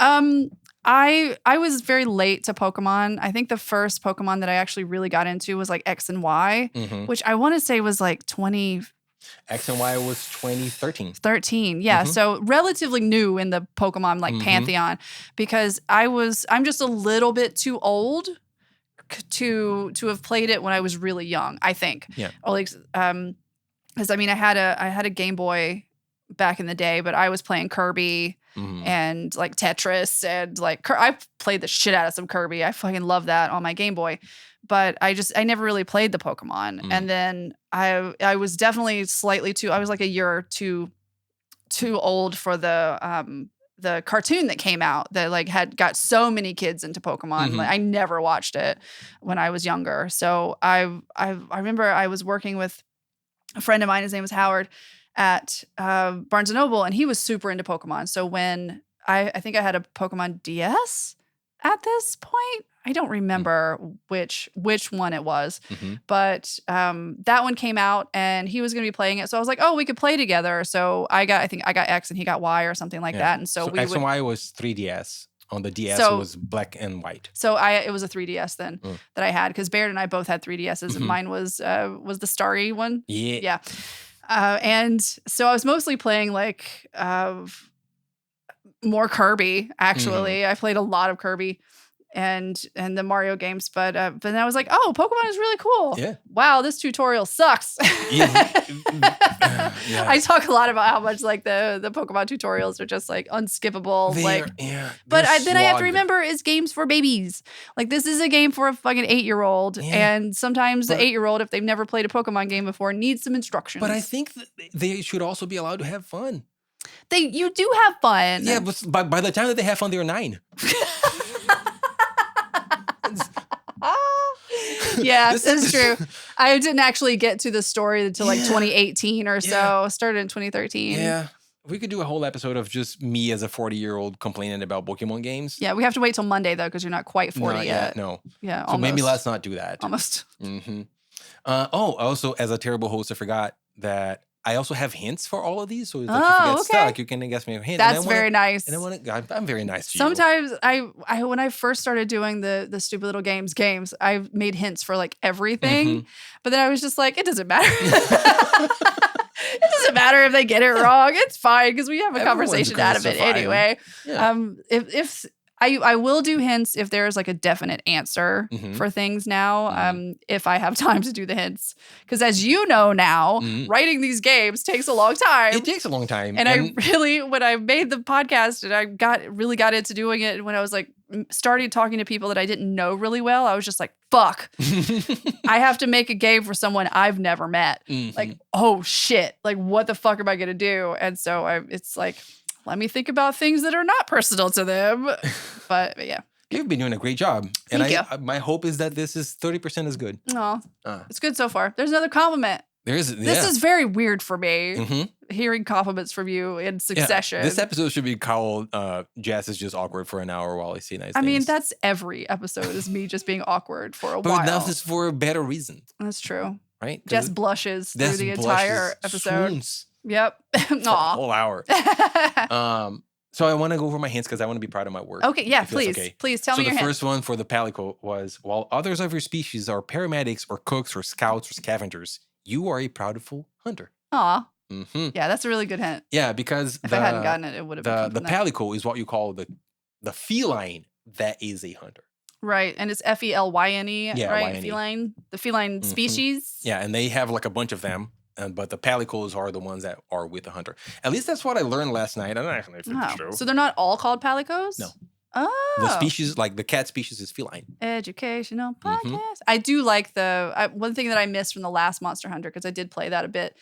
[SPEAKER 2] am Meowth. I was very late to Pokemon. I think the first Pokemon that I actually really got into was like X and Y, which I want to say was like 20.
[SPEAKER 1] X and Y was 2013.
[SPEAKER 2] 13, yeah. So relatively new in the Pokemon like pantheon, because I'm just a little bit too old to have played it when I was really young, I think.
[SPEAKER 1] Yeah.
[SPEAKER 2] Or like, because I mean, I had a Game Boy back in the day, but I was playing Kirby and like Tetris and like I played the shit out of some Kirby. I fucking love that on my Game Boy. But I never really played the Pokemon. And then I was definitely slightly I was like a year or two too old for the cartoon that came out that like had got so many kids into Pokemon. Like, I never watched it when I was younger. So I remember I was working with a friend of mine, his name was Howard, at Barnes & Noble, and he was super into Pokemon. So when I think I had a Pokemon DS at this point, I don't remember which one it was, but that one came out and he was going to be playing it. So I was like, oh, we could play together. So I think I got X and he got Y or something like that. And so
[SPEAKER 1] X and Y was 3DS. On the DS, it was black and white.
[SPEAKER 2] So it was a 3DS then that I had, because Baird and I both had 3DSs. Mine was the starry one.
[SPEAKER 1] Yeah.
[SPEAKER 2] And so I was mostly playing like more Kirby, actually. I played a lot of Kirby and the Mario games, but then I was like, oh, Pokemon is really cool.
[SPEAKER 1] Yeah.
[SPEAKER 2] Wow, this tutorial sucks. I talk a lot about how much like the Pokemon tutorials are just like unskippable. But then I have to remember it's games for babies. Like, this is a game for a fucking 8-year-old. And sometimes the 8-year-old, if they've never played a Pokemon game before, needs some instructions.
[SPEAKER 1] But I think that they should also be allowed to have fun.
[SPEAKER 2] You do have fun.
[SPEAKER 1] Yeah, but by the time that they have fun, they're 9.
[SPEAKER 2] Yeah, that's true. I didn't actually get to the story until like 2018 or so. Started in 2013.
[SPEAKER 1] Yeah. We could do a whole episode of just me as a 40-year-old complaining about Pokemon games.
[SPEAKER 2] Yeah, we have to wait till Monday, though, because you're not quite 40 yet.
[SPEAKER 1] No.
[SPEAKER 2] Yeah,
[SPEAKER 1] almost. So maybe let's not do that.
[SPEAKER 2] Almost.
[SPEAKER 1] Also, as a terrible host, I forgot that I also have hints for all of these. So if you get stuck, you can guess me a hint.
[SPEAKER 2] That's very nice.
[SPEAKER 1] And I'm very nice to
[SPEAKER 2] Sometimes I when I first started doing the stupid little games, I made hints for like everything. But then I was just like, it doesn't matter. It doesn't matter if they get it wrong. It's fine, because we have a conversation out of it anyway. Yeah. If I will do hints if there's like a definite answer for things now, if I have time to do the hints. Because as you know now, writing these games takes a long time.
[SPEAKER 1] It takes a long time.
[SPEAKER 2] And I really, when I made the podcast and I really got into doing it, when I was like, started talking to people that I didn't know really well, I was just like, fuck. I have to make a game for someone I've never met. Like, oh shit. Like, what the fuck am I going to do? And so it's like, let me think about things that are not personal to them. But yeah.
[SPEAKER 1] You've been doing a great job. And
[SPEAKER 2] Thank you.
[SPEAKER 1] My hope is that this is 30% as good.
[SPEAKER 2] No, it's good so far. There's another compliment. This is very weird for me, hearing compliments from you in succession.
[SPEAKER 1] This episode should be called Jess is just awkward for an hour while I say nice things.
[SPEAKER 2] I mean, that's every episode is me just being awkward for a while.
[SPEAKER 1] But now this is for a better reason.
[SPEAKER 2] That's true.
[SPEAKER 1] Right?
[SPEAKER 2] Jess blushes through the entire episode.
[SPEAKER 1] Swoons
[SPEAKER 2] Yep.
[SPEAKER 1] for a whole hour. So I want to go over my hints because I want to be proud of my work.
[SPEAKER 2] Okay, yeah, please. Okay. Please tell me your
[SPEAKER 1] hint. So
[SPEAKER 2] hint.
[SPEAKER 1] the first one for the palico was, while others of your species are paramedics or cooks or scouts or scavengers, you are a proudful hunter.
[SPEAKER 2] Aw. Yeah, that's a really good hint.
[SPEAKER 1] Yeah, because
[SPEAKER 2] if I hadn't gotten it, it would have been
[SPEAKER 1] the palico is what you call the feline that is a hunter.
[SPEAKER 2] Right, and it's Felyne, right?
[SPEAKER 1] Y-N-E.
[SPEAKER 2] Feline, the feline species.
[SPEAKER 1] Yeah, and they have like a bunch of them. But the palicos are the ones that are with the hunter. At least that's what I learned last night. I don't actually think it's true.
[SPEAKER 2] So they're not all called palicos?
[SPEAKER 1] No.
[SPEAKER 2] Oh.
[SPEAKER 1] The species, like the cat species, is feline.
[SPEAKER 2] Educational podcast. I do like one thing that I missed from the last Monster Hunter, because I did play that a bit,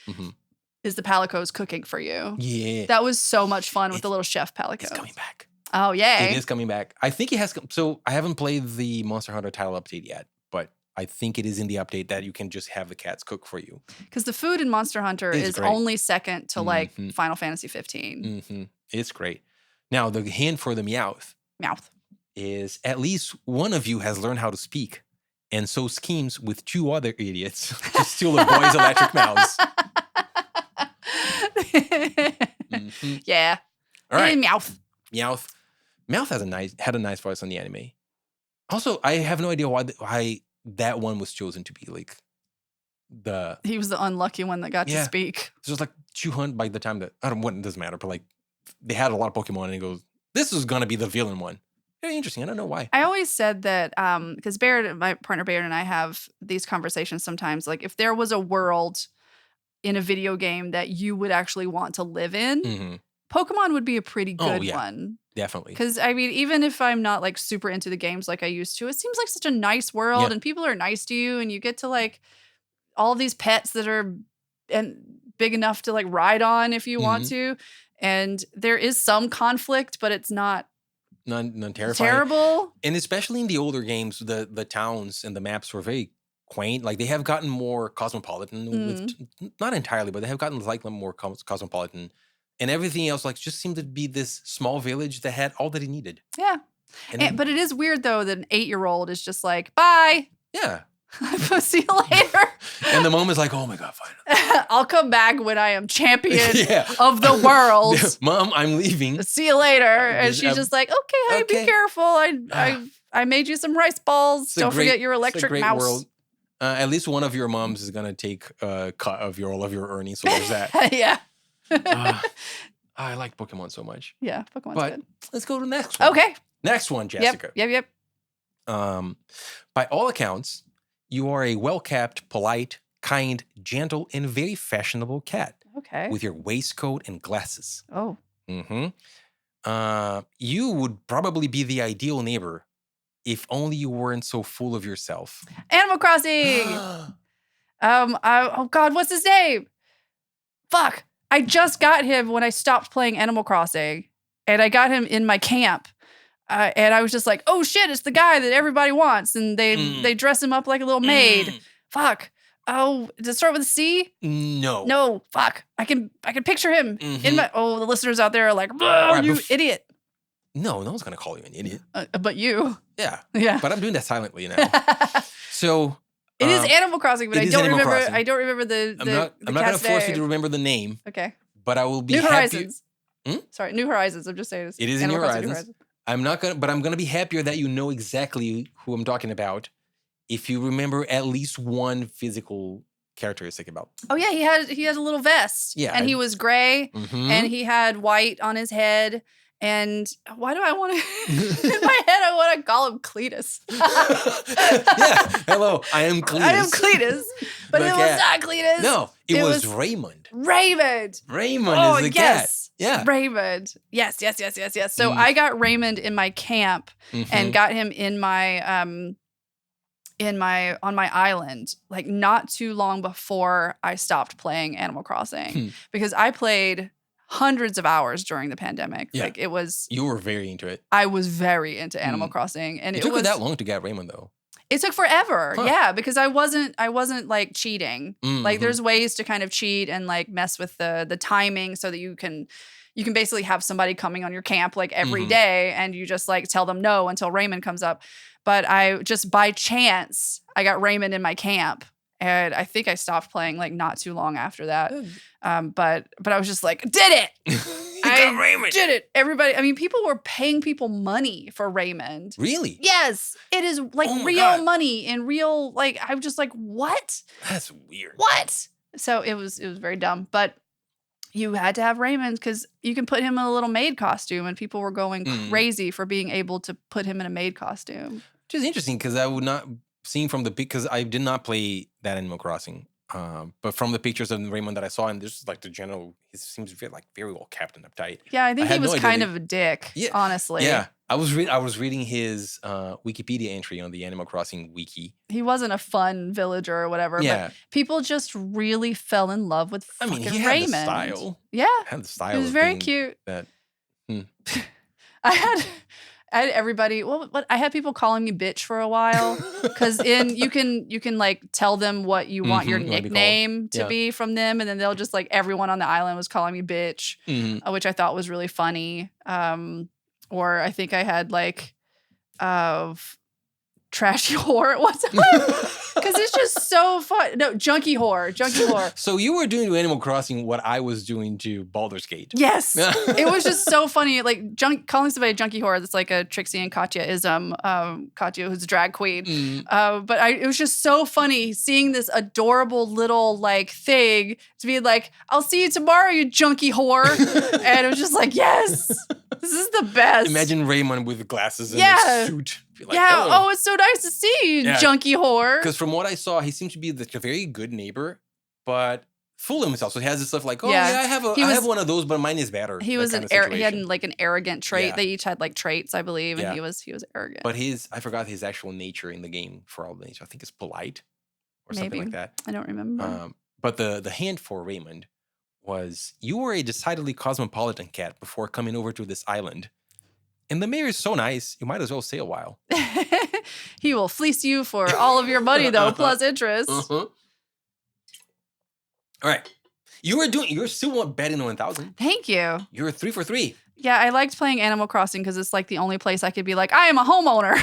[SPEAKER 2] is the palicos cooking for you.
[SPEAKER 1] Yeah.
[SPEAKER 2] That was so much fun with the little chef palico.
[SPEAKER 1] It's coming back.
[SPEAKER 2] Oh, yay.
[SPEAKER 1] It is coming back. I think it has. So I haven't played the Monster Hunter title update yet, but I think it is in the update that you can just have the cats cook for you.
[SPEAKER 2] Because the food in Monster Hunter is only second to like Final Fantasy 15.
[SPEAKER 1] It's great. Now, the hint for the Meowth is at least one of you has learned how to speak and so schemes with 2 other idiots to steal a boy's electric mouse.
[SPEAKER 2] Yeah.
[SPEAKER 1] All right.
[SPEAKER 2] Meowth.
[SPEAKER 1] Meowth had a nice voice on the anime. Also, I have no idea why that one was chosen to be like
[SPEAKER 2] he was the unlucky one that got to speak.
[SPEAKER 1] There's like 200 by the time that it doesn't matter, but like they had a lot of Pokemon and he goes, this is gonna be the villain one. Very interesting. I don't know why.
[SPEAKER 2] I always said that because Barrett, my partner Barrett, and I have these conversations sometimes. Like if there was a world in a video game that you would actually want to live in, Pokemon would be a pretty good one.
[SPEAKER 1] Definitely.
[SPEAKER 2] Because, I mean, even if I'm not, like, super into the games like I used to, it seems like such a nice world, and people are nice to you, and you get to, like, all these pets that are big enough to, like, ride on if you want to. And there is some conflict, but it's not
[SPEAKER 1] none terrifying.
[SPEAKER 2] Terrible.
[SPEAKER 1] And especially in the older games, the towns and the maps were very quaint. Like, they have gotten more cosmopolitan. Not entirely, but they have gotten slightly more cosmopolitan. And everything else, like, just seemed to be this small village that had all that it needed.
[SPEAKER 2] Yeah. But it is weird, though, that an 8-year-old is just like, bye.
[SPEAKER 1] Yeah.
[SPEAKER 2] See you later.
[SPEAKER 1] And the mom is like, oh my God, fine.
[SPEAKER 2] I'll come back when I am champion of the world.
[SPEAKER 1] Mom, I'm leaving.
[SPEAKER 2] See you later. And she's just like, okay, honey, be careful. I made you some rice balls. Don't forget your electric mouse. World.
[SPEAKER 1] At least one of your moms is going to take a cut of all of your earnings. So there's that.
[SPEAKER 2] Yeah.
[SPEAKER 1] I like Pokemon so much.
[SPEAKER 2] Yeah, Pokemon's good.
[SPEAKER 1] Let's go to the next one.
[SPEAKER 2] Okay.
[SPEAKER 1] Next one, Jessica.
[SPEAKER 2] Yep.
[SPEAKER 1] By all accounts, you are a well-kept, polite, kind, gentle, and very fashionable cat.
[SPEAKER 2] Okay.
[SPEAKER 1] With your waistcoat and glasses.
[SPEAKER 2] Oh.
[SPEAKER 1] You would probably be the ideal neighbor if only you weren't so full of yourself.
[SPEAKER 2] Animal Crossing! Oh God, what's his name? Fuck. I just got him when I stopped playing Animal Crossing, and I got him in my camp. And I was just like, oh shit, it's the guy that everybody wants. And they dress him up like a little maid. Fuck. Oh, does it start with a C?
[SPEAKER 1] No.
[SPEAKER 2] No, fuck. I can picture him in my, the listeners out there are like, oh, you idiot.
[SPEAKER 1] No one's going to call you an idiot.
[SPEAKER 2] But you.
[SPEAKER 1] Yeah.
[SPEAKER 2] Yeah.
[SPEAKER 1] But I'm doing that silently now. So.
[SPEAKER 2] It is Animal Crossing, but I don't remember the
[SPEAKER 1] I'm not going to force you to remember the name.
[SPEAKER 2] Okay.
[SPEAKER 1] But I will be
[SPEAKER 2] New
[SPEAKER 1] happy.
[SPEAKER 2] Horizons. Sorry, New Horizons. I'm just saying.
[SPEAKER 1] It is in New Horizons. I'm going to be happier that you know exactly who I'm talking about if you remember at least one physical characteristic about.
[SPEAKER 2] Oh yeah, he has a little vest.
[SPEAKER 1] Yeah.
[SPEAKER 2] And he was gray and he had white on his head. And why do I want to, in my head, I want to call him Cletus.
[SPEAKER 1] Yeah. Hello, I am Cletus.
[SPEAKER 2] But it was not Cletus.
[SPEAKER 1] No, it was Raymond.
[SPEAKER 2] Raymond
[SPEAKER 1] is the cat. Yeah.
[SPEAKER 2] Raymond. Yes. So I got Raymond in my camp and got him in my, on my island, like not too long before I stopped playing Animal Crossing. Because I played hundreds of hours during the pandemic.
[SPEAKER 1] Yeah.
[SPEAKER 2] Like it was.
[SPEAKER 1] You were very into it.
[SPEAKER 2] I was very into Animal Crossing, and
[SPEAKER 1] it took you that long to get Raymond though.
[SPEAKER 2] It took forever.
[SPEAKER 1] Huh.
[SPEAKER 2] Yeah, because I wasn't like cheating.
[SPEAKER 1] Mm-hmm.
[SPEAKER 2] Like there's ways to kind of cheat and like mess with the timing so that you can basically have somebody coming on your camp like every day, and you just like tell them no until Raymond comes up. But I just by chance I got Raymond in my camp, and I think I stopped playing like not too long after that. But I was just like, did it.
[SPEAKER 1] got Raymond.
[SPEAKER 2] Did it. Everybody, I mean, people were paying people money for Raymond.
[SPEAKER 1] Really?
[SPEAKER 2] Yes. It is like real money and real, like, I'm just like, what?
[SPEAKER 1] That's weird.
[SPEAKER 2] What? So it was very dumb. But you had to have Raymond because you can put him in a little maid costume, and people were going crazy for being able to put him in a maid costume.
[SPEAKER 1] Which is interesting because I would not seen from the because I did not play that Animal Crossing. But from the pictures of Raymond that I saw, and this like the general, he seems very well kept and uptight.
[SPEAKER 2] Yeah, I think he was kind of a dick, honestly.
[SPEAKER 1] Yeah, I was reading his Wikipedia entry on the Animal Crossing wiki.
[SPEAKER 2] He wasn't a fun villager or whatever. Yeah, but people just really fell in love with fucking Raymond.
[SPEAKER 1] He had the style.
[SPEAKER 2] Yeah,
[SPEAKER 1] had the style.
[SPEAKER 2] He was very cute.
[SPEAKER 1] That.
[SPEAKER 2] I had everybody. Well, I had people calling me bitch for a while because you can like tell them what you want your nickname to be from them, and then they'll just like everyone on the island was calling me bitch, which I thought was really funny. Or I think I had like trashy whore at one time because it's just so fun. No, junkie whore.
[SPEAKER 1] So you were doing to Animal Crossing what I was doing to Baldur's Gate.
[SPEAKER 2] Yes, it was just so funny. Like calling somebody a junkie whore, that's like a Trixie and Katya-ism. Katya, who's a drag queen. But it was just so funny seeing this adorable little like thing to be like, "I'll see you tomorrow, you junkie whore," and it was just like, yes. This is the best.
[SPEAKER 1] Imagine Raymond with glasses and a suit.
[SPEAKER 2] Like, it's so nice to see you, junkie whore.
[SPEAKER 1] Because from what I saw, he seems to be a very good neighbor, but full of himself. So he has this stuff like, I have one of those, but mine is better.
[SPEAKER 2] He was he had like an arrogant trait. Yeah. They each had like traits, I believe, and he was arrogant.
[SPEAKER 1] But I forgot his actual nature in the game for all the nature. I think it's polite or something like that.
[SPEAKER 2] I don't remember.
[SPEAKER 1] But the hint for Raymond was you were a decidedly cosmopolitan cat before coming over to this island. And the mayor is so nice, you might as well stay a while.
[SPEAKER 2] He will fleece you for all of your money, though, plus interest.
[SPEAKER 1] All right. You're still betting on 1,000.
[SPEAKER 2] Thank you.
[SPEAKER 1] You're 3 for 3.
[SPEAKER 2] Yeah, I liked playing Animal Crossing because it's like the only place I could be like, I am a homeowner.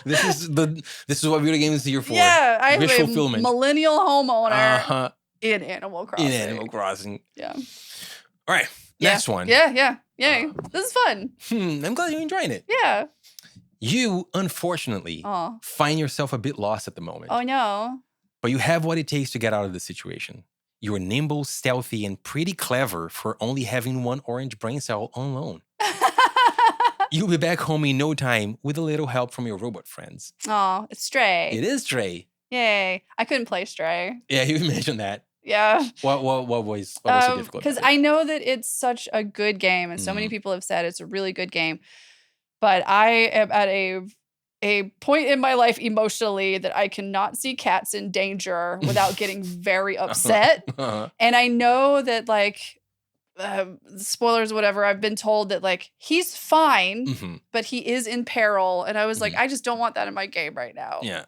[SPEAKER 1] This is what video games are here for.
[SPEAKER 2] Yeah, I am
[SPEAKER 1] a
[SPEAKER 2] millennial homeowner. In Animal Crossing. Yeah.
[SPEAKER 1] All right. Next one.
[SPEAKER 2] Yeah. Yay. This is fun.
[SPEAKER 1] I'm glad you're enjoying it.
[SPEAKER 2] Yeah.
[SPEAKER 1] You, unfortunately, find yourself a bit lost at the moment.
[SPEAKER 2] Oh, no.
[SPEAKER 1] But you have what it takes to get out of the situation. You are nimble, stealthy, and pretty clever for only having one orange brain cell on loan. You'll be back home in no time with a little help from your robot friends.
[SPEAKER 2] Oh, it's Stray.
[SPEAKER 1] It is Stray.
[SPEAKER 2] Yay. I couldn't play Stray.
[SPEAKER 1] Yeah, you mentioned that.
[SPEAKER 2] Yeah.
[SPEAKER 1] What was so difficult?
[SPEAKER 2] Because I know that it's such a good game, and so many people have said it's a really good game. But I am at a point in my life emotionally that I cannot see cats in danger without getting very upset. And I know that like spoilers, whatever, I've been told that like he's fine, but he is in peril. And I was like, I just don't want that in my game right now.
[SPEAKER 1] Yeah.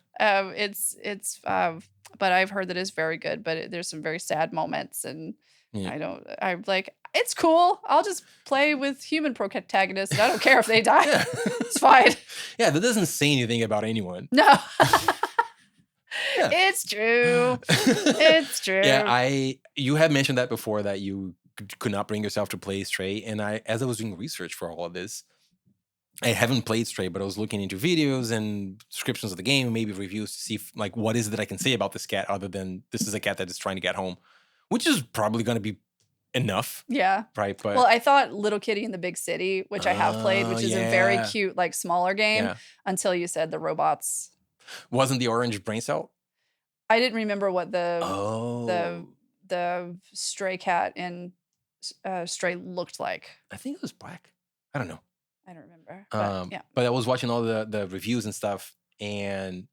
[SPEAKER 2] But I've heard that it's very good, but there's some very sad moments, and I'm like, it's cool. I'll just play with human protagonists, and I don't care if they die. Yeah. It's fine.
[SPEAKER 1] Yeah, that doesn't say anything about anyone.
[SPEAKER 2] No. It's true. It's true.
[SPEAKER 1] Yeah, you have mentioned that before, that you could not bring yourself to play Stray, and as I was doing research for all of this, I haven't played Stray, but I was looking into videos and descriptions of the game, maybe reviews to see like what is it that I can say about this cat other than this is a cat that is trying to get home, which is probably going to be enough.
[SPEAKER 2] Yeah.
[SPEAKER 1] Right. But
[SPEAKER 2] I thought Little Kitty in the Big City, which I have played, which is a very cute, like smaller game until you said the robots.
[SPEAKER 1] Wasn't the orange brain cell?
[SPEAKER 2] I didn't remember what the stray cat in Stray looked like.
[SPEAKER 1] I think it was black. I don't know.
[SPEAKER 2] I don't remember.
[SPEAKER 1] But I was watching all the reviews and stuff, and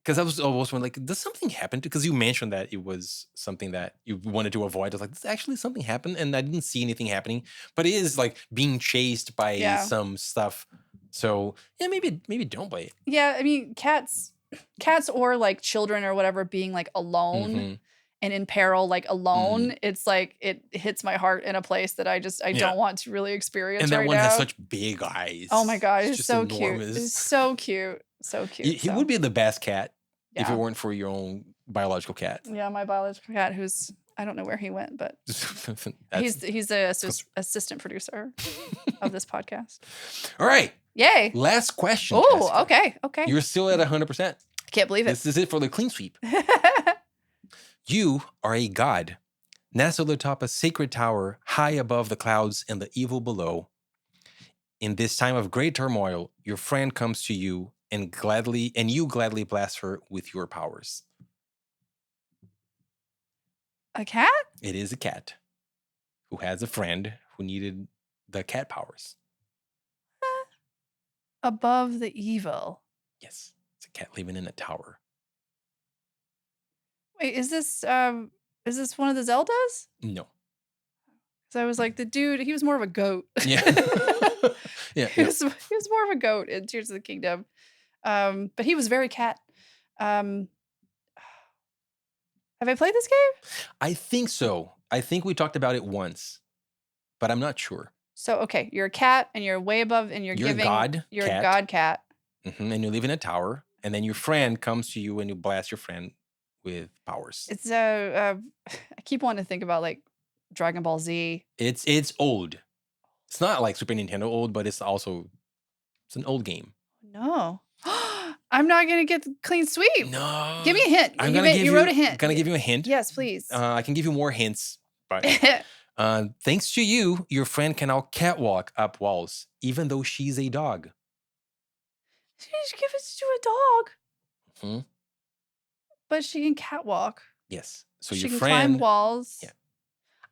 [SPEAKER 1] Because I was almost like, does something happen? Because you mentioned that it was something that you wanted to avoid. I was like, does actually something happen? And I didn't see anything happening. But it is like being chased by some stuff. So yeah, maybe don't play it.
[SPEAKER 2] Yeah, I mean, cats or like children or whatever being like alone and in peril, like alone, it's like it hits my heart in a place that I don't want to really experience.
[SPEAKER 1] And that
[SPEAKER 2] right
[SPEAKER 1] one
[SPEAKER 2] now.
[SPEAKER 1] has such big eyes.
[SPEAKER 2] Oh my god, it's
[SPEAKER 1] just
[SPEAKER 2] so
[SPEAKER 1] enormous.
[SPEAKER 2] cute. It's so cute. So cute.
[SPEAKER 1] He would be the best cat if it weren't for your own biological cat.
[SPEAKER 2] Yeah, my biological cat, who's I don't know where he went, but he's the assistant producer of this podcast.
[SPEAKER 1] All right.
[SPEAKER 2] Yay.
[SPEAKER 1] Last question.
[SPEAKER 2] Oh, okay.
[SPEAKER 1] You're still at 100%.
[SPEAKER 2] Can't believe it.
[SPEAKER 1] This is it for the clean sweep. You are a god, nestled atop a sacred tower high above the clouds and the evil below. In this time of great turmoil, your friend comes to you and you gladly blast her with your powers.
[SPEAKER 2] A cat?
[SPEAKER 1] It is a cat who has a friend who needed the cat powers.
[SPEAKER 2] Above the evil.
[SPEAKER 1] Yes, it's a cat living in a tower.
[SPEAKER 2] Wait, is this one of the Zeldas?
[SPEAKER 1] No.
[SPEAKER 2] So I was like, the dude, he was more of a goat.
[SPEAKER 1] Yeah. Yeah.
[SPEAKER 2] He was more of a goat in Tears of the Kingdom. But he was very cat. Have I played this game?
[SPEAKER 1] I think so. I think we talked about it once, but I'm not sure.
[SPEAKER 2] So, okay, you're a cat and you're way above and you're
[SPEAKER 1] a god
[SPEAKER 2] You're
[SPEAKER 1] cat.
[SPEAKER 2] a god cat.
[SPEAKER 1] And you live in a tower, and then your friend comes to you and you blast your friend with powers.
[SPEAKER 2] It's I keep wanting to think about like Dragon Ball Z.
[SPEAKER 1] It's old. It's not like Super Nintendo old, but it's an old game.
[SPEAKER 2] No. I'm not gonna get the clean sweep.
[SPEAKER 1] No.
[SPEAKER 2] Give me a hint. You wrote a hint.
[SPEAKER 1] I'm gonna give you a hint.
[SPEAKER 2] Yes, please.
[SPEAKER 1] I can give you more hints, but thanks to you, your friend can now catwalk up walls, even though she's a dog.
[SPEAKER 2] Just give it to a dog.
[SPEAKER 1] Hmm?
[SPEAKER 2] But she can catwalk.
[SPEAKER 1] Yes. So
[SPEAKER 2] she
[SPEAKER 1] your
[SPEAKER 2] can
[SPEAKER 1] friend
[SPEAKER 2] climb walls.
[SPEAKER 1] Yeah.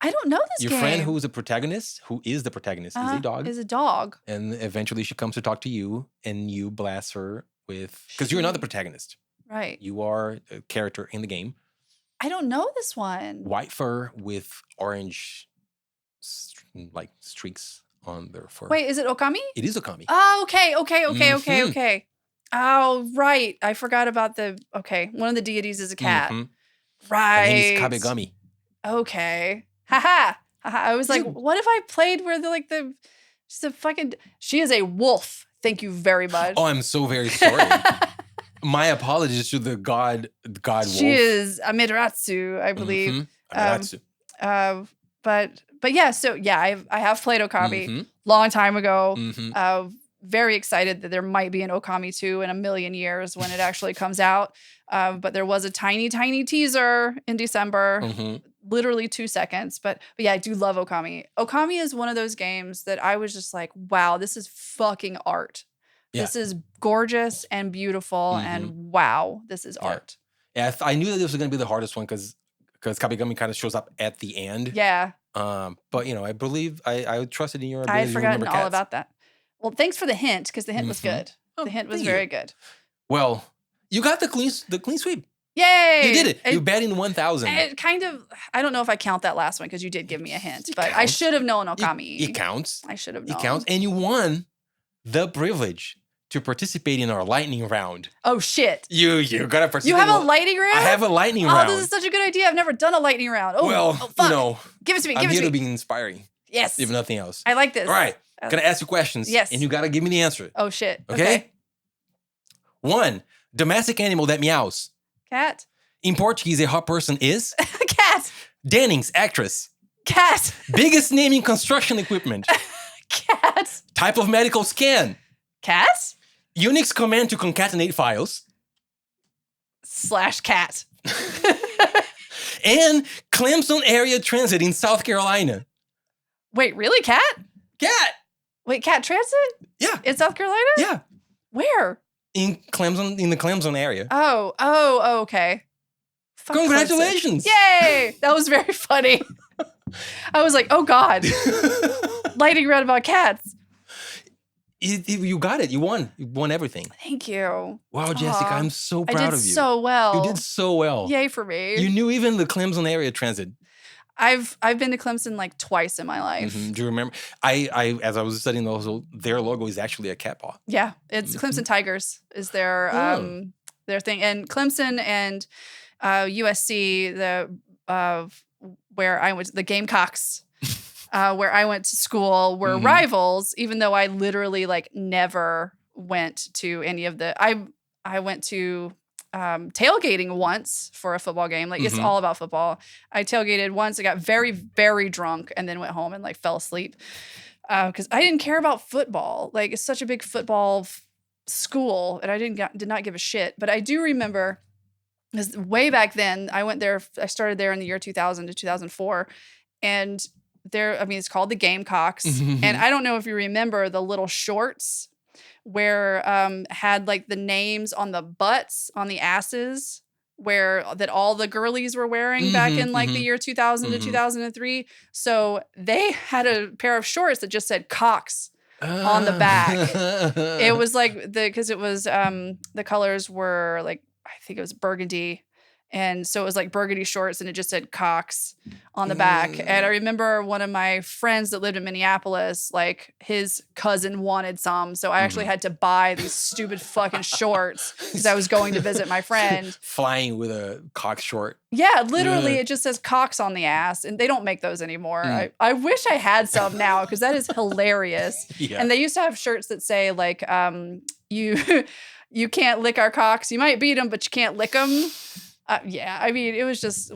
[SPEAKER 2] I don't know this
[SPEAKER 1] game. Your friend who is the protagonist, is a dog.
[SPEAKER 2] Is a dog.
[SPEAKER 1] And eventually she comes to talk to you and you blast her with, because you're not the protagonist.
[SPEAKER 2] Right.
[SPEAKER 1] You are a character in the game.
[SPEAKER 2] I don't know this one.
[SPEAKER 1] White fur with orange like streaks on their fur.
[SPEAKER 2] Wait, is it Okami?
[SPEAKER 1] It is Okami.
[SPEAKER 2] Oh, okay. Oh, right. I forgot about one of the deities is a cat. Right.
[SPEAKER 1] And he's Kabegami.
[SPEAKER 2] Okay. Haha. I was like, what if I played where she is a wolf. Thank you very much.
[SPEAKER 1] Oh, I'm so very sorry. My apologies to the god wolf.
[SPEAKER 2] She is Amaterasu, I believe.
[SPEAKER 1] Amaterasu.
[SPEAKER 2] But yeah, so yeah, I have played Okami long time ago. Very excited that there might be an Okami 2 in a million years when it actually comes out. But there was a tiny teaser in December, literally 2 seconds. But yeah, I do love Okami. Okami is one of those games that I was just like, wow, this is fucking art. Yeah. This is gorgeous and beautiful, and wow, this is art.
[SPEAKER 1] Yeah, I knew that this was going to be the hardest one because Kabegami kind of shows up at the end.
[SPEAKER 2] Yeah.
[SPEAKER 1] But I believe I trusted in your ability.
[SPEAKER 2] I had forgotten all about that. Well, thanks for the hint, because the hint was good. The hint was very good.
[SPEAKER 1] Well, you got the clean sweep.
[SPEAKER 2] Yay!
[SPEAKER 1] You did it. You bet in 1,000.
[SPEAKER 2] It kind of, I don't know if I count that last one because you did give me a hint, but I should have known Okami.
[SPEAKER 1] It counts.
[SPEAKER 2] I should have known.
[SPEAKER 1] It counts. And you won the privilege to participate in our lightning round.
[SPEAKER 2] Oh, shit.
[SPEAKER 1] You gotta participate.
[SPEAKER 2] You have a lightning round?
[SPEAKER 1] I have a lightning round.
[SPEAKER 2] Oh, this is such a good idea. I've never done a lightning round. Oh, fuck. Give it to me.
[SPEAKER 1] I'm here to be inspiring.
[SPEAKER 2] Yes.
[SPEAKER 1] If nothing else.
[SPEAKER 2] I like this.
[SPEAKER 1] All right. I'm gonna ask you questions.
[SPEAKER 2] Yes.
[SPEAKER 1] And you gotta give me the answer.
[SPEAKER 2] Oh, shit.
[SPEAKER 1] Okay? 1, domestic animal that meows.
[SPEAKER 2] Cat.
[SPEAKER 1] In Portuguese, a hot person is?
[SPEAKER 2] Cat.
[SPEAKER 1] Dennings, actress.
[SPEAKER 2] Cat.
[SPEAKER 1] Biggest name in construction equipment.
[SPEAKER 2] Cat.
[SPEAKER 1] Type of medical scan.
[SPEAKER 2] Cat.
[SPEAKER 1] Unix command to concatenate files.
[SPEAKER 2] /cat.
[SPEAKER 1] And Clemson area transit in South Carolina.
[SPEAKER 2] Wait, really? Cat?
[SPEAKER 1] Cat.
[SPEAKER 2] Wait, cat transit?
[SPEAKER 1] Yeah.
[SPEAKER 2] In South Carolina?
[SPEAKER 1] Yeah.
[SPEAKER 2] Where?
[SPEAKER 1] In the Clemson area.
[SPEAKER 2] Oh, okay. Fuck
[SPEAKER 1] Congratulations.
[SPEAKER 2] Clemson. Yay! That was very funny. I was like, oh God. Lightning round about cats.
[SPEAKER 1] You got it. You won. You won everything.
[SPEAKER 2] Thank you.
[SPEAKER 1] Wow, Jessica, I'm so proud of you.
[SPEAKER 2] So well.
[SPEAKER 1] You did so well.
[SPEAKER 2] Yay for me.
[SPEAKER 1] You knew even the Clemson area transit.
[SPEAKER 2] I've been to Clemson like twice in my life.
[SPEAKER 1] Do you remember? I as I was studying their logo is actually a cat paw.
[SPEAKER 2] Yeah, it's Clemson Tigers is their thing, and Clemson and USC where I went, the Gamecocks. Where I went to school were rivals, even though I literally like never went to any of the. I went to tailgating once for a football game. Like it's all about football. I tailgated once. I got very, very drunk and then went home and like fell asleep because I didn't care about football. Like it's such a big football school, and I did not give a shit. But I do remember. Because way back then, I went there. I started there in the year 2000 to 2004, and it's called the Gamecocks. And I don't know if you remember the little shorts where had like the names on the butts, on the asses, that all the girlies were wearing back in like the year 2000 to 2003. So they had a pair of shorts that just said Cox on the back. It was like because it was the colors were like, I think it was burgundy. And so it was like burgundy shorts and it just said Cox on the back. And I remember one of my friends that lived in Minneapolis, like his cousin wanted some. So I actually had to buy these stupid fucking shorts because I was going to visit my friend.
[SPEAKER 1] Flying with a Cox short.
[SPEAKER 2] Yeah, literally it just says Cox on the ass. And they don't make those anymore. I wish I had some now because that is hilarious. Yeah. And they used to have shirts that say like, you can't lick our cocks. You might beat them, but you can't lick them. Yeah, I mean, it was just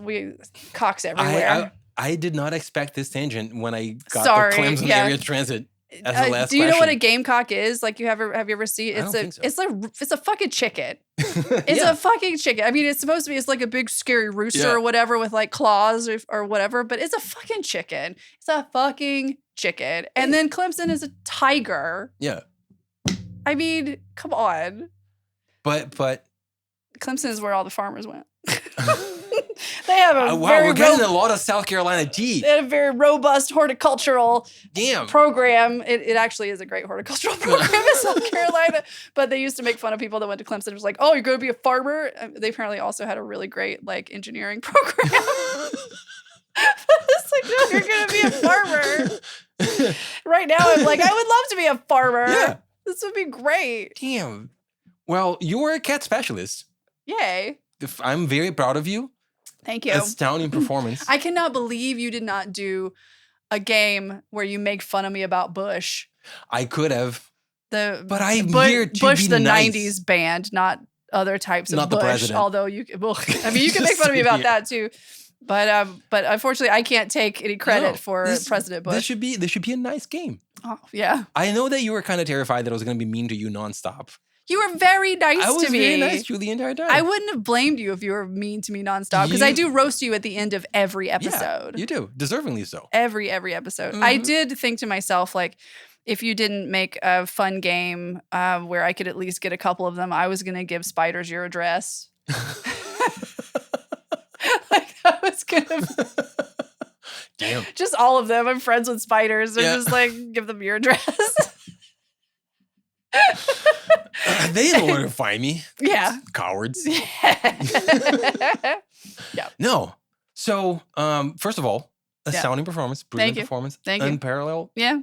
[SPEAKER 2] cocks everywhere.
[SPEAKER 1] I did not expect this tangent when I got the Clemson area transit as the last.
[SPEAKER 2] Do you know what a gamecock is? Like, have you ever seen? It's a fucking chicken. It's a fucking chicken. I mean, it's supposed to be. It's like a big scary rooster or whatever with like claws or whatever. But it's a fucking chicken. It's a fucking chicken. And then Clemson is a tiger.
[SPEAKER 1] Yeah.
[SPEAKER 2] I mean, come on.
[SPEAKER 1] But
[SPEAKER 2] Clemson is where all the farmers went. They have a
[SPEAKER 1] we're getting a lot of South Carolina tea.
[SPEAKER 2] They had a very robust horticultural program. It actually is a great horticultural program in South Carolina. But they used to make fun of people that went to Clemson. It was like, oh, you're going to be a farmer? They apparently also had a really great like engineering program. It's like, no, you're going to be a farmer. Right now, I'm like, I would love to be a farmer. Yeah. This would be great.
[SPEAKER 1] Damn. Well, you're a cat specialist.
[SPEAKER 2] Yay.
[SPEAKER 1] I'm very proud of you.
[SPEAKER 2] Thank you.
[SPEAKER 1] Astounding performance.
[SPEAKER 2] I cannot believe you did not do a game where you make fun of me about Bush.
[SPEAKER 1] I could have.
[SPEAKER 2] But
[SPEAKER 1] I'm here to
[SPEAKER 2] Bush,
[SPEAKER 1] be
[SPEAKER 2] the
[SPEAKER 1] nice.
[SPEAKER 2] 90s band, not other types of
[SPEAKER 1] not
[SPEAKER 2] Bush.
[SPEAKER 1] The president.
[SPEAKER 2] Although you can make fun of me about that too. But unfortunately, I can't take any credit for President Bush.
[SPEAKER 1] This should be a nice game.
[SPEAKER 2] Oh, yeah.
[SPEAKER 1] I know that you were kind of terrified that I was going to be mean to you nonstop.
[SPEAKER 2] You were very nice to me.
[SPEAKER 1] I was very nice to you the entire time.
[SPEAKER 2] I wouldn't have blamed you if you were mean to me nonstop because I do roast you at the end of every episode.
[SPEAKER 1] Yeah, you do. Deservingly so.
[SPEAKER 2] Every episode. I did think to myself, like, if you didn't make a fun game where I could at least get a couple of them, I was going to give spiders your address. Like, I was going to...
[SPEAKER 1] Damn.
[SPEAKER 2] Just all of them. I'm friends with spiders. And just like, give them your address.
[SPEAKER 1] They know where to find me.
[SPEAKER 2] Yeah.
[SPEAKER 1] Cowards.
[SPEAKER 2] Yeah.
[SPEAKER 1] No. So, first of all, astounding performance. Brilliant performance.
[SPEAKER 2] Thank you.
[SPEAKER 1] Unparalleled.
[SPEAKER 2] Yeah.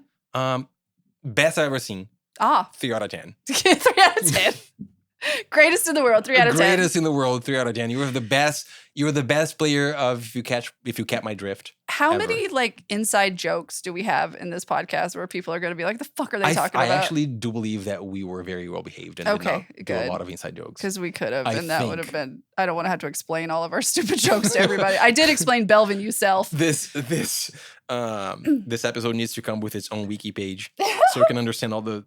[SPEAKER 1] Best I've ever seen. 3 out of 10.
[SPEAKER 2] 3 out of 10. Greatest in the world, 3 out of 10.
[SPEAKER 1] Greatest in the world, 3 out of 10. You were the best. You were the best player of if you catch my drift.
[SPEAKER 2] How many like inside jokes do we have in this podcast where people are going to be like, "The fuck are they talking about?"
[SPEAKER 1] I actually do believe that we were very well behaved and did not do a lot of inside jokes
[SPEAKER 2] because we could have, and that would have been. I don't want to have to explain all of our stupid jokes to everybody. I did explain belv and youself.
[SPEAKER 1] This episode needs to come with its own wiki page so you can understand all the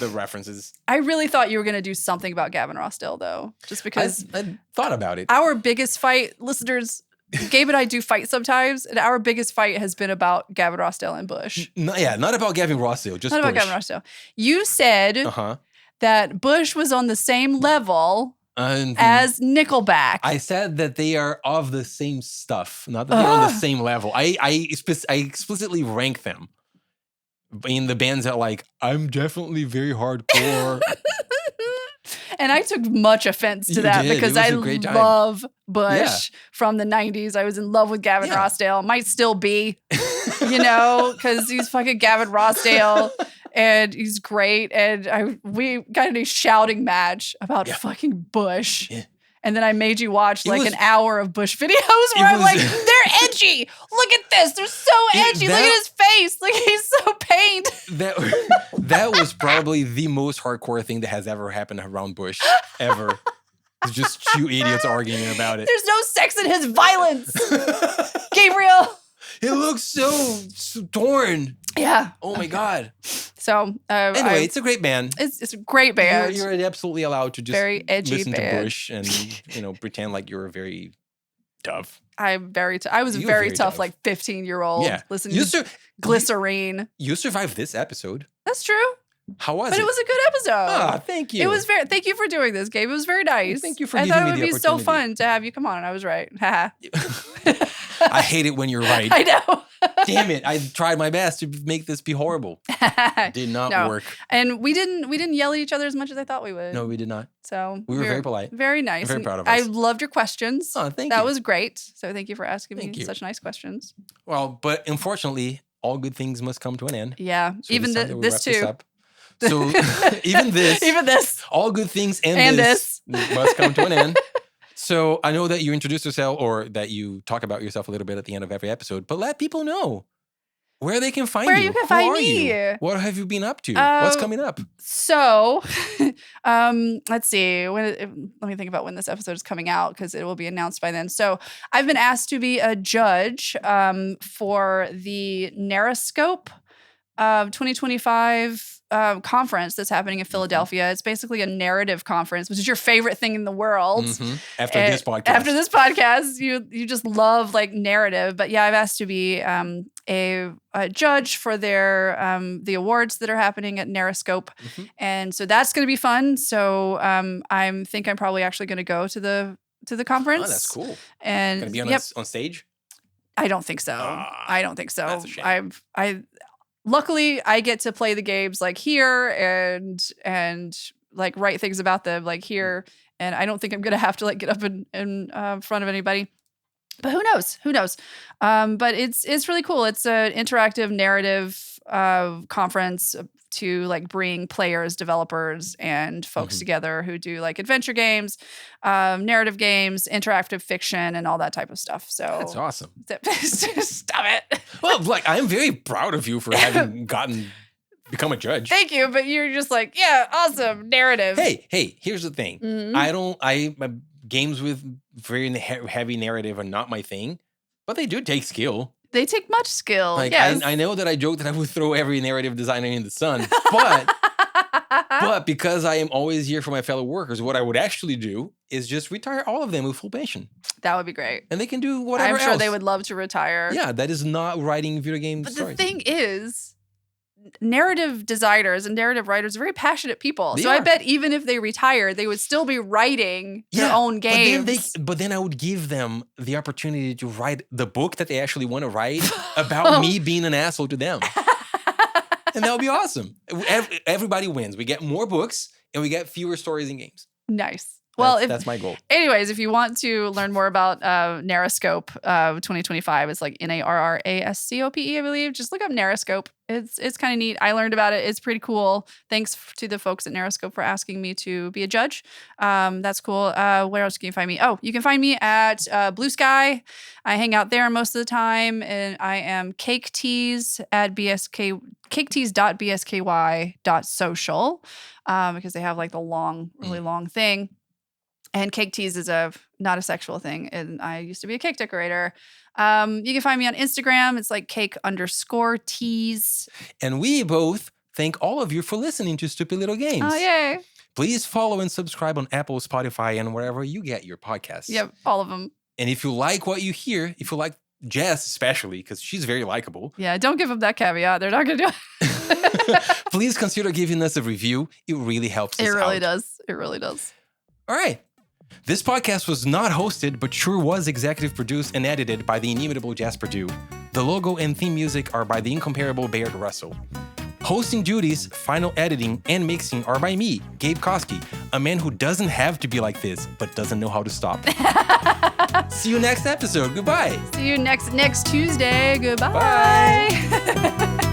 [SPEAKER 1] references.
[SPEAKER 2] I really thought you were going to do something about Gavin Rossdale, though, just because
[SPEAKER 1] I thought about it.
[SPEAKER 2] Our biggest fight, listeners, Gabe and I do fight sometimes, and our biggest fight has been about Gavin Rossdale and Bush.
[SPEAKER 1] Not about Gavin Rossdale, just
[SPEAKER 2] not about Gavin Rossdale. You said that Bush was on the same level as Nickelback.
[SPEAKER 1] I said that they are of the same stuff, not that they're on the same level. I explicitly rank them. in the bands that like, I'm definitely very hardcore.
[SPEAKER 2] And I took much offense to that because I love Bush from the 90s. I was in love with Gavin Rossdale. Might still be, because he's fucking Gavin Rossdale and he's great. And we got in a shouting match about fucking Bush. Yeah. And then I made you watch an hour of Bush videos where I'm like, they're edgy. Look at this. They're so edgy. Look at his face. Like, he's so pained.
[SPEAKER 1] That was probably the most hardcore thing that has ever happened around Bush, ever. It's just two idiots arguing about it.
[SPEAKER 2] There's no sex in his violence. Gabriel.
[SPEAKER 1] It looks so torn.
[SPEAKER 2] Yeah.
[SPEAKER 1] Oh my God.
[SPEAKER 2] So
[SPEAKER 1] anyway, it's a great band.
[SPEAKER 2] It's a great band.
[SPEAKER 1] You're absolutely allowed to just
[SPEAKER 2] very edgy
[SPEAKER 1] listen
[SPEAKER 2] band.
[SPEAKER 1] to Bush and pretend like you're very tough.
[SPEAKER 2] I was a very tough, like 15-year-old listening to Glycerine.
[SPEAKER 1] You survived this episode.
[SPEAKER 2] That's true.
[SPEAKER 1] How was it?
[SPEAKER 2] But it was a good episode.
[SPEAKER 1] Oh, thank you.
[SPEAKER 2] Thank you for doing this, Gabe. It was very nice.
[SPEAKER 1] Thank you for giving me the opportunity.
[SPEAKER 2] I thought it would be so fun to have you come on, and I was right.
[SPEAKER 1] I hate it when you're right.
[SPEAKER 2] I know.
[SPEAKER 1] Damn it. I tried my best to make this be horrible. Did not work.
[SPEAKER 2] And we didn't yell at each other as much as I thought we would.
[SPEAKER 1] No, we did not.
[SPEAKER 2] So
[SPEAKER 1] we were very polite.
[SPEAKER 2] Very nice.
[SPEAKER 1] I'm very proud of us.
[SPEAKER 2] I loved your questions.
[SPEAKER 1] Oh, thank you.
[SPEAKER 2] That was great. So thank you for asking me such nice questions.
[SPEAKER 1] Well, but unfortunately, all good things must come to an end.
[SPEAKER 2] Yeah. So even this too.
[SPEAKER 1] So even this, all good things and this must come to an end. So I know that you introduce yourself or that you talk about yourself a little bit at the end of every episode, but let people know where they can find you.
[SPEAKER 2] Where you can find me.
[SPEAKER 1] What have you been up to? What's coming up?
[SPEAKER 2] So, let's see. Let me think about when this episode is coming out because it will be announced by then. So I've been asked to be a judge for the Narroscope 2025 conference that's happening in Philadelphia. It's basically a narrative conference, which is your favorite thing in the world.
[SPEAKER 1] Mm-hmm. After this
[SPEAKER 2] podcast, you just love like narrative. But yeah, I've asked to be a judge for their the awards that are happening at Narroscope, and so that's going to be fun. So I'm probably actually going to go to the conference.
[SPEAKER 1] Oh, that's cool.
[SPEAKER 2] And
[SPEAKER 1] going to be on stage.
[SPEAKER 2] I don't think so. I don't think so.
[SPEAKER 1] That's a shame.
[SPEAKER 2] Luckily, I get to play the games like here and like write things about them like here, and I don't think I'm gonna have to like get up in front of anybody. But who knows? Who knows? But it's really cool. It's an interactive narrative conference to like bring players, developers, and folks together who do like adventure games, narrative games, interactive fiction, and all that type of stuff. So
[SPEAKER 1] that's awesome.
[SPEAKER 2] Stop it.
[SPEAKER 1] Well, like I'm very proud of you for having become a judge.
[SPEAKER 2] Thank you, but you're just like, yeah, awesome narrative.
[SPEAKER 1] Hey, here's the thing. My games with very heavy narrative are not my thing, but they do take skill.
[SPEAKER 2] They take much skill.
[SPEAKER 1] Like
[SPEAKER 2] yes.
[SPEAKER 1] I know that I joke that I would throw every narrative designer in the sun, but because I am always here for my fellow workers, what I would actually do is just retire all of them with full pension.
[SPEAKER 2] That would be great.
[SPEAKER 1] And they can do whatever
[SPEAKER 2] I'm sure they would love to retire.
[SPEAKER 1] Yeah, that is not writing video game stories.
[SPEAKER 2] But the thing is, narrative designers and narrative writers are very passionate people. I bet even if they retire, they would still be writing their own games.
[SPEAKER 1] But then I would give them the opportunity to write the book that they actually want to write about me being an asshole to them. And that would be awesome. Everybody wins. We get more books and we get fewer stories and games.
[SPEAKER 2] Nice. Well,
[SPEAKER 1] that's my goal.
[SPEAKER 2] Anyways, if you want to learn more about Narroscope 2025, it's like NARRASCOPE, I believe. Just look up Narroscope. It's kind of neat. I learned about it. It's pretty cool. Thanks to the folks at Narroscope for asking me to be a judge. That's cool. Where else can you find me? Oh, you can find me at Blue Sky. I hang out there most of the time, and I am Cake Tease at caketease.bsky.social because they have like the really long thing. And Cake Tease is not a sexual thing. And I used to be a cake decorator. You can find me on Instagram. It's like cake_tease.
[SPEAKER 1] And we both thank all of you for listening to Stupid Little Games.
[SPEAKER 2] Oh, yay.
[SPEAKER 1] Please follow and subscribe on Apple, Spotify, and wherever you get your podcasts.
[SPEAKER 2] Yep, all of them.
[SPEAKER 1] And if you like what you hear, if you like Jess especially, because she's very likable.
[SPEAKER 2] Yeah, don't give them that caveat. They're not going to do it.
[SPEAKER 1] Please consider giving us a review. It really helps us out.
[SPEAKER 2] It really does. It really does.
[SPEAKER 1] All right. This podcast was not hosted, but sure was executive produced and edited by the inimitable Jess Pardue. The logo and theme music are by the incomparable Baird Russell. Hosting duties, final editing, and mixing are by me, Gabe Koscky, a man who doesn't have to be like this, but doesn't know how to stop. See you next episode. Goodbye.
[SPEAKER 2] See you next Tuesday. Goodbye.
[SPEAKER 1] Bye.